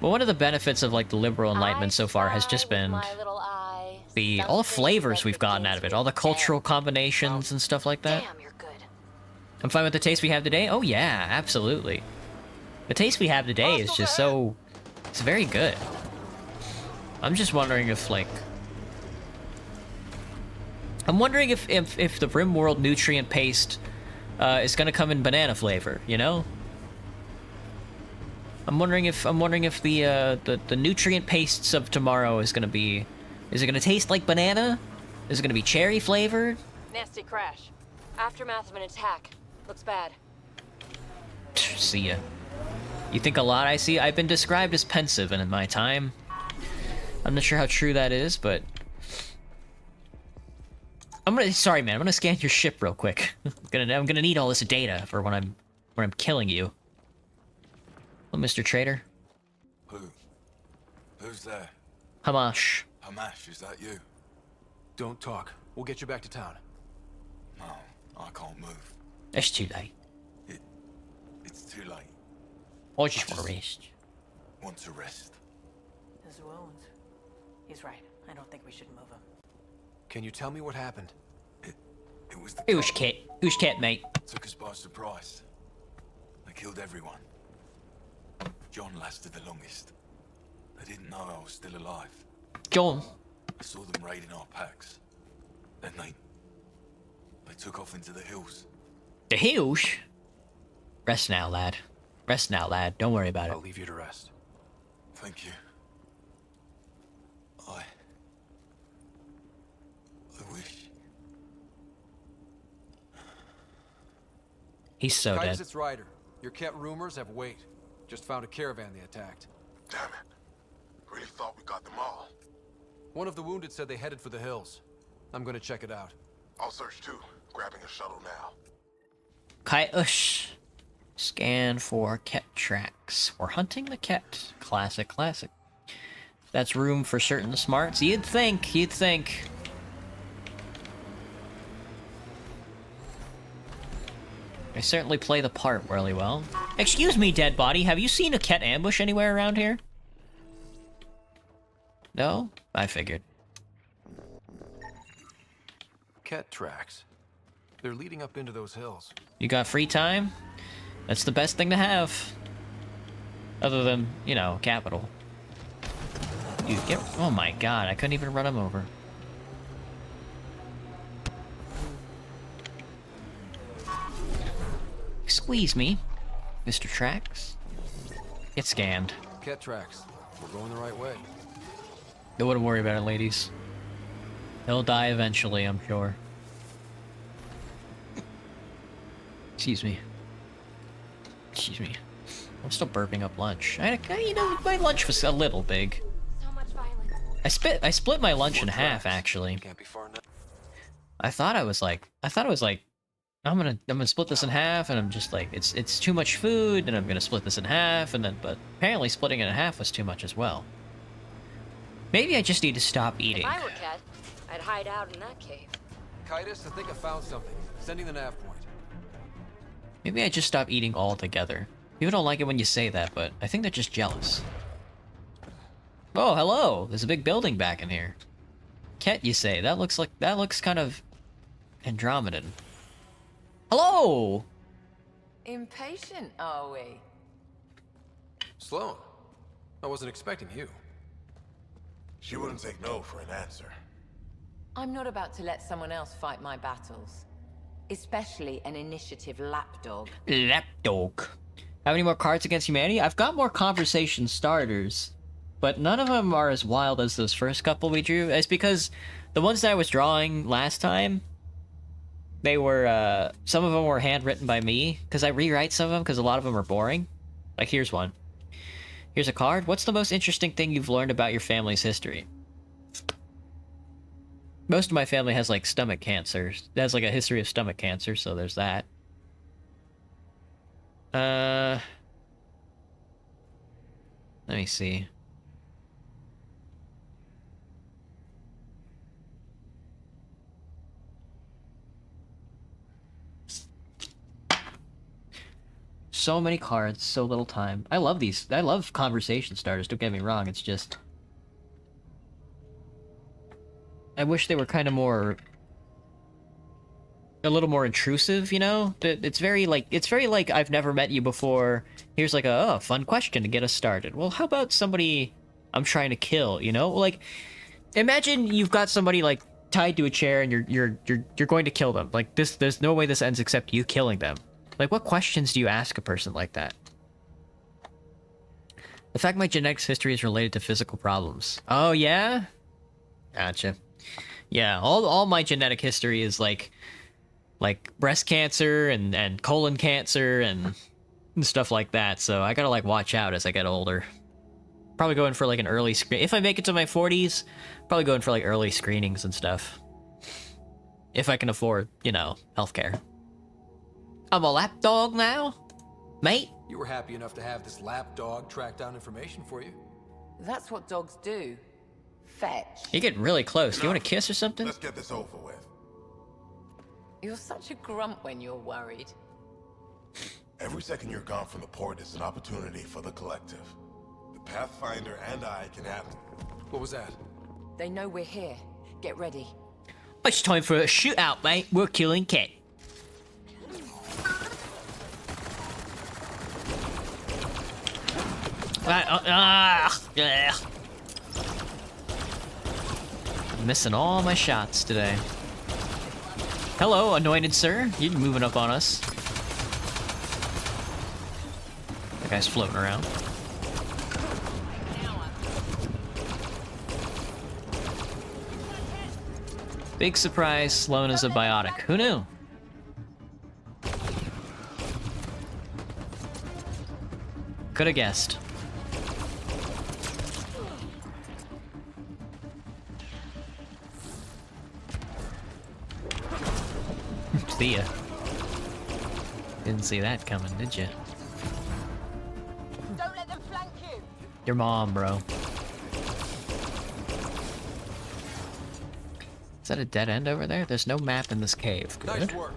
But one of the benefits of like the liberal Enlightenment so far has just been all the flavors we've gotten out of it, all the cultural combinations and stuff like that. Damn, you're good. I'm fine with the taste we have today. Oh yeah, absolutely. The taste we have today is just so, it's very good. I'm just wondering if like, I'm wondering if the RimWorld nutrient paste is gonna come in banana flavor, you know? I'm wondering if the nutrient pastes of tomorrow is gonna be, is it gonna taste like banana? Is it gonna be cherry flavored? Nasty crash. Aftermath of an attack. Looks bad. See ya. You think a lot, I see? I've been described as pensive in my time. I'm not sure how true that is, but sorry man, I'm gonna scan your ship real quick. I'm gonna need all this data for when I'm killing you. Oh, Mr. Trader. Who's there? Hamash. Hamash, is that you? Don't talk. We'll get you back to town. No, I can't move. It's too late. It's too late. I just want to rest. Want to rest. His wounds. He's right. I don't think we should move him. Can you tell me what happened? It was the Who's cat, mate? Took us by surprise. They killed everyone. John lasted the longest. They didn't know I was still alive. John. I saw them raiding our packs. Then They took off into the hills. The hills? Rest now, lad. Rest now, lad. Don't worry about it. I'll leave you to rest. Thank you. I wish. He's so Titus, dead. it's Ryder. Your Ket rumors have weight. Just found a caravan they attacked. Damn it. Really thought we got them all. One of the wounded said they headed for the hills. I'm gonna check it out. I'll search too, grabbing a shuttle now. Kaiush. Scan for Ket tracks. We're hunting the Ket. Classic, classic. That's room for certain smarts. You'd think, you'd think. I certainly play the part really well. Excuse me, dead body, have you seen a Ket ambush anywhere around here? No? I figured. Ket tracks. They're leading up into those hills. You got free time? That's the best thing to have. Other than, you know, capital. Dude, get... Oh my god, I couldn't even run him over. Squeeze me, Mr. Tracks. Get scanned. Ket tracks. We're going the right way. Don't want to worry about it, ladies. He'll die eventually, I'm sure. Excuse me. Excuse me. I'm still burping up lunch. You know, my lunch was a little big. So much violence. I split my lunch in half, actually. Can't be far enough. I thought it was like, I'm gonna split this in half, and I'm just like, it's too much food, and I'm gonna split this in half, and then, but apparently splitting it in half was too much as well. Maybe I just need to stop eating. If I were Ket, I'd hide out in that cave. Titus, I think I found something. Sending the nav point. Maybe I just stop eating altogether. People don't like it when you say that, but I think they're just jealous. Oh, hello! There's a big building back in here. Ket, you say? That looks kind of Andromedan. Hello! Impatient, are we? Sloan, I wasn't expecting you. She wouldn't take no for an answer. I'm not about to let someone else fight my battles. Especially an initiative lapdog. Lapdog. Have any more cards against humanity? I've got more conversation starters, but none of them are as wild as those first couple we drew. It's because the ones that I was drawing last time, they were, some of them were handwritten by me, because I rewrite some of them because a lot of them are boring. Like, here's one. Here's a card. What's the most interesting thing you've learned about your family's history? Most of my family has, like, stomach cancer. It has, like, a history of stomach cancer, so there's that. Let me see. So many cards, so little time. I love these. I love conversation starters, don't get me wrong. It's just... I wish they were kind of more... a little more intrusive, you know? It's very like, I've never met you before. Here's like a fun question to get us started. Well, how about somebody I'm trying to kill, you know? Like, imagine you've got somebody, like, tied to a chair and you're going to kill them. Like, there's no way this ends except you killing them. Like, what questions do you ask a person like that? The fact my genetics history is related to physical problems. Oh, yeah? Gotcha. Yeah, all my genetic history is, like breast cancer and colon cancer and stuff like that, so I gotta, like, watch out as I get older. Probably going for, like, an early screen. If I make it to my 40s, probably going for, like, early screenings and stuff. If I can afford, you know, healthcare. I'm a lapdog now? Mate? You were happy enough to have this lapdog track down information for you. That's what dogs do. Fetch. You're getting really close. Do you want a kiss or something? Let's get this over with. You're such a grump when you're worried. Every second you're gone from the port is an opportunity for the collective. The Pathfinder and I can have... What was that? They know we're here. Get ready. It's time for a shootout, mate. We're killing Ket. Missing all my shots today. Hello, anointed sir. You're moving up on us. That guy's floating around. Big surprise, Sloan is a biotic. Who knew? Could have guessed. See ya. Didn't see that coming, did you? Don't let them flank you. Your mom, bro. Is that a dead end over there? There's no map in this cave. Good. Nice work.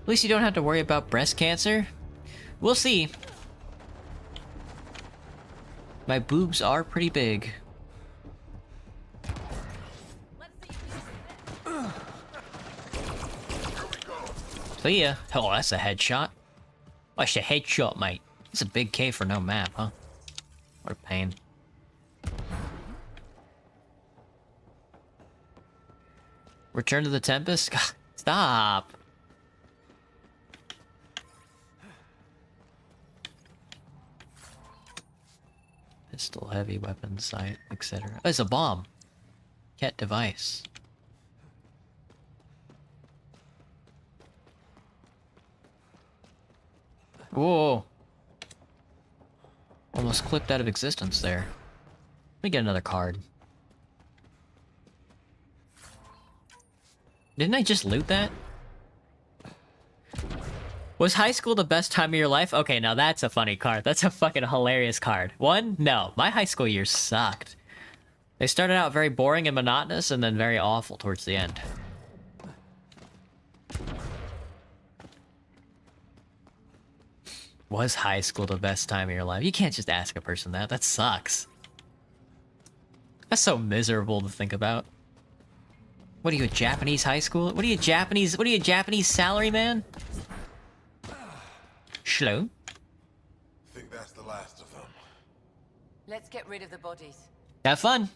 At least you don't have to worry about breast cancer. We'll see. My boobs are pretty big. See ya. Oh, that's a headshot. What's a headshot, mate? It's a big cave for no map, huh? What a pain. Return to the Tempest? God, stop! Pistol, heavy weapon, sight, etc. Oh, it's a bomb! Cat device. Whoa! Almost clipped out of existence there. Let me get another card. Didn't I just loot that? Was high school the best time of your life? Okay, now that's a funny card. That's a fucking hilarious card. One? No. My high school years sucked. They started out very boring and monotonous, and then very awful towards the end. Was high school the best time of your life? You can't just ask a person that. That sucks. That's so miserable to think about. What are you, a Japanese high school? What are you, Japanese salary man? Slow. I think that's the last of them. Let's get rid of the bodies. Have fun.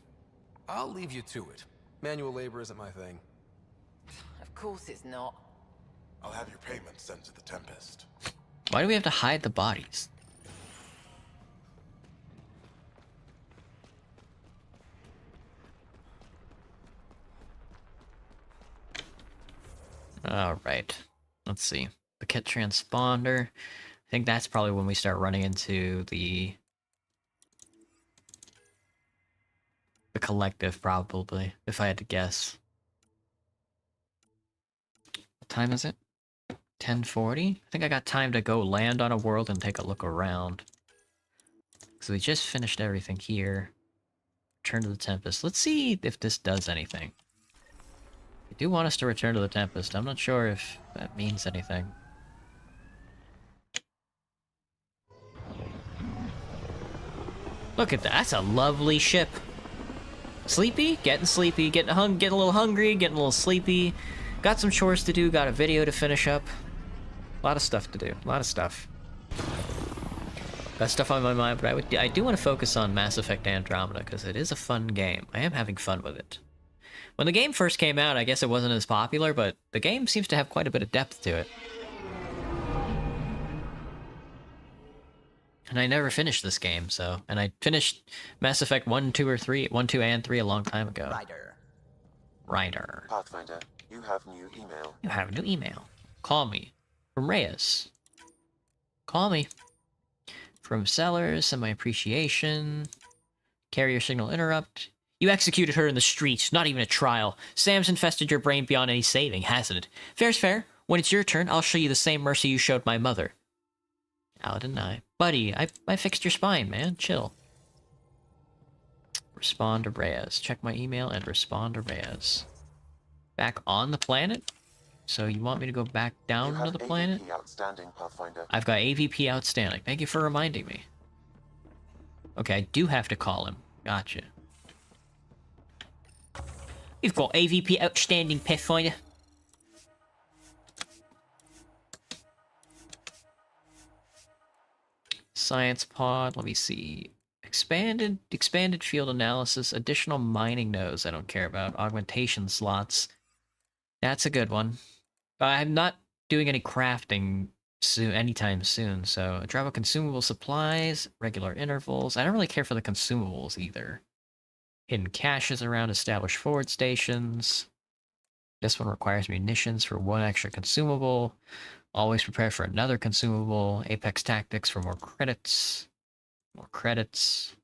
I'll leave you to it. Manual labor isn't my thing. Of course it's not. I'll have your payment sent to the Tempest. Why do we have to hide the bodies? Alright. Let's see. The kit transponder. I think that's probably when we start running into the collective, probably, if I had to guess. What time is it? 10:40? I think I got time to go land on a world and take a look around. So we just finished everything here. Return to the Tempest. Let's see if this does anything. They do want us to return to the Tempest. I'm not sure if that means anything. Look at that. That's a lovely ship. Sleepy? Getting sleepy. Getting a little hungry. Getting a little sleepy. Got some chores to do. Got a video to finish up. A lot of stuff to do. A lot of stuff. Got stuff on my mind, but I do want to focus on Mass Effect Andromeda, because it is a fun game. I am having fun with it. When the game first came out, I guess it wasn't as popular, but the game seems to have quite a bit of depth to it. And I never finished this game, so... And I finished Mass Effect 1, 2, or 3... 1, 2, and 3 a long time ago. Ryder. Pathfinder, you have new email. You have a new email. Call me. From Reyes. Call me. From Sellers, send my appreciation. Carrier signal interrupt. You executed her in the street, not even a trial. Sam's infested your brain beyond any saving, hasn't it? Fair's fair. When it's your turn, I'll show you the same mercy you showed my mother. Aladin I. Buddy, I fixed your spine, man. Chill. Respond to Reyes. Check my email and respond to Reyes. Back on the planet? So you want me to go back down to the planet? AVP outstanding, Pathfinder. I've got AVP outstanding. Thank you for reminding me. Okay, I do have to call him. Gotcha. We've got AVP outstanding, Pathfinder. Science pod, let me see. Expanded field analysis, additional mining nodes I don't care about. Augmentation slots. That's a good one. I'm not doing any crafting anytime soon, so drop out consumable supplies, regular intervals. I don't really care for the consumables either. Hidden caches around established forward stations. This one requires munitions for 1 extra consumable. Always prepare for another consumable. Apex Tactics for more credits. More credits.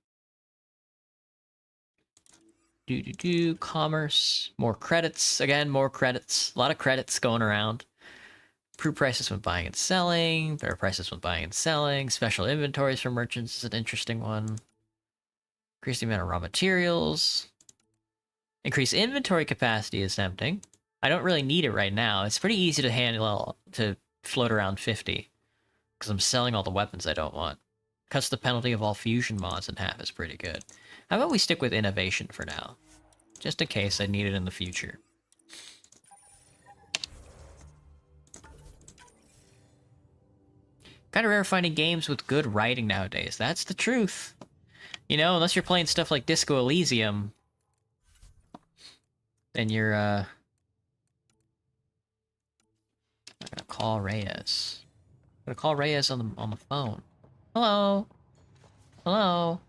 Commerce. More credits. Again, more credits. A lot of credits going around. Improve prices when buying and selling. Better prices when buying and selling. Special inventories for merchants is an interesting one. Increase the amount of raw materials. Increase inventory capacity is tempting. I don't really need it right now. It's pretty easy to handle, to float around 50. Because I'm selling all the weapons I don't want. Cuts the penalty of all fusion mods in half is pretty good. How about we stick with innovation for now? Just in case I need it in the future. Kind of rare finding games with good writing nowadays. That's the truth. You know, unless you're playing stuff like Disco Elysium, then you're, I'm gonna call Reyes. I'm gonna call Reyes on the phone. Hello? Hello?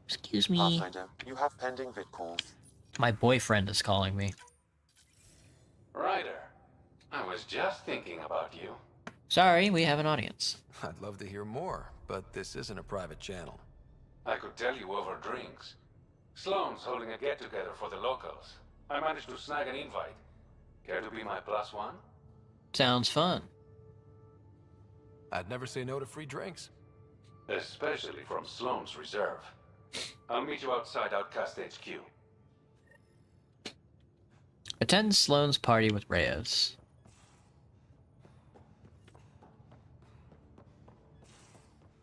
Excuse me. Pathfinder, you have pending vid calls. My boyfriend is calling me. Ryder, I was just thinking about you. Sorry, we have an audience. I'd love to hear more, but this isn't a private channel. I could tell you over drinks. Sloane's holding a get-together for the locals. I managed to snag an invite. Care to be my +1? Sounds fun. I'd never say no to free drinks. Especially from Sloane's Reserve. I'll meet you outside Outcast HQ. Attend Sloane's party with Reyes.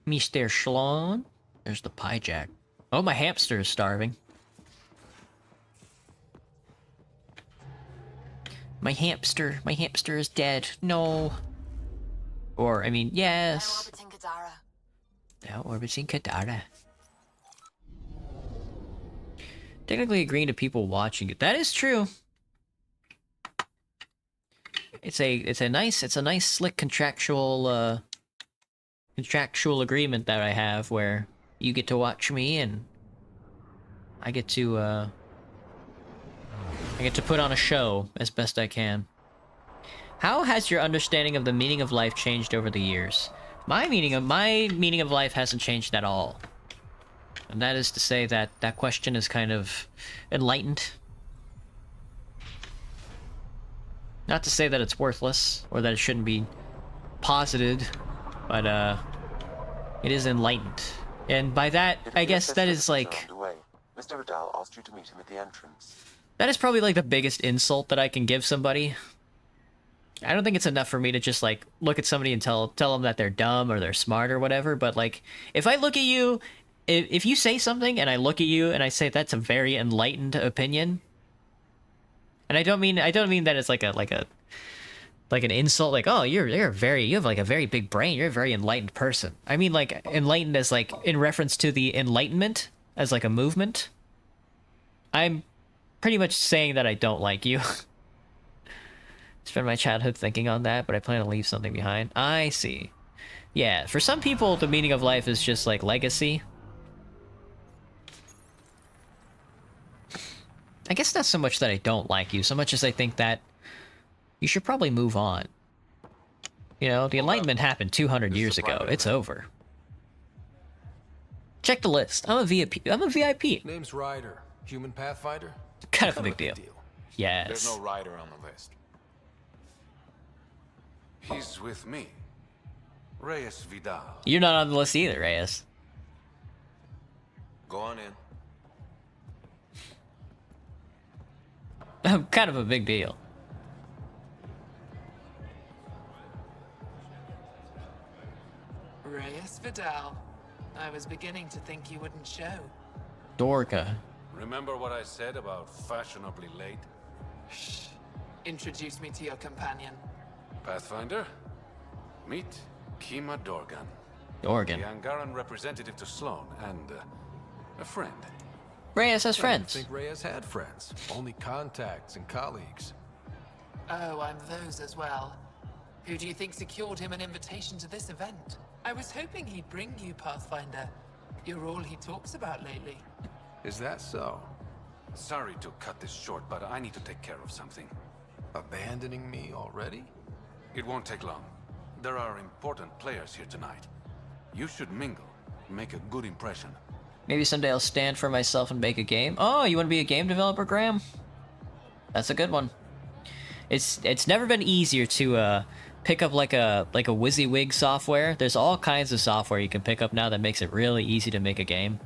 Mr. Sloan? There's the pie jack. Oh, my hamster is starving. My hamster is dead. No. Or, I mean, yes. Now orbiting Kadara. Technically agreeing to people watching it. That is true. It's a nice slick contractual agreement that I have where you get to watch me and I get to put on a show as best I can. How has your understanding of the meaning of life changed over the years? My meaning of life hasn't changed at all. And that is to say that that question is kind of enlightened. Not to say that it's worthless or that it shouldn't be posited, but it is enlightened. And by that, I guess that is like... Mr. Jaal asked you to meet him at the entrance. That is probably like the biggest insult that I can give somebody. I don't think it's enough for me to just like look at somebody and tell them that they're dumb or they're smart or whatever, but like if I look at you, if you say something and I look at you and I say that's a very enlightened opinion, and I don't mean that it's like an insult, like, oh, you have like a very big brain, you're a very enlightened person. I mean like enlightened as like in reference to the Enlightenment as like a movement. I'm pretty much saying that I don't like you. Spend my childhood thinking on that, but I plan to leave something behind. I see. Yeah, for some people, the meaning of life is just like legacy. I guess not so much that I don't like you, so much as I think that you should probably move on. You know, the Enlightenment happened 200 years ago. It's over. Check the list. I'm a VIP. Name's Ryder. Human Pathfinder? Kind of a big deal. Yes. There's no Ryder on the list. He's with me. Reyes Vidal. You're not on the list either, Reyes. Go on in. I'm kind of a big deal. Reyes Vidal. I was beginning to think you wouldn't show. Dorka. Remember what I said about fashionably late? Shh. Introduce me to your companion. Pathfinder, meet Kima Dorgan. Dorgan. The Angaran representative to Sloane and a friend. Reyes has I friends. think Reyes had friends. Only contacts and colleagues. Oh, I'm those as well. Who do you think secured him an invitation to this event? I was hoping he'd bring you, Pathfinder. You're all he talks about lately. Is that so? Sorry to cut this short, but I need to take care of something. Abandoning me already? It won't take long. There are important players here tonight. You should mingle, make a good impression. Maybe someday I'll stand for myself and make a game. Oh, you want to be a game developer, Graham? That's a good one. It's never been easier to pick up like a WYSIWYG software. There's all kinds of software you can pick up now that makes it really easy to make a game.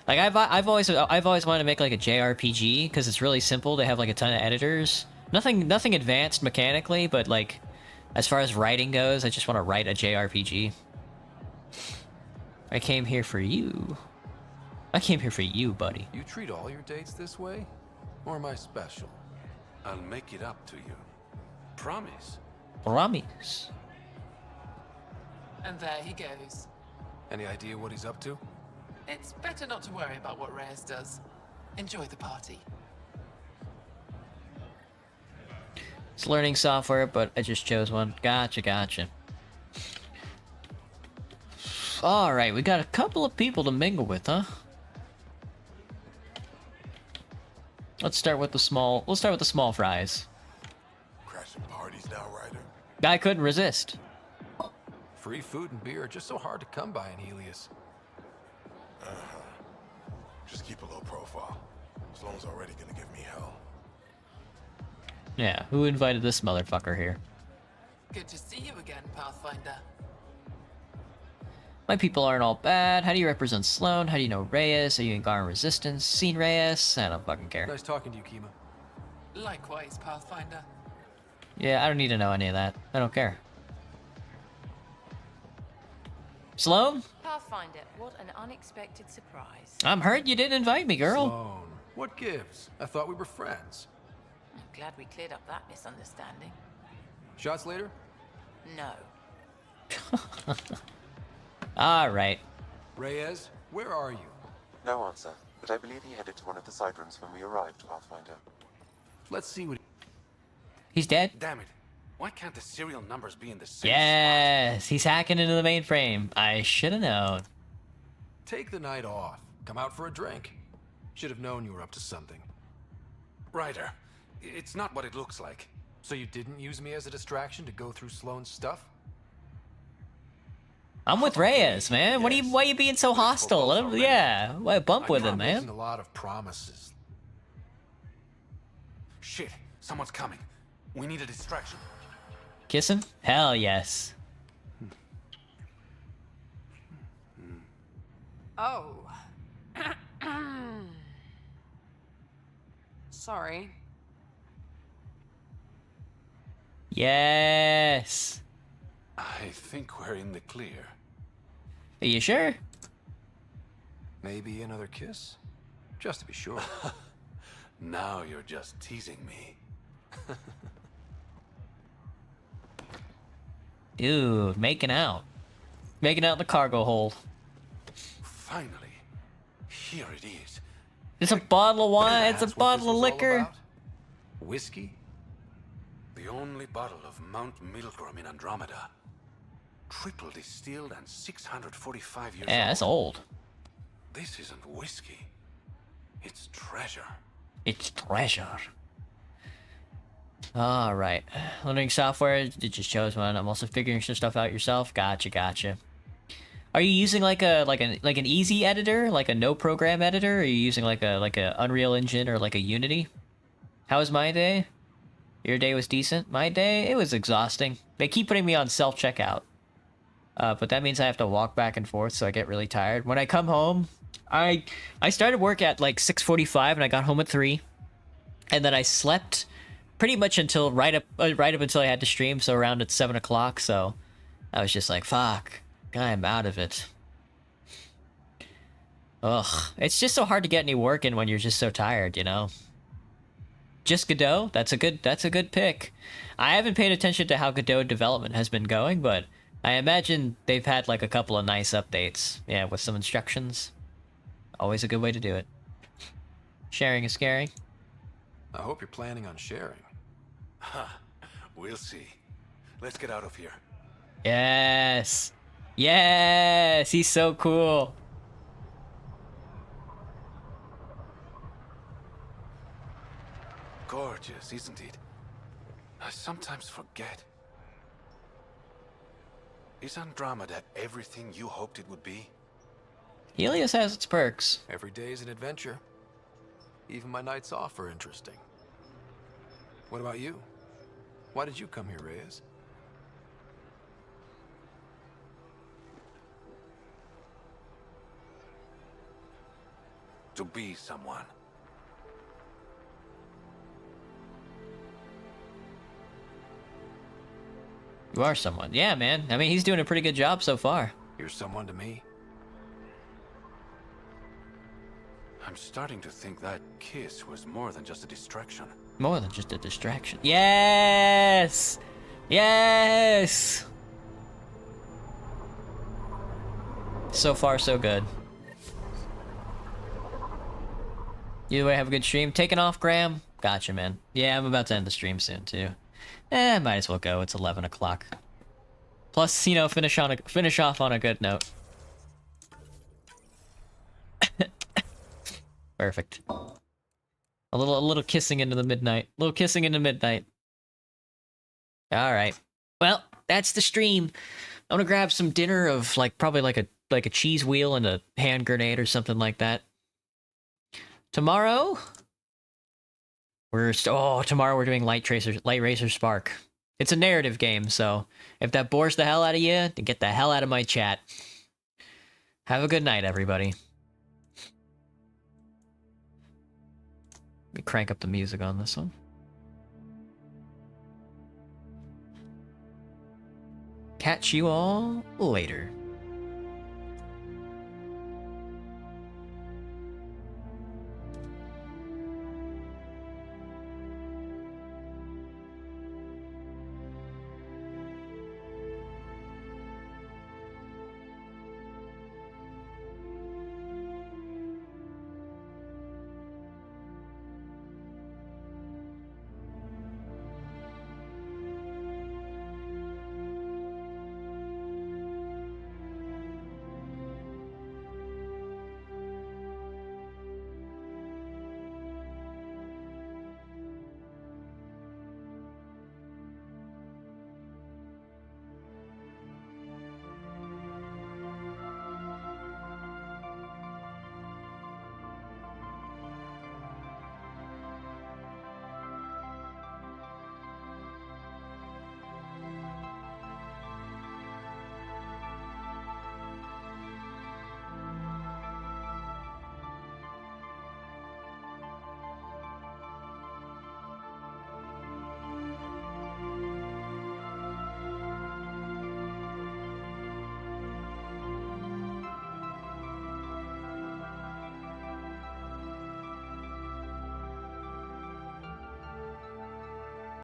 Like I've always wanted to make like a JRPG because it's really simple. They have like a ton of editors. Nothing advanced mechanically, but like as far as writing goes, I just want to write a JRPG. I came here for you. I came here for you, buddy. You treat all your dates this way? Or am I special? I'll make it up to you. Promise. Promise. And there he goes. Any idea what he's up to? It's better not to worry about what Reyes does. Enjoy the party. It's learning software, but I just chose one. Gotcha. Alright, we got a couple of people to mingle with, huh? Let's start with the small fries. Crashing parties now, Ryder. Guy couldn't resist. Free food and beer are just so hard to come by in Helios. Just keep a low profile. Sloan's already gonna give me hell. Yeah, who invited this motherfucker here? Good to see you again, Pathfinder. My people aren't all bad. How do you represent Sloan? How do you know Reyes? Are you in Garn Resistance? Seen Reyes? I don't fucking care. Nice talking to you, Kima. Likewise, Pathfinder. Yeah, I don't need to know any of that. I don't care. Sloan? Pathfinder, what an unexpected surprise. I'm hurt you didn't invite me, girl. Sloan, what gives? I thought we were friends. I'm glad we cleared up that misunderstanding. Shots later? No. Alright. Reyes, where are you? No answer, but I believe he headed to one of the side rooms when we arrived, Pathfinder. Let's see what... He's dead? Damn it. Why can't the serial numbers be in the same Yes, he's hacking into the mainframe. I should have known. Take the night off. Come out for a drink. Should have known you were up to something. Ryder, it's not what it looks like. So you didn't use me as a distraction to go through Sloan's stuff? I'm with Reyes, man. Yes. Why are you being so hostile? Let him, yeah, why bump with him, man? Making a lot of promises. Shit, someone's coming. We need a distraction. Kissing? Hell yes. Oh. Sorry. Yes. I think we're in the clear. Are you sure? Maybe another kiss? Just to be sure. Now you're just teasing me. Dude, making out. Making out in the cargo hold. Finally. Here it is. It's a bottle of wine. It's a bottle of liquor. Whiskey? The only bottle of Mount Milgram in Andromeda. Triple distilled and 645 years old. Yeah, that's old. This isn't whiskey. It's treasure. It's treasure. Alright. Learning software, you just chose one. I'm also figuring some stuff out yourself. Gotcha. Are you using like an easy editor? Like a no program editor? Or are you using like a Unreal Engine or like a Unity? How was my day? Your day was decent? My day? It was exhausting. They keep putting me on self-checkout. But that means I have to walk back and forth, so I get really tired. When I come home, I started work at like 6:45 and I got home at 3. And then I slept pretty much until right up until I had to stream, so around at 7 o'clock, so I was just like, fuck, I'm out of it. Ugh, it's just so hard to get any work in when you're just so tired, you know? Just Godot, that's a good pick. I haven't paid attention to how Godot development has been going, but I imagine they've had like a couple of nice updates. Yeah, with some instructions. Always a good way to do it. Sharing is caring. I hope you're planning on sharing. We'll see. Let's get out of here. Yes. Yes. He's so cool. Gorgeous, isn't it? I sometimes forget. Is Andromeda everything you hoped it would be? Helios has its perks. Every day is an adventure. Even my nights off are interesting. What about you? Why did you come here, Reyes? To be someone. You are someone. Yeah, man. I mean, he's doing a pretty good job so far. You're someone to me. I'm starting to think that kiss was more than just a distraction. More than just a distraction. Yes! Yes! So far, so good. Either way, have a good stream. Taking off, Graham? Gotcha, man. Yeah, I'm about to end the stream soon, too. Might as well go. It's 11 o'clock. Plus, you know, finish off on a good note. Perfect. A little kissing into the midnight. A little kissing into midnight. All right. Well, that's the stream. I'm gonna grab some dinner of probably like a cheese wheel and a hand grenade or something like that. Tomorrow tomorrow we're doing Light Racer Spark. It's a narrative game, so if that bores the hell out of you, then get the hell out of my chat. Have a good night, everybody. Let me crank up the music on this one. Catch you all later.